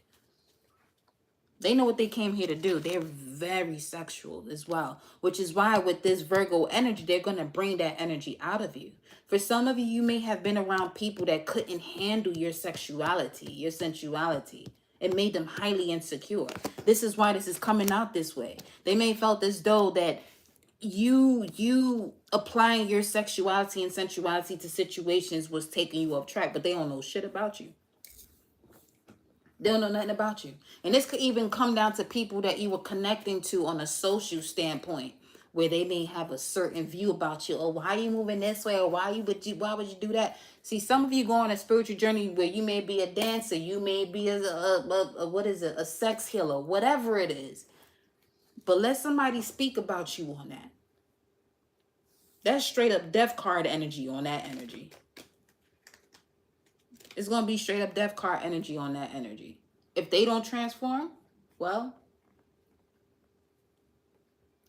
They know what they came here to do. They're very sexual as well, which is why with this Virgo energy, they're going to bring that energy out of you. For some of you, you may have been around people that couldn't handle your sexuality, your sensuality. It made them highly insecure. This is why this is coming out this way. They may have felt as though that you applying your sexuality and sensuality to situations was taking you off track, but they don't know shit about you. They don't know nothing about you. And this could even come down to people that you were connecting to on a social standpoint, where they may have a certain view about you. Oh, why are you moving this way? Or why would you do that? See, some of you go on a spiritual journey where you may be a dancer, you may be a sex healer, whatever it is. But let somebody speak about you on that. That's straight up death card energy on that energy. It's going to be straight up death card energy on that energy. If they don't transform, well,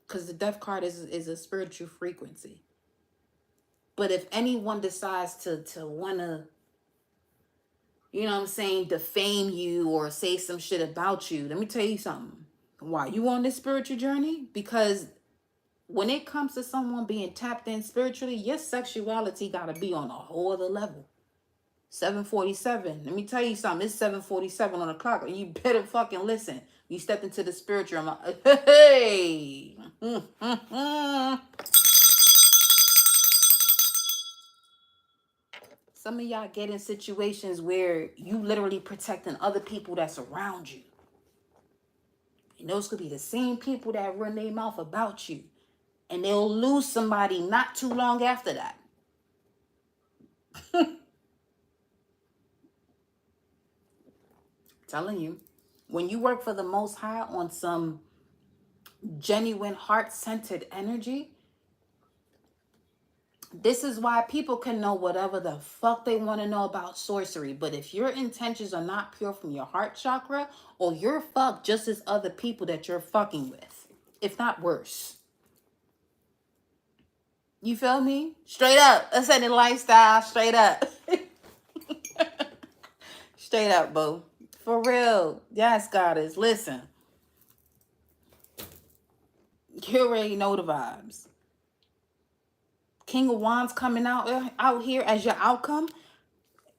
because the death card is a spiritual frequency. But if anyone decides to want to, you know what I'm saying, defame you or say some shit about you, let me tell you something. Why you on this spiritual journey? Because when it comes to someone being tapped in spiritually, your sexuality got to be on a whole other level. 7:47. Let me tell you something. It's 7:47 on the clock. You better fucking listen. You stepped into the spiritual. Hey. Some of y'all get in situations where you literally protecting other people that's around you. And those could be the same people that run their mouth about you. And they'll lose somebody not too long after that. Telling you, when you work for the Most High on some genuine heart-centered energy, this is why people can know whatever the fuck they want to know about sorcery. But if your intentions are not pure from your heart chakra, or you're fucked just as other people that you're fucking with, if not worse. You feel me? Straight up. Ascending lifestyle. Straight up. Straight up, boo. For real. Yes, goddess. Listen. You already know the vibes. King of Wands coming out here as your outcome.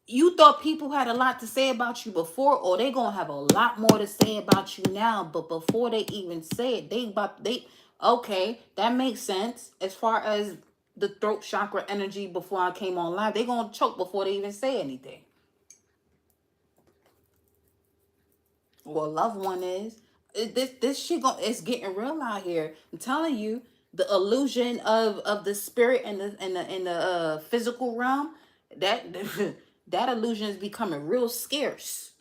You thought people had a lot to say about you before, or they gonna have a lot more to say about you now. But before they even say it, okay, that makes sense. As far as the throat chakra energy before I came on live, they gonna choke before they even say anything. Or a loved one is. This shit it's getting real out here. I'm telling you, the illusion of the spirit and the physical realm, that that illusion is becoming real scarce.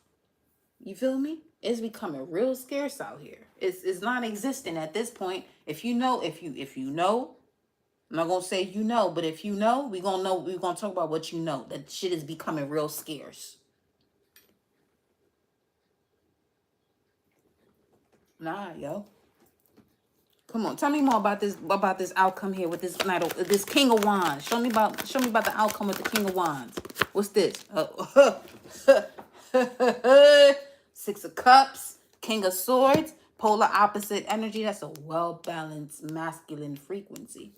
You feel me? It's becoming real scarce out here. It's non-existent at this point. If you know, I'm not gonna say you know, but if you know, we're gonna talk about what you know. That shit is becoming real scarce. Nah, yo. Come on, tell me more about this outcome here with this Knight of this King of Wands. Show me about the outcome with the King of Wands. What's this? Six of Cups, King of Swords, polar opposite energy. That's a well-balanced masculine frequency.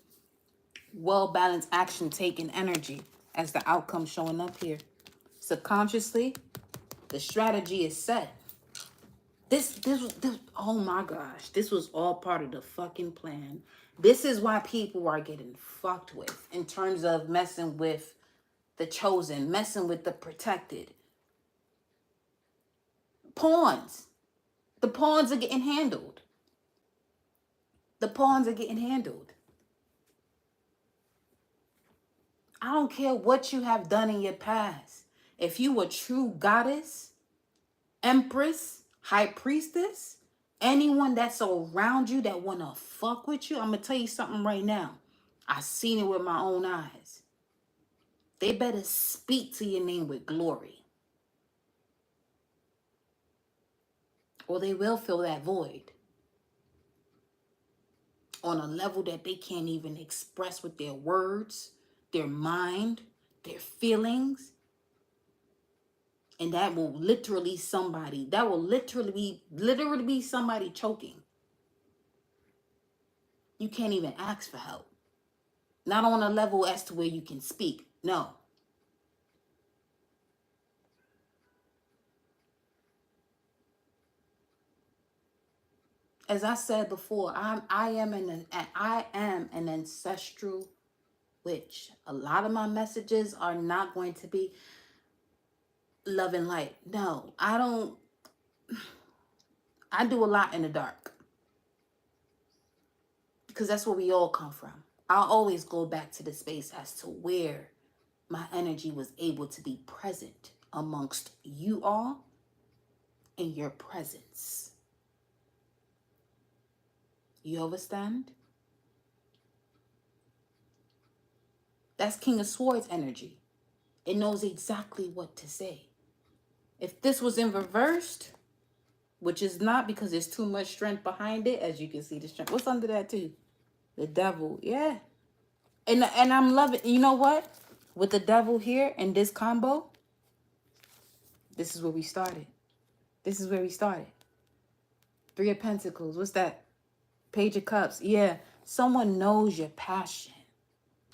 Well-balanced action taking energy as the outcome showing up here. Subconsciously, the strategy is set. This, oh my gosh, this was all part of the fucking plan. This is why people are getting fucked with in terms of messing with the chosen, messing with the protected. Pawns. The pawns are getting handled. The pawns are getting handled. I don't care what you have done in your past. If you a true goddess, empress, high priestess, anyone that's around you that want to fuck with you, I'm going to tell you something right now. I seen it with my own eyes. They better speak to your name with glory, or they will fill that void on a level that they can't even express with their words, their mind, their feelings. And that will literally be somebody choking. You can't even ask for help. Not on a level as to where you can speak. No. As I said before, I am an ancestral witch. A lot of my messages are not going to be love and light. No, I don't. I do a lot in the dark, because that's where we all come from. I'll always go back to the space as to where my energy was able to be present amongst you all in your presence. You understand? That's King of Swords energy. It knows exactly what to say. If this was in reversed, which is not because there's too much strength behind it, as you can see the strength. What's under that too? The devil. Yeah. And I'm loving, you know what? With the devil here and this combo, this is where we started. This is where we started. Three of Pentacles. What's that? Page of Cups. Yeah. Someone knows your passion.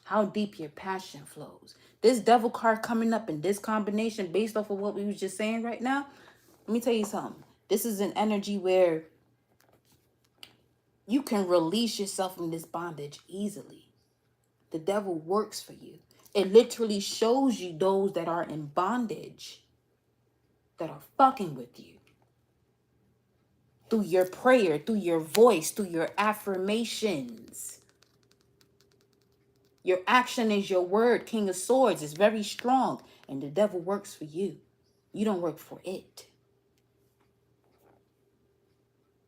How deep your passion flows. This devil card coming up in this combination based off of what we was just saying right now. Let me tell you something. This is an energy where you can release yourself from this bondage easily. The devil works for you. It literally shows you those that are in bondage, that are fucking with you. Through your prayer, through your voice, through your affirmations. Your action is your word. King of Swords is very strong. And the devil works for you. You don't work for it.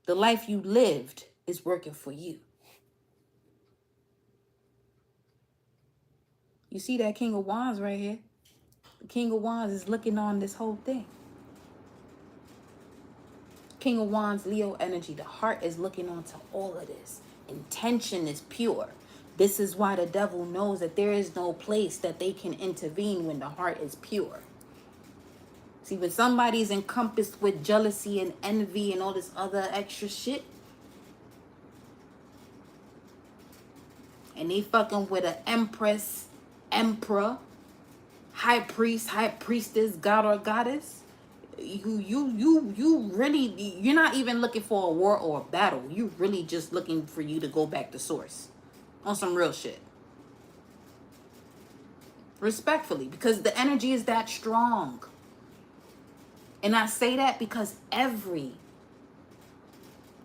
The life you lived is working for you. You see that King of Wands right here? The King of Wands is looking on this whole thing. King of Wands, Leo energy. The heart is looking onto all of this. Intention is pure. This is why the devil knows that there is no place that they can intervene when the heart is pure. See, when somebody's encompassed with jealousy and envy and all this other extra shit, and they fucking with an empress, emperor, high priest, high priestess, god or goddess, you really, you're not even looking for a war or a battle. You really just looking for you to go back to source on some real shit. Respectfully, because the energy is that strong. And I say that because every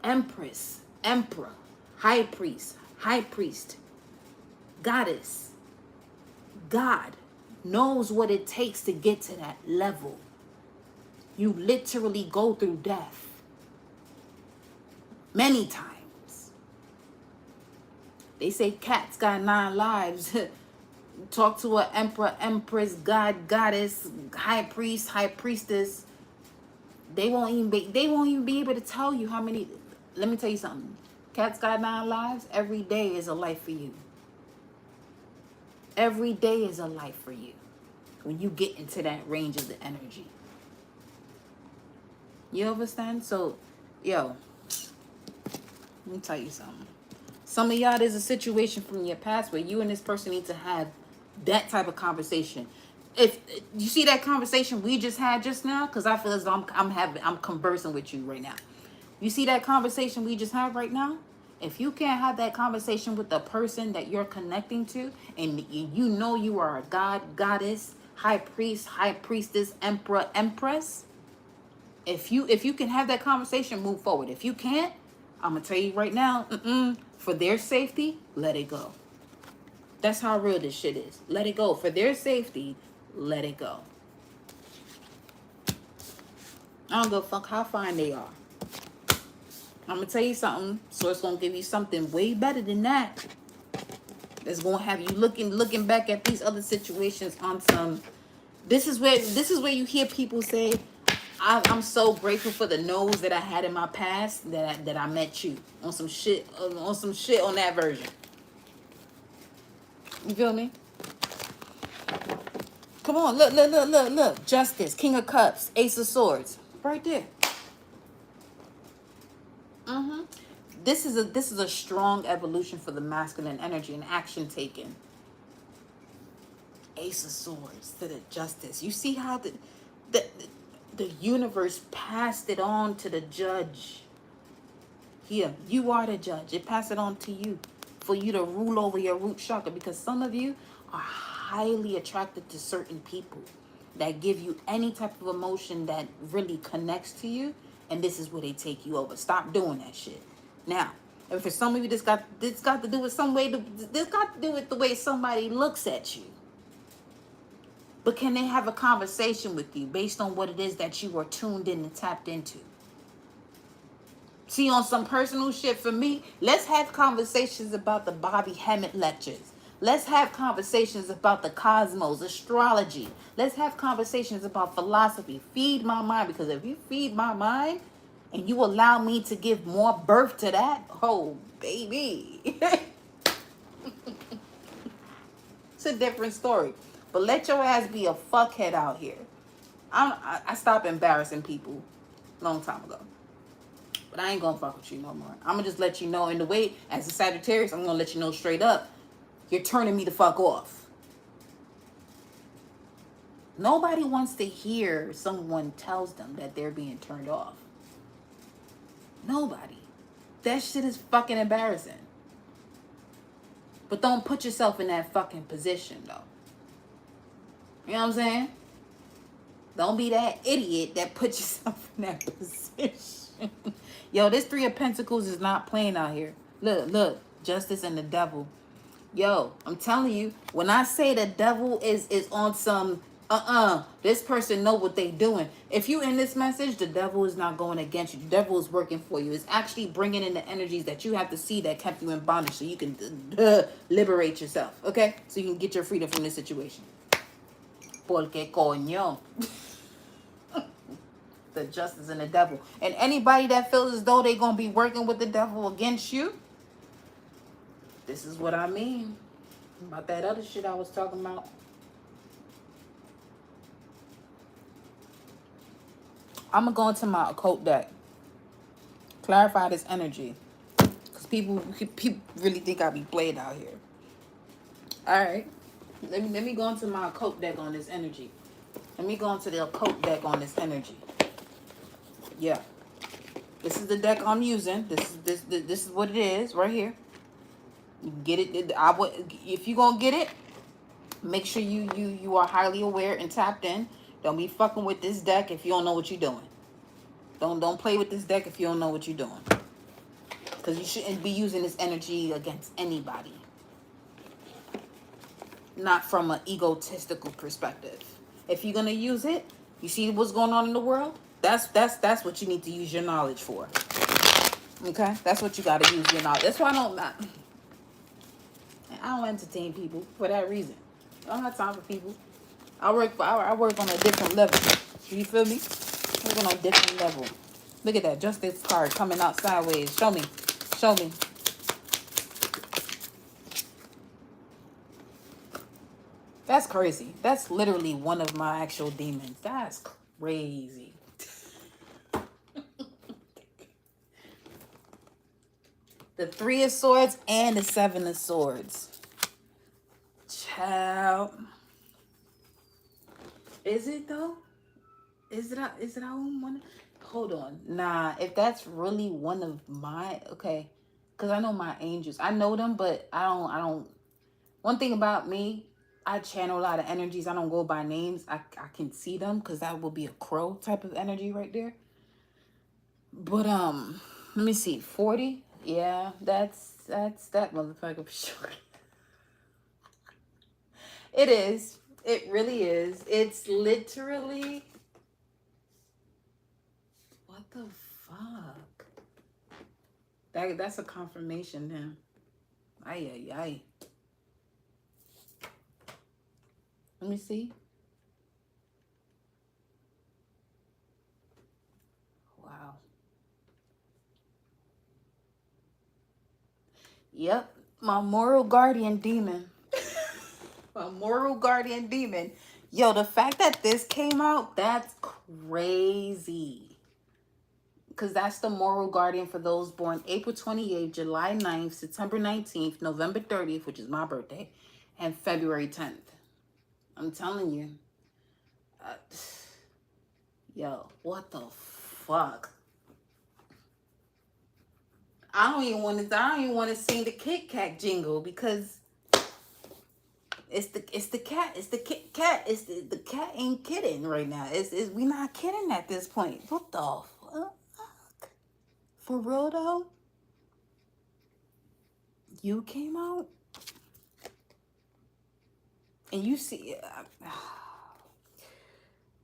empress, emperor, high priest, goddess, God knows what it takes to get to that level. You literally go through death many times. They say cats got 9 lives. Talk to an emperor, empress, god, goddess, high priest, high priestess. They won't even be able to tell you how many. Let me tell you something. Cats got 9 lives. Every day is a life for you. Every day is a life for you when you get into that range of the energy. You understand? So, yo, let me tell you something. Some of y'all, there's a situation from your past where you and this person need to have that type of conversation. If you see that conversation we just had just now, because I feel as though I'm conversing with you right now. You see that conversation we just had right now? If you can't have that conversation with the person that you're connecting to, and you know you are a god, goddess, high priest, high priestess, emperor, empress, if you can have that conversation, move forward. If you can't, I'm gonna tell you right now, for their safety, let it go. That's how real this shit is. Let it go. For their safety, let it go. I don't give a fuck how fine they are. I'm gonna tell you something. So it's gonna give you something way better than that. It's gonna have you looking back at these other situations on some. This is where you hear people say, I'm so grateful for the no's that I had in my past that I met you on some shit on that version. You feel me? Come on, look. Justice, King of Cups, Ace of Swords, right there. This is a strong evolution for the masculine energy and action taken. Ace of Swords to the Justice. You see how the universe passed it on to the judge. Here, you are the judge. It passed it on to you for you to rule over your root chakra, because some of you are highly attracted to certain people that give you any type of emotion that really connects to you, and this is where they take you over. Stop doing that shit. Now, and for some of you, this got to do with this got to do with the way somebody looks at you. But can they have a conversation with you based on what it is that you are tuned in and tapped into? See, on some personal shit for me, let's have conversations about the Bobby Hemmett lectures. Let's have conversations about the cosmos, astrology. Let's have conversations about philosophy. Feed my mind, because if you feed my mind and you allow me to give more birth to that, oh, baby. It's a different story. But let your ass be a fuckhead out here. I stopped embarrassing people a long time ago. But I ain't gonna fuck with you no more. I'm gonna just let you know. In the way, as a Sagittarius, I'm gonna let you know straight up. You're turning me the fuck off. Nobody wants to hear someone tells them that they're being turned off. Nobody. That shit is fucking embarrassing. But don't put yourself in that fucking position, though. You know what I'm saying? Don't be that idiot that put yourself in that position. Yo, this Three of Pentacles is not playing out here. Look, Justice and the Devil. Yo, I'm telling you, when I say the devil is on some, this person know what they doing. If you in this message, the devil is not going against you. The devil is working for you. It's actually bringing in the energies that you have to see that kept you in bondage, so you can liberate yourself, okay? So you can get your freedom from this situation. Porque coño. The Justice and the Devil. And anybody that feels as though they're going to be working with the devil against you, this is what I mean about that other shit I was talking about. I'm going to go into my occult deck. Clarify this energy. Because people really think I be played out here. Alright. Let me go into my occult deck on this energy. Let me go into the occult deck on this energy. Yeah. This is the deck I'm using. This is what it is right here. You get it. If you gonna get it, make sure you are highly aware and tapped in. Don't be fucking with this deck if you don't know what you're doing. Don't play with this deck if you don't know what you're doing. Because you shouldn't be using this energy against anybody. Not from an egotistical perspective. If you're gonna use it, you see what's going on in the world? That's what you need to use your knowledge for. Okay? That's what you gotta use your knowledge. That's why I don't entertain people for that reason. I don't have time for people. I work on a different level. You feel me? I work on a different level. Look at that Justice card coming out sideways. Show me. Show me. That's crazy. That's literally one of my actual demons. That's crazy. The Three of Swords and the Seven of Swords. Child. Is it though? Is it our own one? Hold on. Nah, if that's really one of my, okay. Because I know my angels. I know them, but I don't. One thing about me, I channel a lot of energies. I don't go by names. I can see them because that will be a crow type of energy right there. But let me see. 40? Yeah, that's that motherfucker for sure. It is. It really is. It's literally, what the fuck? That's a confirmation then. Ay. Let me see. Wow. Yep. My moral guardian demon. My moral guardian demon. Yo, the fact that this came out, that's crazy. Because that's the moral guardian for those born April 28th, July 9th, September 19th, November 30th, which is my birthday, and February 10th. I'm telling you. Yo, what the fuck? I don't even want to sing the Kit Kat jingle because it's the cat. It's the Kit Kat. It's the cat ain't kidding right now. We not kidding at this point. What the fuck? For real though? You came out and you see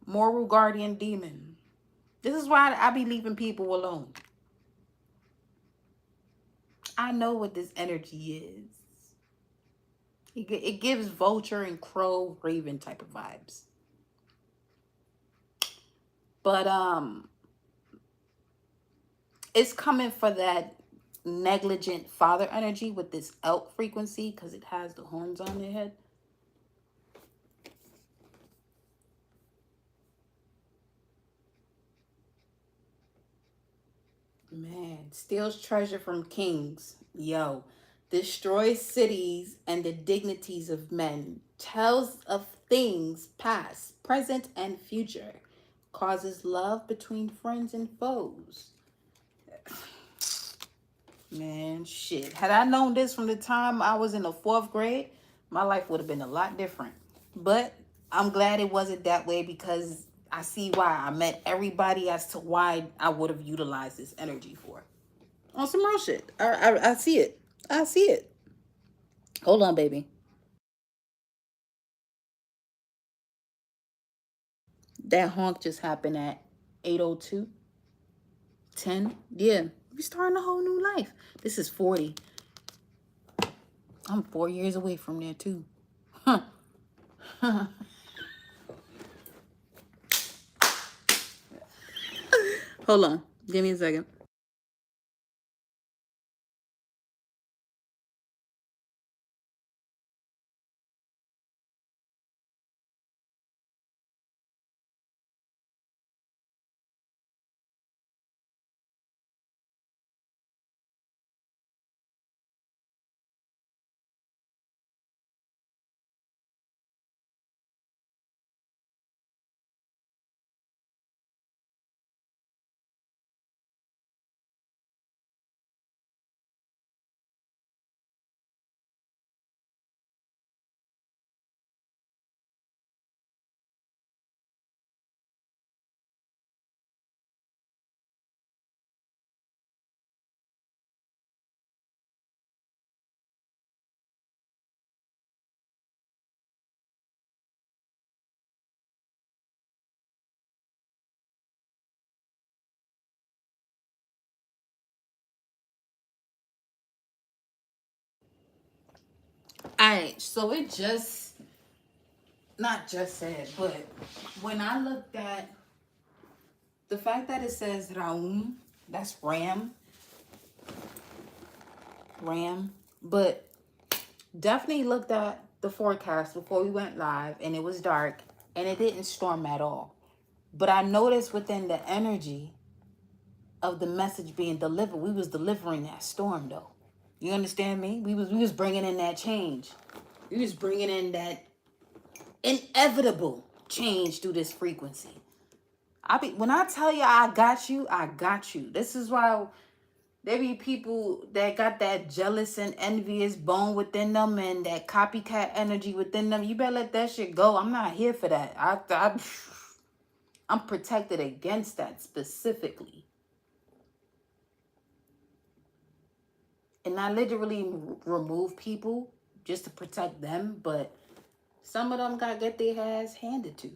moral guardian demon. This is why I be leaving people alone. I know what this energy is. It gives vulture and crow raven type of vibes. But it's coming for that negligent father energy with this elk frequency because it has the horns on their head. Man, steals treasure from kings. Yo, destroys cities and the dignities of men. Tells of things past, present, and future. Causes love between friends and foes. Man, shit. Had I known this from the time I was in the 4th grade, my life would have been a lot different. But I'm glad it wasn't that way because I see why. I met everybody as to why I would have utilized this energy for. On some real shit. I see it. I see it. Hold on, baby. That honk just happened at 8:02, 10. Yeah, we starting a whole new life. This is 40. I'm 4 years away from there too. Huh. Hold on. Give me a second. Alright, so it just not just said, but when I looked at the fact that it says Raum, that's Ram, but definitely looked at the forecast before we went live and it was dark and it didn't storm at all. But I noticed within the energy of the message being delivered, we was delivering that storm though. You understand me? We was bringing in that change. We was bringing in that inevitable change through this frequency. When I tell you I got you, I got you. This is why there be people that got that jealous and envious bone within them and that copycat energy within them. You better let that shit go. I'm not here for that. I'm protected against that specifically. And I literally remove people just to protect them, but some of them got get their ass handed to.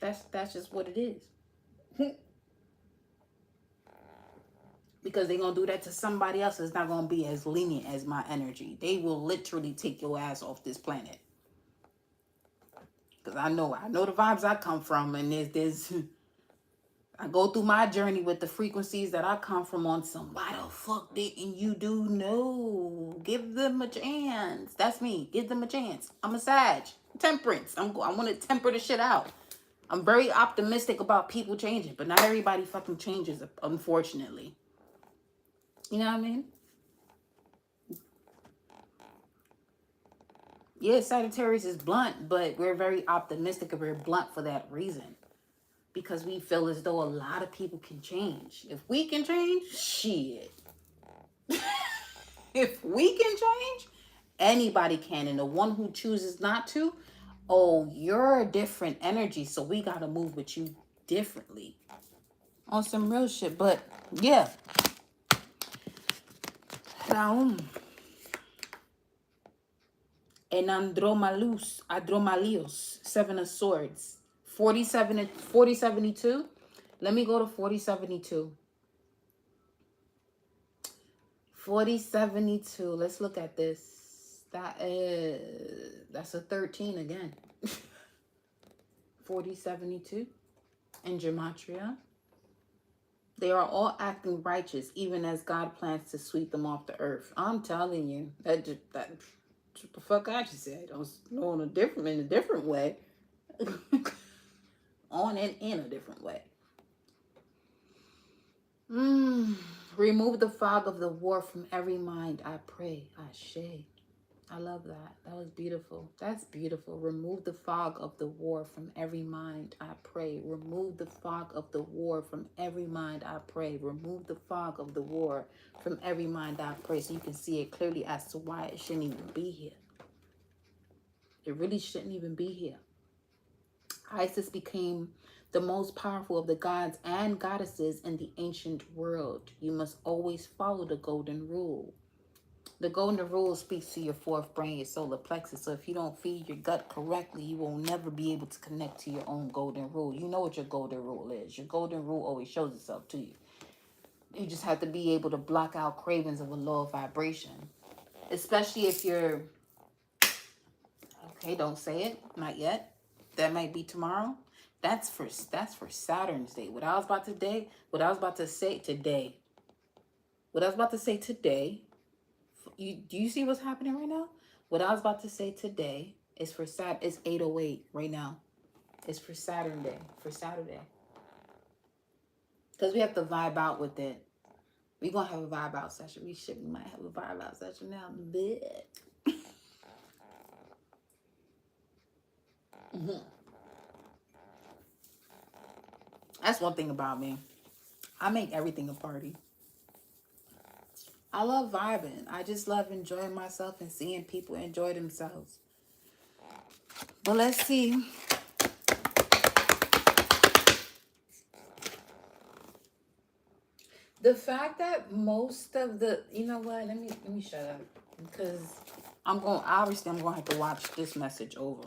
That's just what it is. Because they're gonna do that to somebody else. It's not gonna be as lenient as my energy. They will literally take your ass off this planet. Because I know the vibes I come from, and there's I go through my journey with the frequencies that I come from on some, why the fuck didn't you do? No, give them a chance. That's me. Give them a chance. I'm a Sag. Temperance. I want to temper the shit out. I'm very optimistic about people changing, but not everybody fucking changes, unfortunately. You know what I mean? Yeah, Sagittarius is blunt, but we're very optimistic and we're blunt for that reason. Because we feel as though a lot of people can change. If we can change, shit. If we can change, anybody can. And the one who chooses not to, oh, you're a different energy. So we got to move with you differently. On some real shit. But yeah. Raum. And Andromalios, 7 of Swords. 4072. Let me go to 4072. 4072. Let's look at this. That's a 13 again. 4072 in gematria. They are all acting righteous, even as God plans to sweep them off the earth. I'm telling you, that what the fuck I just said. I was in a different way. On and in a different way. Remove the fog of the war from every mind, I pray. Ashe. I love that. That was beautiful. That's beautiful. Remove the fog of the war from every mind, I pray. Remove the fog of the war from every mind, I pray. Remove the fog of the war from every mind, I pray. So you can see it clearly as to why it shouldn't even be here. It really shouldn't even be here. Isis became the most powerful of the gods and goddesses in the ancient world. You must always follow the golden rule. The golden rule speaks to your fourth brain, your solar plexus. So if you don't feed your gut correctly, you will never be able to connect to your own golden rule. You know what your golden rule is. Your golden rule always shows itself to you. You just have to be able to block out cravings of a lower vibration. Especially if you're... Okay, don't say it. Not yet. That might be tomorrow. That's for Saturn's day. What I was about to say today. Do you see what's happening right now? What I was about to say today is for Saturn. It's 8:08 right now. It's for Saturn day. For Saturday. Because we have to vibe out with it. We're going to have a vibe out session. We might have a vibe out session now. That's one thing about me. I make everything a party. I love vibing. I just love enjoying myself and seeing people enjoy themselves. But let's see. The fact that most of the... You know what? Let me shut up. Because I'm going to have to watch this message over.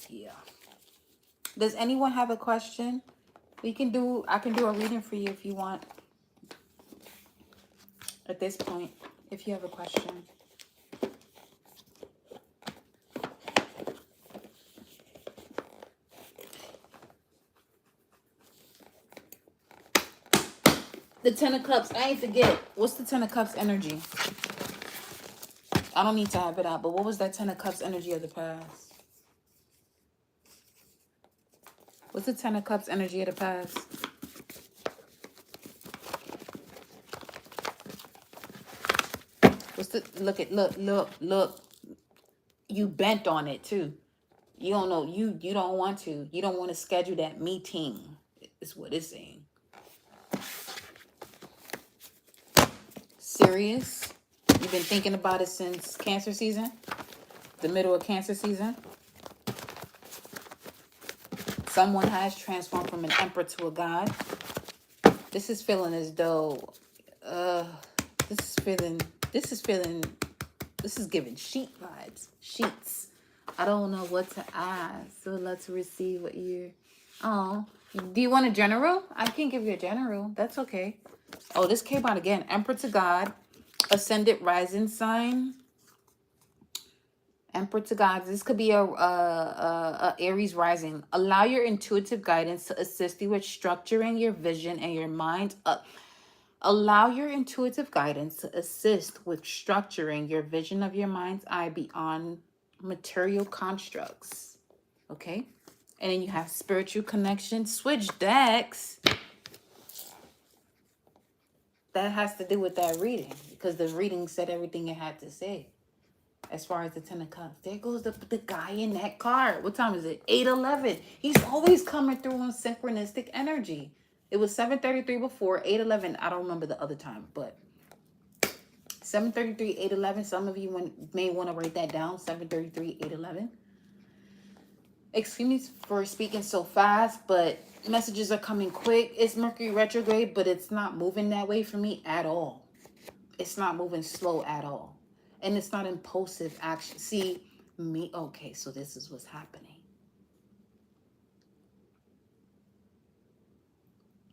Yeah. Does anyone have a question? I can do a reading for you if you want. At this point, if you have a question. The Ten of Cups. I ain't forget. What's the Ten of Cups energy? I don't need to have it out, but what was that Ten of Cups energy of the past? What's the Ten of Cups energy of the past? What's the... Look. You bent on it too. You don't know. You don't want to. You don't want to schedule that meeting. Is what it's saying. Serious? You've been thinking about it since Cancer season? The middle of Cancer season? Someone has transformed from an emperor to a god. This is feeling as though... This is giving sheet vibes. Sheets. I don't know what to ask. So let's receive what you're... Oh. Do you want a general? I can give you a general. That's okay. Oh, this came out again. Emperor to God. Ascendant rising sign. Emperor to God. This could be a Aries rising. Allow your intuitive guidance to assist you with structuring your vision and your mind. Allow your intuitive guidance to assist with structuring your vision of your mind's eye beyond material constructs. Okay? And then you have spiritual connection. Switch decks. That has to do with that reading. Because the reading said everything it had to say. As far as the Ten of Cups. There goes the guy in that card. What time is it? 8:11. He's always coming through on synchronistic energy. It was 7:33 before, 8:11. I don't remember the other time, but 7:33, 8:11. Some of you may want to write that down. 7:33, 8:11. Excuse me for speaking so fast, but messages are coming quick. It's Mercury retrograde, but it's not moving that way for me at all. It's not moving slow at all. And it's not impulsive action. See, me, okay, so this is what's happening.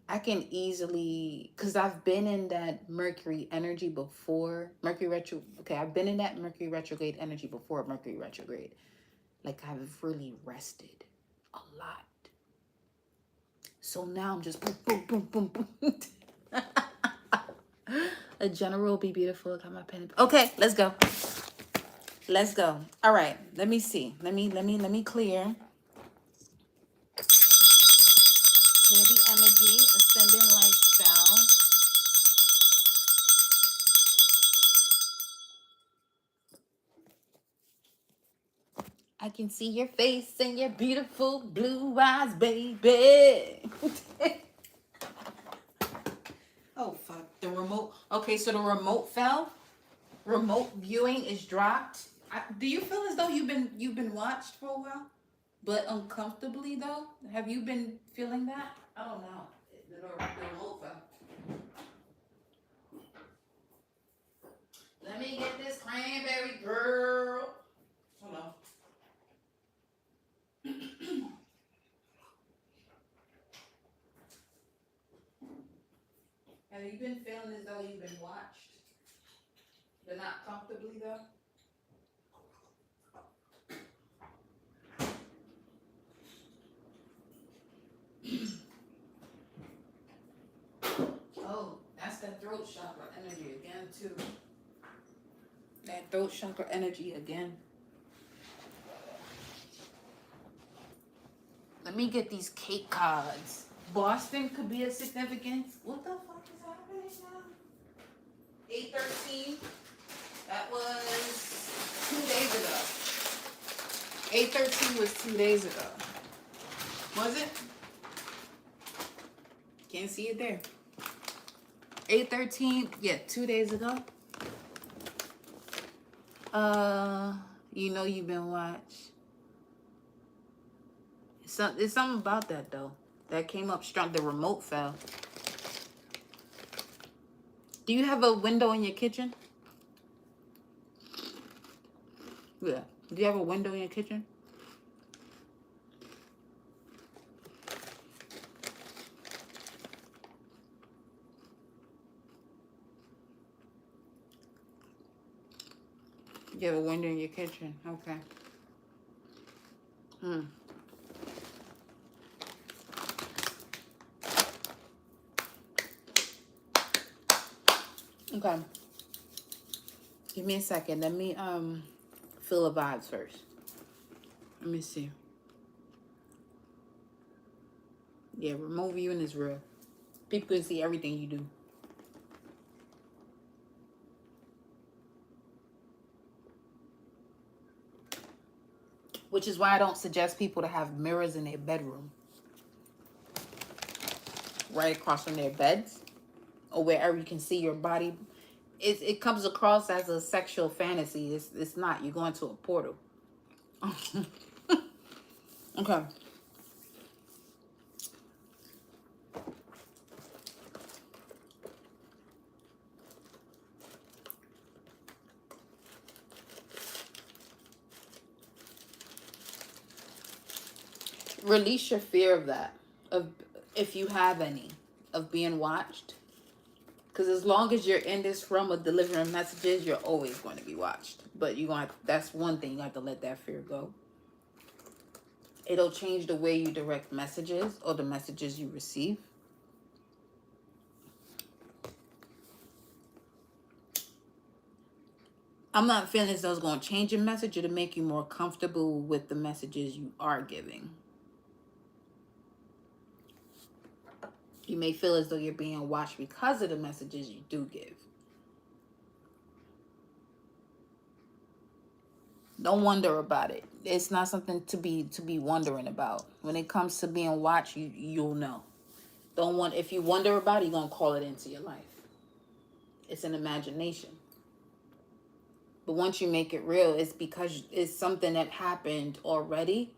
I can easily, because I've been in that Mercury energy before. Mercury retro. Okay, I've been in that Mercury retrograde energy before Mercury retrograde. Like, I've really rested a lot. So now I'm just boom, boom, boom, boom, boom. A general will be beautiful. I got my pen. Okay, let's go. Let's go. All right. Let me see. Let me clear. Clear the energy. Ascending lifestyle. I can see your face and your beautiful blue eyes, baby. Oh, fuck. The remote. Okay, so the remote fell. Remote viewing is dropped. Do you feel as though you've been watched for a while? But uncomfortably, though? Have you been feeling that? I don't know. The remote fell. Let me get this cranberry, girl. Hold on. Have you been feeling as though you've been watched? But not comfortably, though? Oh, that's that throat chakra energy again, too. That throat chakra energy again. Let me get these cake cards. Boston could be a significance. What the fuck is happening now? 8/13. That was 2 days ago. 8/13 was 2 days ago. Was it? Can't see it there. 8/13. Yeah, 2 days ago. You know you've been watched. There's something about that though. That came up strong. The remote fell. Do you have a window in your kitchen? Yeah. Do you have a window in your kitchen? You have a window in your kitchen. Okay. Okay. Give me a second. Let me feel the vibes first. Let me see. Yeah, remote viewing is real. People can see everything you do. Which is why I don't suggest people to have mirrors in their bedroom. Right across from their beds. Or wherever you can see your body. It comes across as a sexual fantasy. It's not. You're going to a portal. Okay. Release your fear of that. Of if you have any. Of being watched. Because as long as you're in this realm of delivering messages, you're always going to be watched. But that's one thing. You have to let that fear go. It'll change the way you direct messages or the messages you receive. I'm not feeling as though it's going to change your message or to make you more comfortable with the messages you are giving. You may feel as though you're being watched because of the messages you do give. Don't wonder about it. It's not something to be wondering about. When it comes to being watched, you'll know. If you wonder about it, you're gonna call it into your life. It's an imagination. But once you make it real, it's because it's something that happened already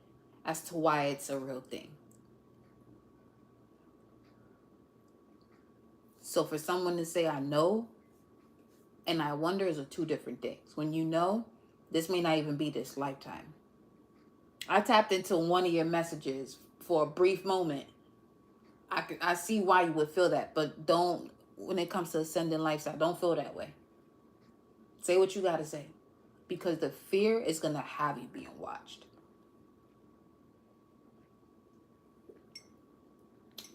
as to why it's a real thing. So for someone to say I know and I wonder is two different things. When you know, this may not even be this lifetime. I tapped into one of your messages for a brief moment I see why you would feel that, but don't, when it comes to ascending lifestyle, don't feel that way. Say what you got to say, because the fear is going to have you being watched.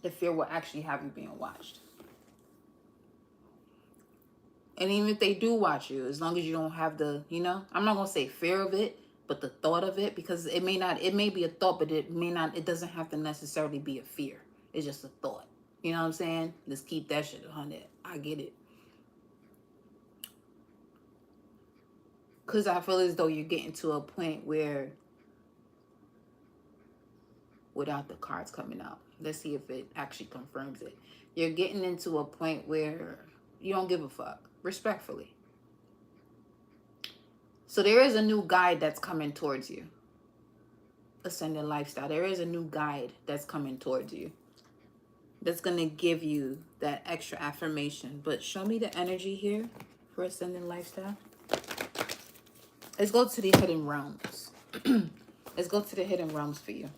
The fear will actually have you being watched. And even if they do watch you, as long as you don't have the, I'm not going to say fear of it, but the thought of it, because it may be a thought, but it doesn't have to necessarily be a fear. It's just a thought. You know what I'm saying? Let's keep that shit 100. I get it. Because I feel as though you're getting to a point where, without the cards coming out, let's see if it actually confirms it. You're getting into a point where you don't give a fuck, respectfully. So there is a new guide that's coming towards you. Ascendant lifestyle. There is a new guide that's coming towards you. That's going to give you that extra affirmation. But show me the energy here for ascendant lifestyle. Let's go to the hidden realms. Let's go to the hidden realms for you.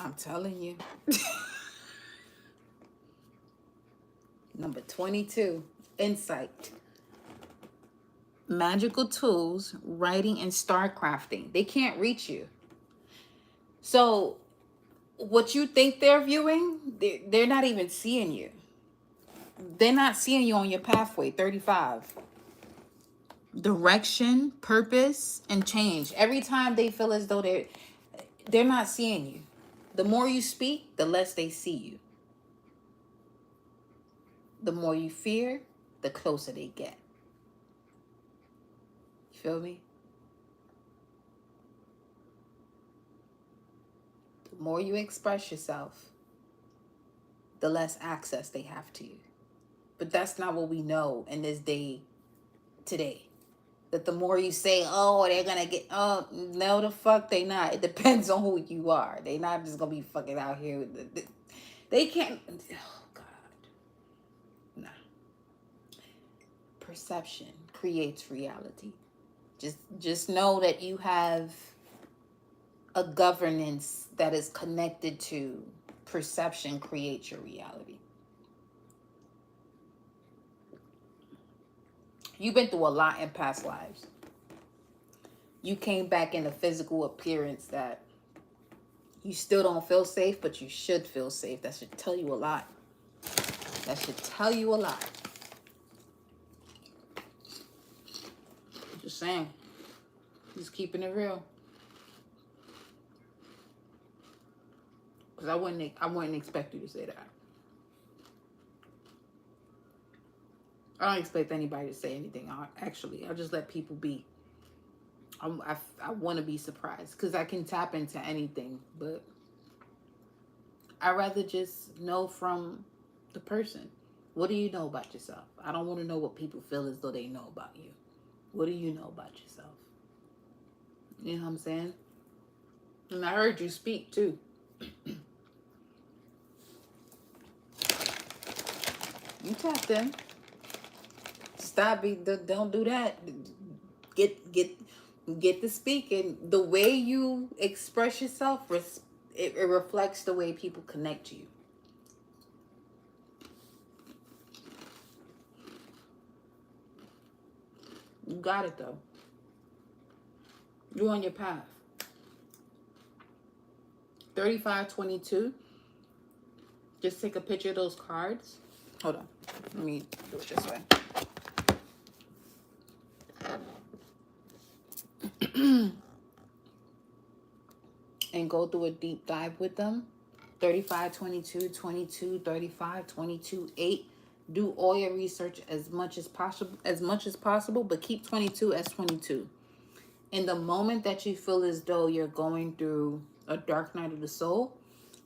I'm telling you. Number 22, insight. Magical tools, writing, and star crafting. They can't reach you. So what you think they're viewing, they're not even seeing you. They're not seeing you on your pathway, 35. Direction, purpose, and change. Every time they feel as though they're not seeing you. The more you speak, the less they see you. The more you fear, the closer they get. You feel me? The more you express yourself, the less access they have to you. But that's not what we know in this day today. That the more you say, oh, they're gonna get, oh, no, the fuck they not. It depends on who you are. They not just gonna be fucking out here with they can't. Oh God, nah. Perception creates reality. Just know that you have a governance that is connected to perception creates your reality. You've been through a lot in past lives. You came back in a physical appearance that you still don't feel safe, but you should feel safe. That should tell you a lot. That should tell you a lot. Just saying. Just keeping it real. Because I wouldn't expect you to say that. I don't expect anybody to say anything. I'll just let people be. I want to be surprised because I can tap into anything, but I'd rather just know from the person. What do you know about yourself? I don't want to know what people feel as though they know about you. What do you know about yourself? You know what I'm saying? And I heard you speak too. You tapped in. Stop. Don't do that. Get to speaking. The way you express yourself, it reflects the way people connect to you. You got it though. You're on your path. 3522. Just take a picture of those cards. Hold on. Let me do it this way. And go through a deep dive with them. 35, 22, 22, 35, 22, 8. Do all your research as much as possible, but keep 22 as 22. In the moment that you feel as though you're going through a dark night of the soul,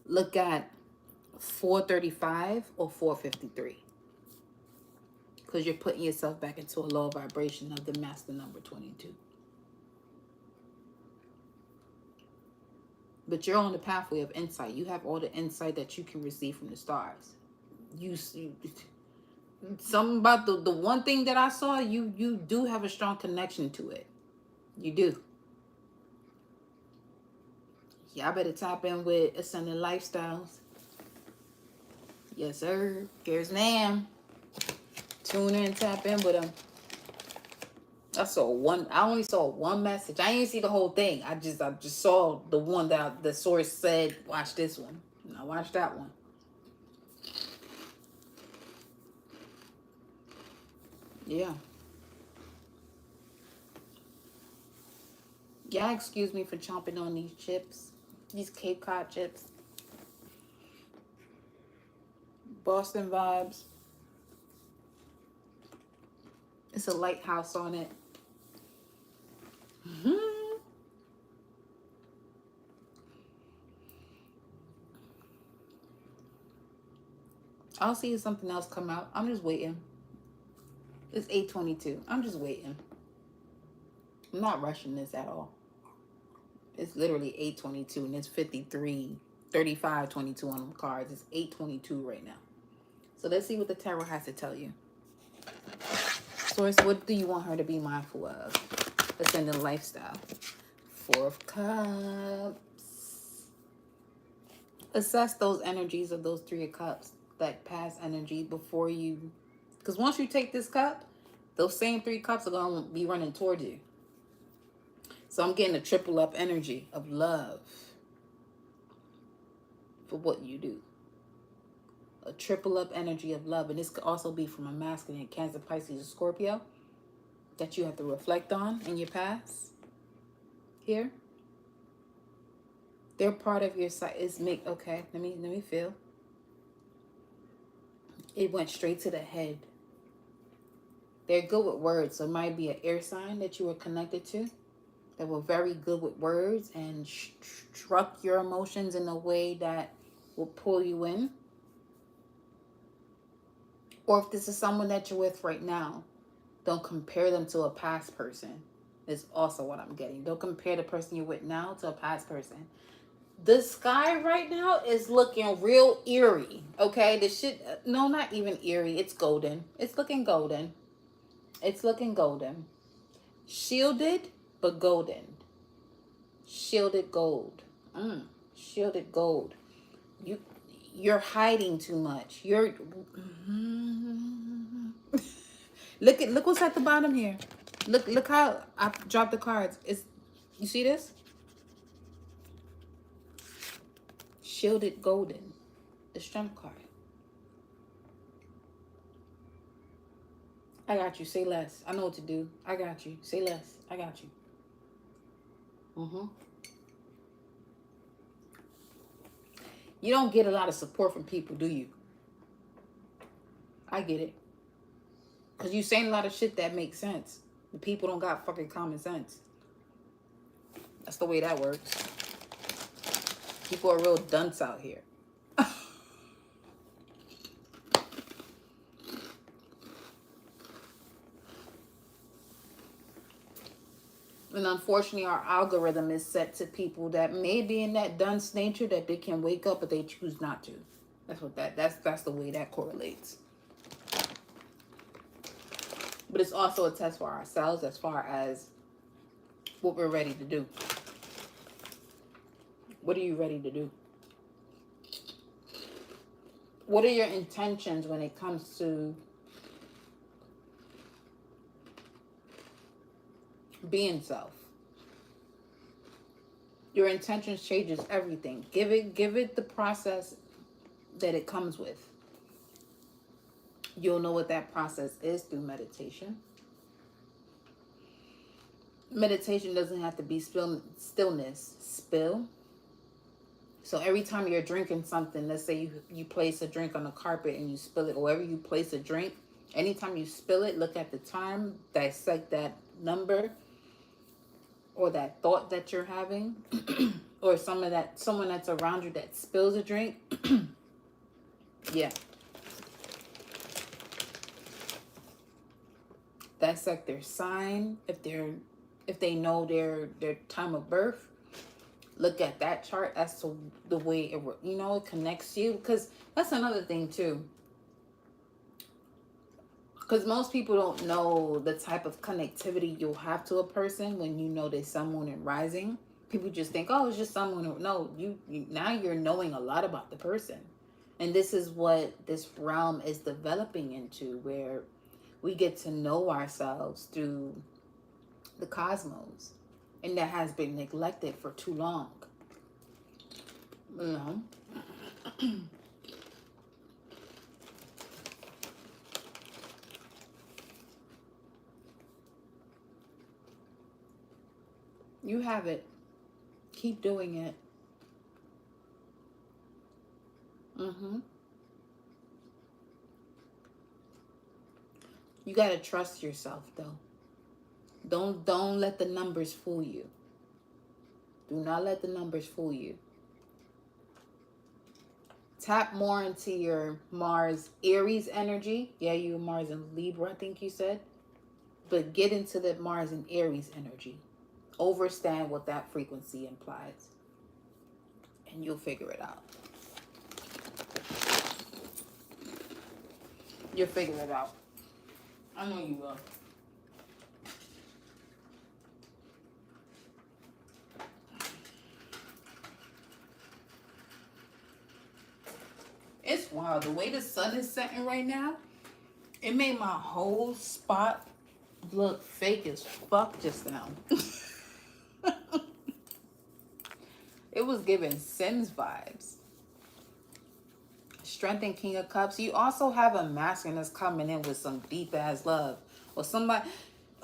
look at 435 or 453. Because you're putting yourself back into a low vibration of the master number 22. But you're on the pathway of insight. You have all the insight that you can receive from the stars. Something about the one thing that I saw, you do have a strong connection to it. You do. Y'all better tap in with Ascending Lifestyles. Yes, sir. Here's ma'am. Tune in, tap in with them. I only saw one message. I didn't see the whole thing. I just saw the one that the source said, watch this one. And I watched that one. Yeah. Yeah, excuse me for chomping on these chips. These Cape Cod chips. Boston vibes. It's a lighthouse on it. Mm-hmm. I'll see if something else come out. I'm just waiting. It's 8:22. I'm just waiting. I'm not rushing this at all. It's literally 8:22 and it's 53, 35, 22 on them cards. It's 8:22 right now. So let's see what the tarot has to tell you. Source, what do you want her to be mindful of? Ascending Lifestyle. Four of Cups. Assess those energies of those Three of Cups. That past energy before you... Because once you take this cup, those same 3 cups are going to be running towards you. So I'm getting a triple up energy of love for what you do. A triple up energy of love. And this could also be from a masculine, Cancer, Pisces, or Scorpio that you have to reflect on in your past. Here. They're part of your side. Okay, let me feel. It went straight to the head. They're good with words. So it might be an air sign that you were connected to that were very good with words and struck your emotions in a way that will pull you in. Or if this is someone that you're with right now, don't compare them to a past person. Is also what I'm getting. Don't compare the person you're with now to a past person. The sky right now is looking real eerie. Okay, the shit. No, not even eerie. It's golden. It's looking golden. It's looking golden. Shielded, but golden. Shielded gold. Shielded gold. You're hiding too much. You're look what's at the bottom here. Look how I dropped the cards. You see this? Shielded golden. The strength card. I got you. Say less. I know what to do. I got you. Say less. I got you. You don't get a lot of support from people, do you? I get it. Because you saying a lot of shit that makes sense. The people don't got fucking common sense. That's the way that works. People are real dunce out here. And unfortunately, our algorithm is set to people that may be in that dunce nature that they can wake up, but they choose not to. That's the way that correlates. But it's also a test for ourselves as far as what we're ready to do. What are you ready to do? What are your intentions when it comes to being self? Your intentions changes everything. Give it the process that it comes with. You'll know what that process is through meditation. Meditation doesn't have to be stillness. Spill. So every time you're drinking something, let's say you place a drink on the carpet and you spill it, or wherever you place a drink, anytime you spill it, look at the time, dissect that number or that thought that you're having, or someone that's around you that spills a drink. Yeah. Dissect their sign, if they know their time of birth. Look at that chart as to the way it connects you, because that's another thing too. Because most people don't know the type of connectivity you'll have to a person when you know there's sun, moon, and rising. People just think, oh, it's just sun, moon. No, you now you're knowing a lot about the person. And this is what this realm is developing into, where we get to know ourselves through the cosmos. And that has been neglected for too long. You know? You have it. Keep doing it. You gotta trust yourself, though. Don't let the numbers fool you. Do not let the numbers fool you. Tap more into your Mars Aries energy. Yeah, you Mars and Libra, I think you said. But get into the Mars and Aries energy. Understand what that frequency implies. And you'll figure it out. You'll figure it out. I know you will. It's wild. The way the sun is setting right now, it made my whole spot look fake as fuck just now. It was giving Sims vibes. Strength and King of Cups. You also have a masculine that's coming in with some deep ass love. Or somebody.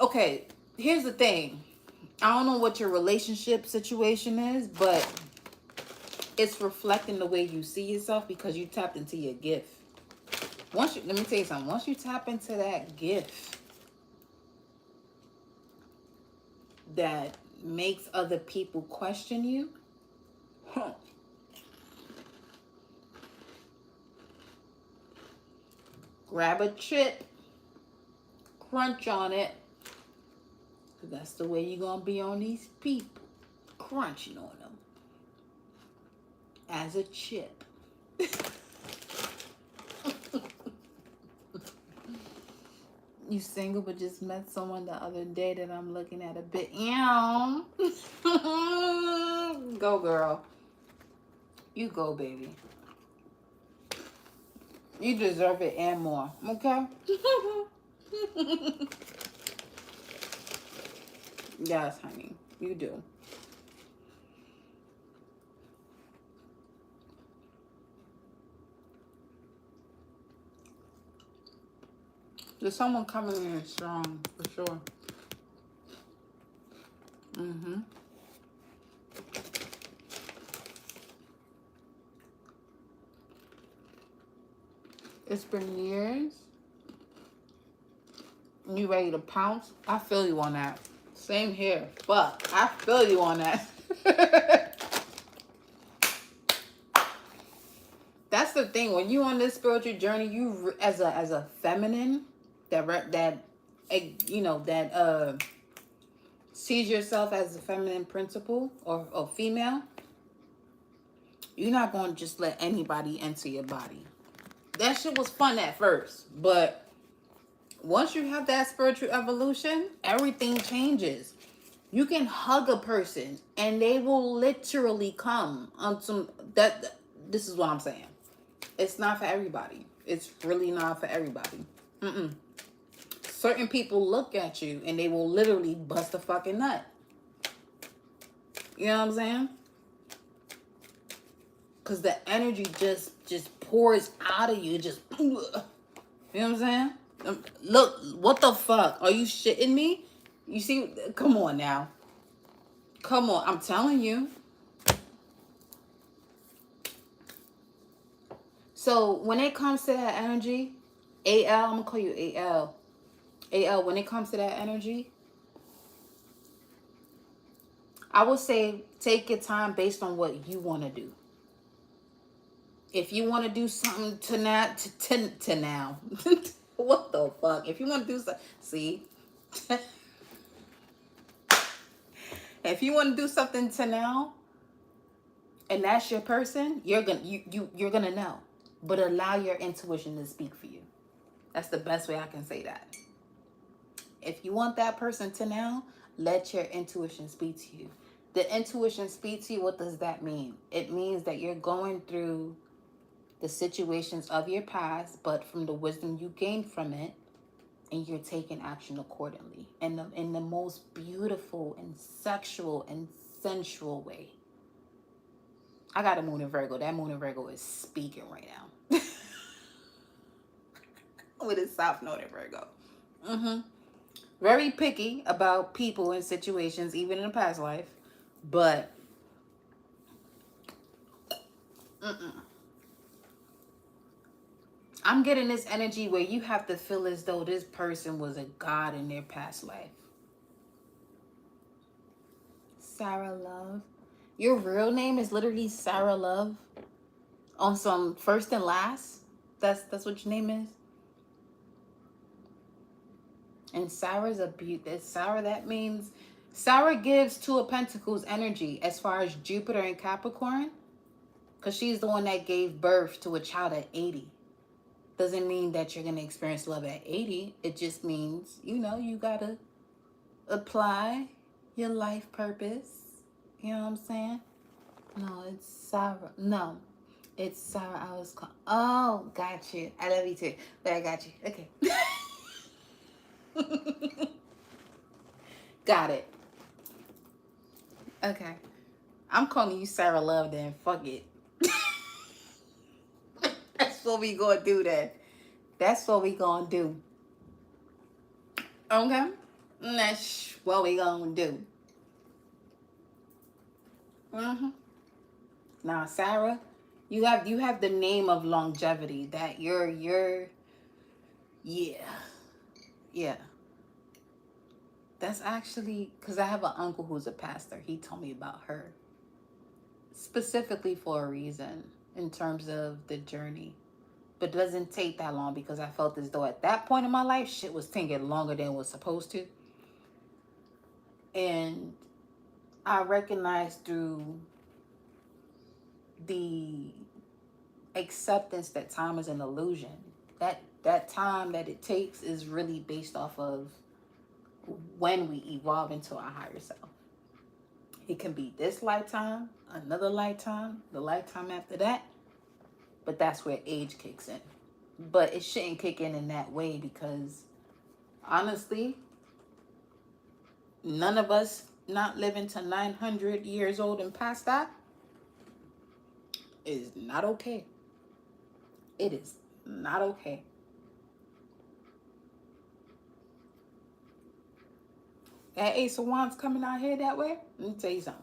Okay, here's the thing. I don't know what your relationship situation is, but it's reflecting the way you see yourself because you tapped into your gift. Let me tell you something. Once you tap into that gift that makes other people question you, grab a chip, crunch on it. That's the way you're going to be on these people. Crunching on them. As a chip. You single but just met someone the other day that I'm looking at a bit. Go, girl. You go, baby. You deserve it and more. Okay? Yes, honey. You do. There's someone coming in strong, for sure. It's been years. You ready to pounce? I feel you on that. Same here. Fuck. I feel you on that. That's the thing. When you on this spiritual journey, you as a feminine that sees yourself as a feminine principle or female, you're not going to just let anybody enter your body. That shit was fun at first, but once you have that spiritual evolution, everything changes. You can hug a person and they will literally come on some that. This is what I'm saying. It's not for everybody. It's really not for everybody. Certain people look at you and they will literally bust a fucking nut. You know what I'm saying? Because the energy just pours out of you. Just, you know what I'm saying? Look, what the fuck? Are you shitting me? You see? Come on now. Come on. I'm telling you. So when it comes to that energy, AL, I'm going to call you AL. AL, when it comes to that energy, I would say take your time based on what you want to do. If you want to do something to now. What the fuck? If you want to do something, see? If you want to do something to now, and that's your person, you're gonna know. But allow your intuition to speak for you. That's the best way I can say that. If you want that person to now, let your intuition speak to you. The intuition speak to you, what does that mean? It means that you're going through the situations of your past, but from the wisdom you gained from it, and you're taking action accordingly in the most beautiful and sexual and sensual way. I got a moon in Virgo. That moon in Virgo is speaking right now. With a South Node in Virgo. Mm-hmm. Very picky about people and situations, even in a past life. But I'm getting this energy where you have to feel as though this person was a god in their past life. Sarah Love. Your real name is literally Sarah Love. On some first and last. That's what your name is. And Sarah's a beauty. Sarah, that means Sarah gives Two of Pentacles energy as far as Jupiter and Capricorn. Because she's the one that gave birth to a child at 80. Doesn't mean that you're going to experience love at 80. It just means, you got to apply your life purpose. You know what I'm saying? No, it's Sarah. No, it's Sarah. I was called. Oh, got you. I love you too. But I got you. Okay. Got it. Okay. I'm calling you Sarah Love then. Fuck it. That's what we gonna do then. That's what we gonna do. Okay? That's what we gonna do. Mm-hmm. Now, Sarah, you have the name of longevity. That you're yeah. Yeah. That's actually because I have an uncle who's a pastor. He told me about her specifically for a reason in terms of the journey. But it doesn't take that long because I felt as though at that point in my life, shit was taking longer than it was supposed to. And I recognized through the acceptance that time is an illusion. That time that it takes is really based off of when we evolve into our higher self. It can be this lifetime, another lifetime, the lifetime after that, but that's where age kicks in. But it shouldn't kick in that way because honestly, none of us not living to 900 years old and past that is not okay. It is not okay. That Ace of Wands coming out here that way, let me tell you something.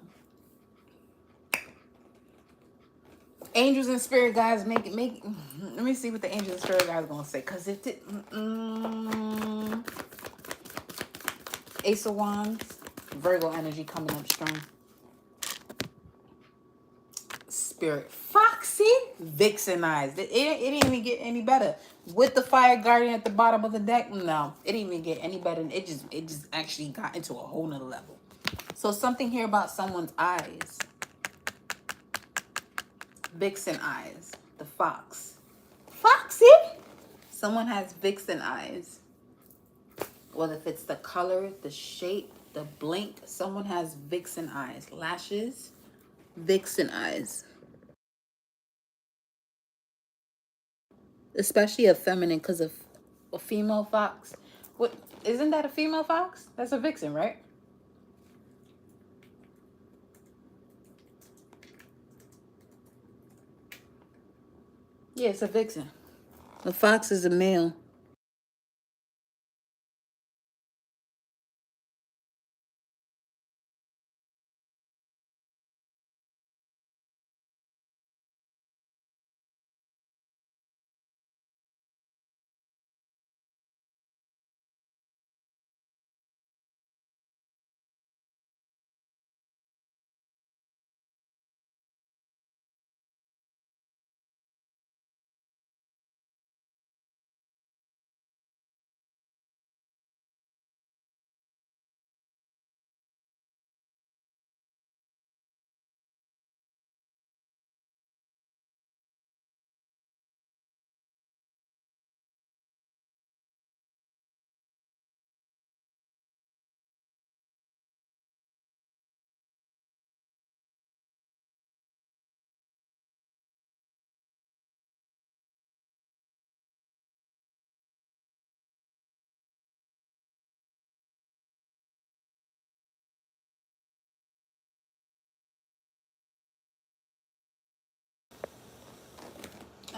Angels and spirit guides make let me see what the angels and spirit guides gonna say. Cause if it Ace of Wands, Virgo energy coming up strong. Spirit Foxy, Vixenized. It didn't even get any better. With the Fire Guardian at the bottom of the deck, no, it didn't even get any better. It just actually got into a whole nother level. So something here about someone's eyes. Vixen eyes. The fox. Foxy! Someone has vixen eyes. Whether if it's the color, the shape, the blink, someone has vixen eyes. Lashes, vixen eyes. Especially a feminine, because of a female fox. What, isn't that a female fox? That's a vixen, right? Yeah, it's a vixen. A fox is a male.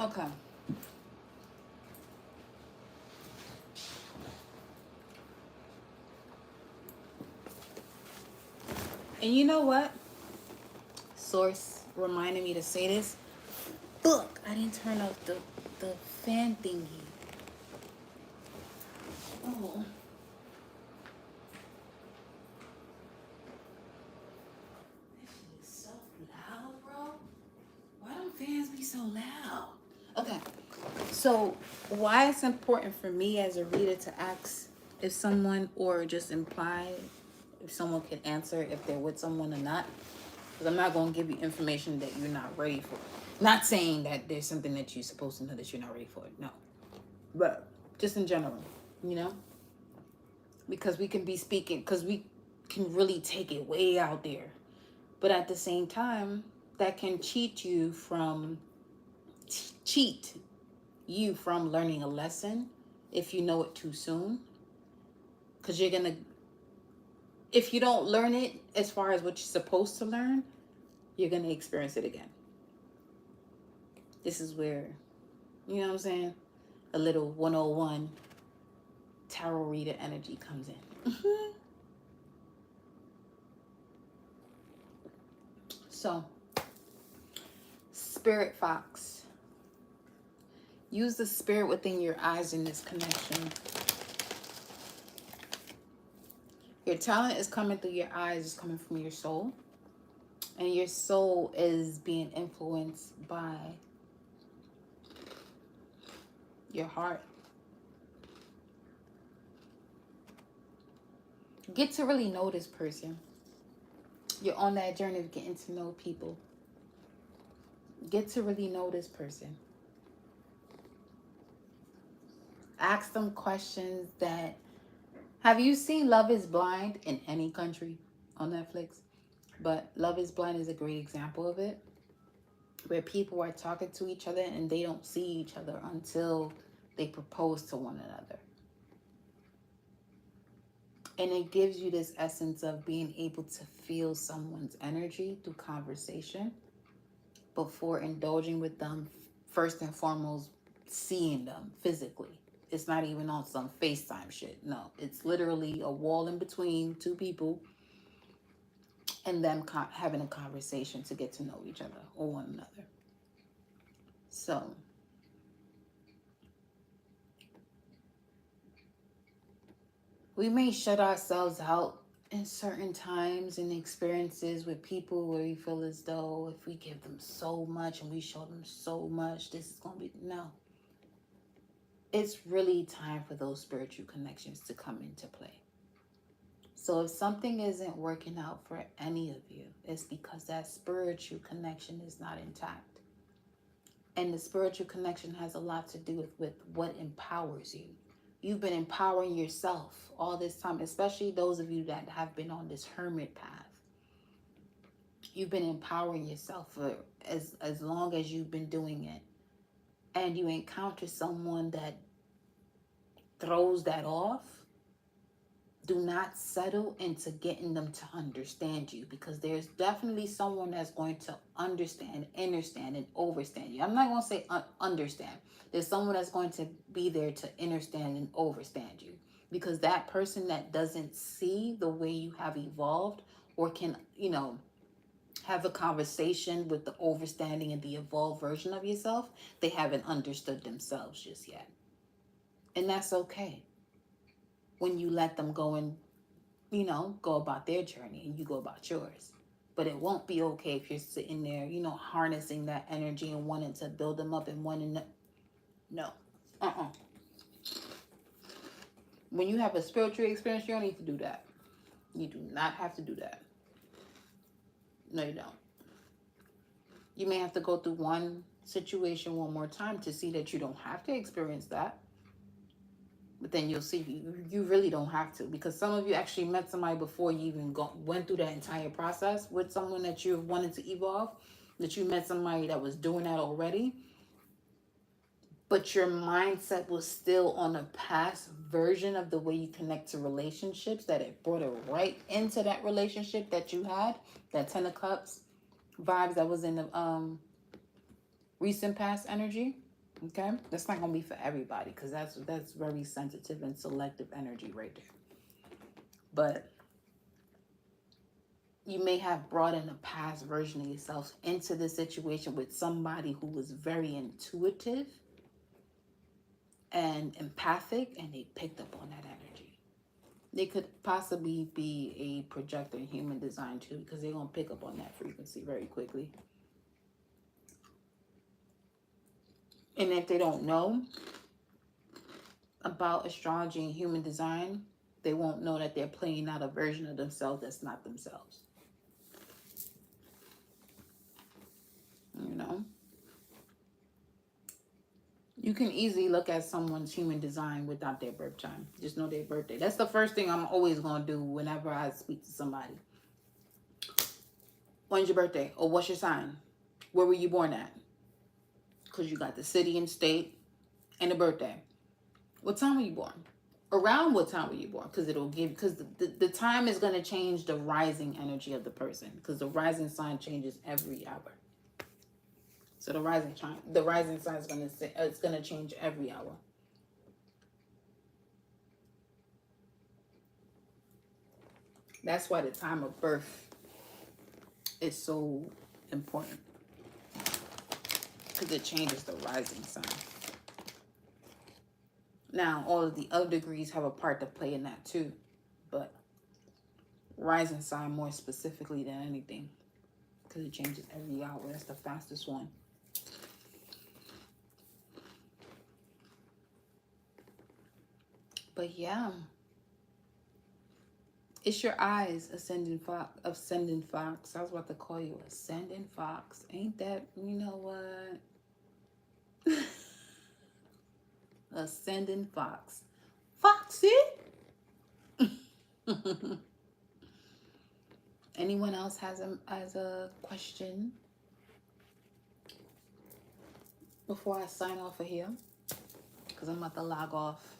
Okay. And you know what? Source reminded me to say this. Look, I didn't turn off the fan thingy. Oh. This shit is so loud, bro. Why don't fans be so loud? Okay. So why it's important for me as a reader to ask if someone, or just imply if someone can answer if they're with someone or not. Because I'm not going to give you information that you're not ready for. Not saying that there's something that you're supposed to know that you're not ready for. No. But just in general, you know? Because we can be speaking, because we can really take it way out there. But at the same time, that can cheat you from learning a lesson if you know it too soon. Because you're going to, if you don't learn it as far as what you're supposed to learn, you're going to experience it again. This is where, you know what I'm saying? A little 101 tarot reader energy comes in. So, Spirit Fox. Use the spirit within your eyes in this connection. Your talent is coming through your eyes, is coming from your soul. And your soul is being influenced by your heart. Get to really know this person. You're on that journey of getting to know people. Get to really know this person. Ask them questions that... Have you seen Love is Blind in any country on Netflix? But Love is Blind is a great example of it. Where people are talking to each other and they don't see each other until they propose to one another. And it gives you this essence of being able to feel someone's energy through conversation before indulging with them, first and foremost, seeing them physically. It's not even on some FaceTime shit. No, it's literally a wall in between two people and them having a conversation to get to know each other or one another. So, we may shut ourselves out in certain times and experiences with people where we feel as though if we give them so much and we show them so much, this is going to be... No. It's really time for those spiritual connections to come into play. So if something isn't working out for any of you, it's because that spiritual connection is not intact. And the spiritual connection has a lot to do with what empowers you. You've been empowering yourself all this time, especially those of you that have been on this hermit path. You've been empowering yourself for as long as you've been doing it. And you encounter someone that throws that off. Do not settle into getting them to understand you, because there's definitely someone that's going to understand, understand, and overstand you. I'm not going to say understand. There's someone that's going to be there to understand and overstand you, because that person that doesn't see the way you have evolved or can, have a conversation with the overstanding and the evolved version of yourself, they haven't understood themselves just yet. And that's okay. When you let them go and, go about their journey and you go about yours. But it won't be okay if you're sitting there, harnessing that energy and wanting to build them up and wanting to... No. When you have a spiritual experience, you don't need to do that. You do not have to do that. No, you don't. You may have to go through one situation one more time to see that you don't have to experience that. But then you'll see you really don't have to, because some of you actually met somebody before you even went through that entire process with someone that you wanted to evolve, that you met somebody that was doing that already. But your mindset was still on a past version of the way you connect to relationships, that it brought it right into that relationship that you had, that 10 of Cups vibes that was in the recent past energy. Okay, that's not gonna be for everybody because that's very sensitive and selective energy right there. But you may have brought in a past version of yourself into the situation with somebody who was very intuitive and empathic, and they picked up on that energy. They could possibly be a projector in human design too, because they're gonna pick up on that frequency very quickly. And if they don't know about astrology and human design, they won't know that they're playing out a version of themselves that's not themselves. You know? You can easily look at someone's human design without their birth time. Just know their birthday. That's the first thing I'm always going to do whenever I speak to somebody. When's your birthday? Or what's your sign? Where were you born at? Because you got the city and state and the birthday. What time were you born? Around what time were you born? Because it'll give, because the time is going to change the rising energy of the person, because the rising sign changes every hour. So the rising sign is going to say it's going to change every hour. That's why the time of birth is so important, because it changes the rising sign. Now, all of the other degrees have a part to play in that too, but rising sign more specifically than anything, because it changes every hour. That's the fastest one. But yeah, it's your eyes, ascending fox. I was about to call you ascending fox. Ain't that, you know what? Ascending fox. Foxy? Anyone else has a question before I sign off of here? Because I'm about to log off.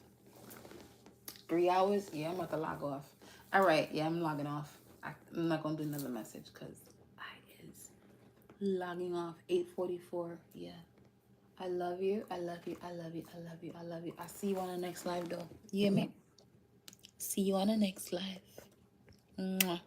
3 hours? Yeah, I'm about to log off. All right, yeah, I'm logging off. I'm not going to do another message because I is logging off. 8:44. Yeah. I love you. I love you. I love you. I love you. I love you. I'll see you on the next live, though. You hear me? See you on the next live. Mwah.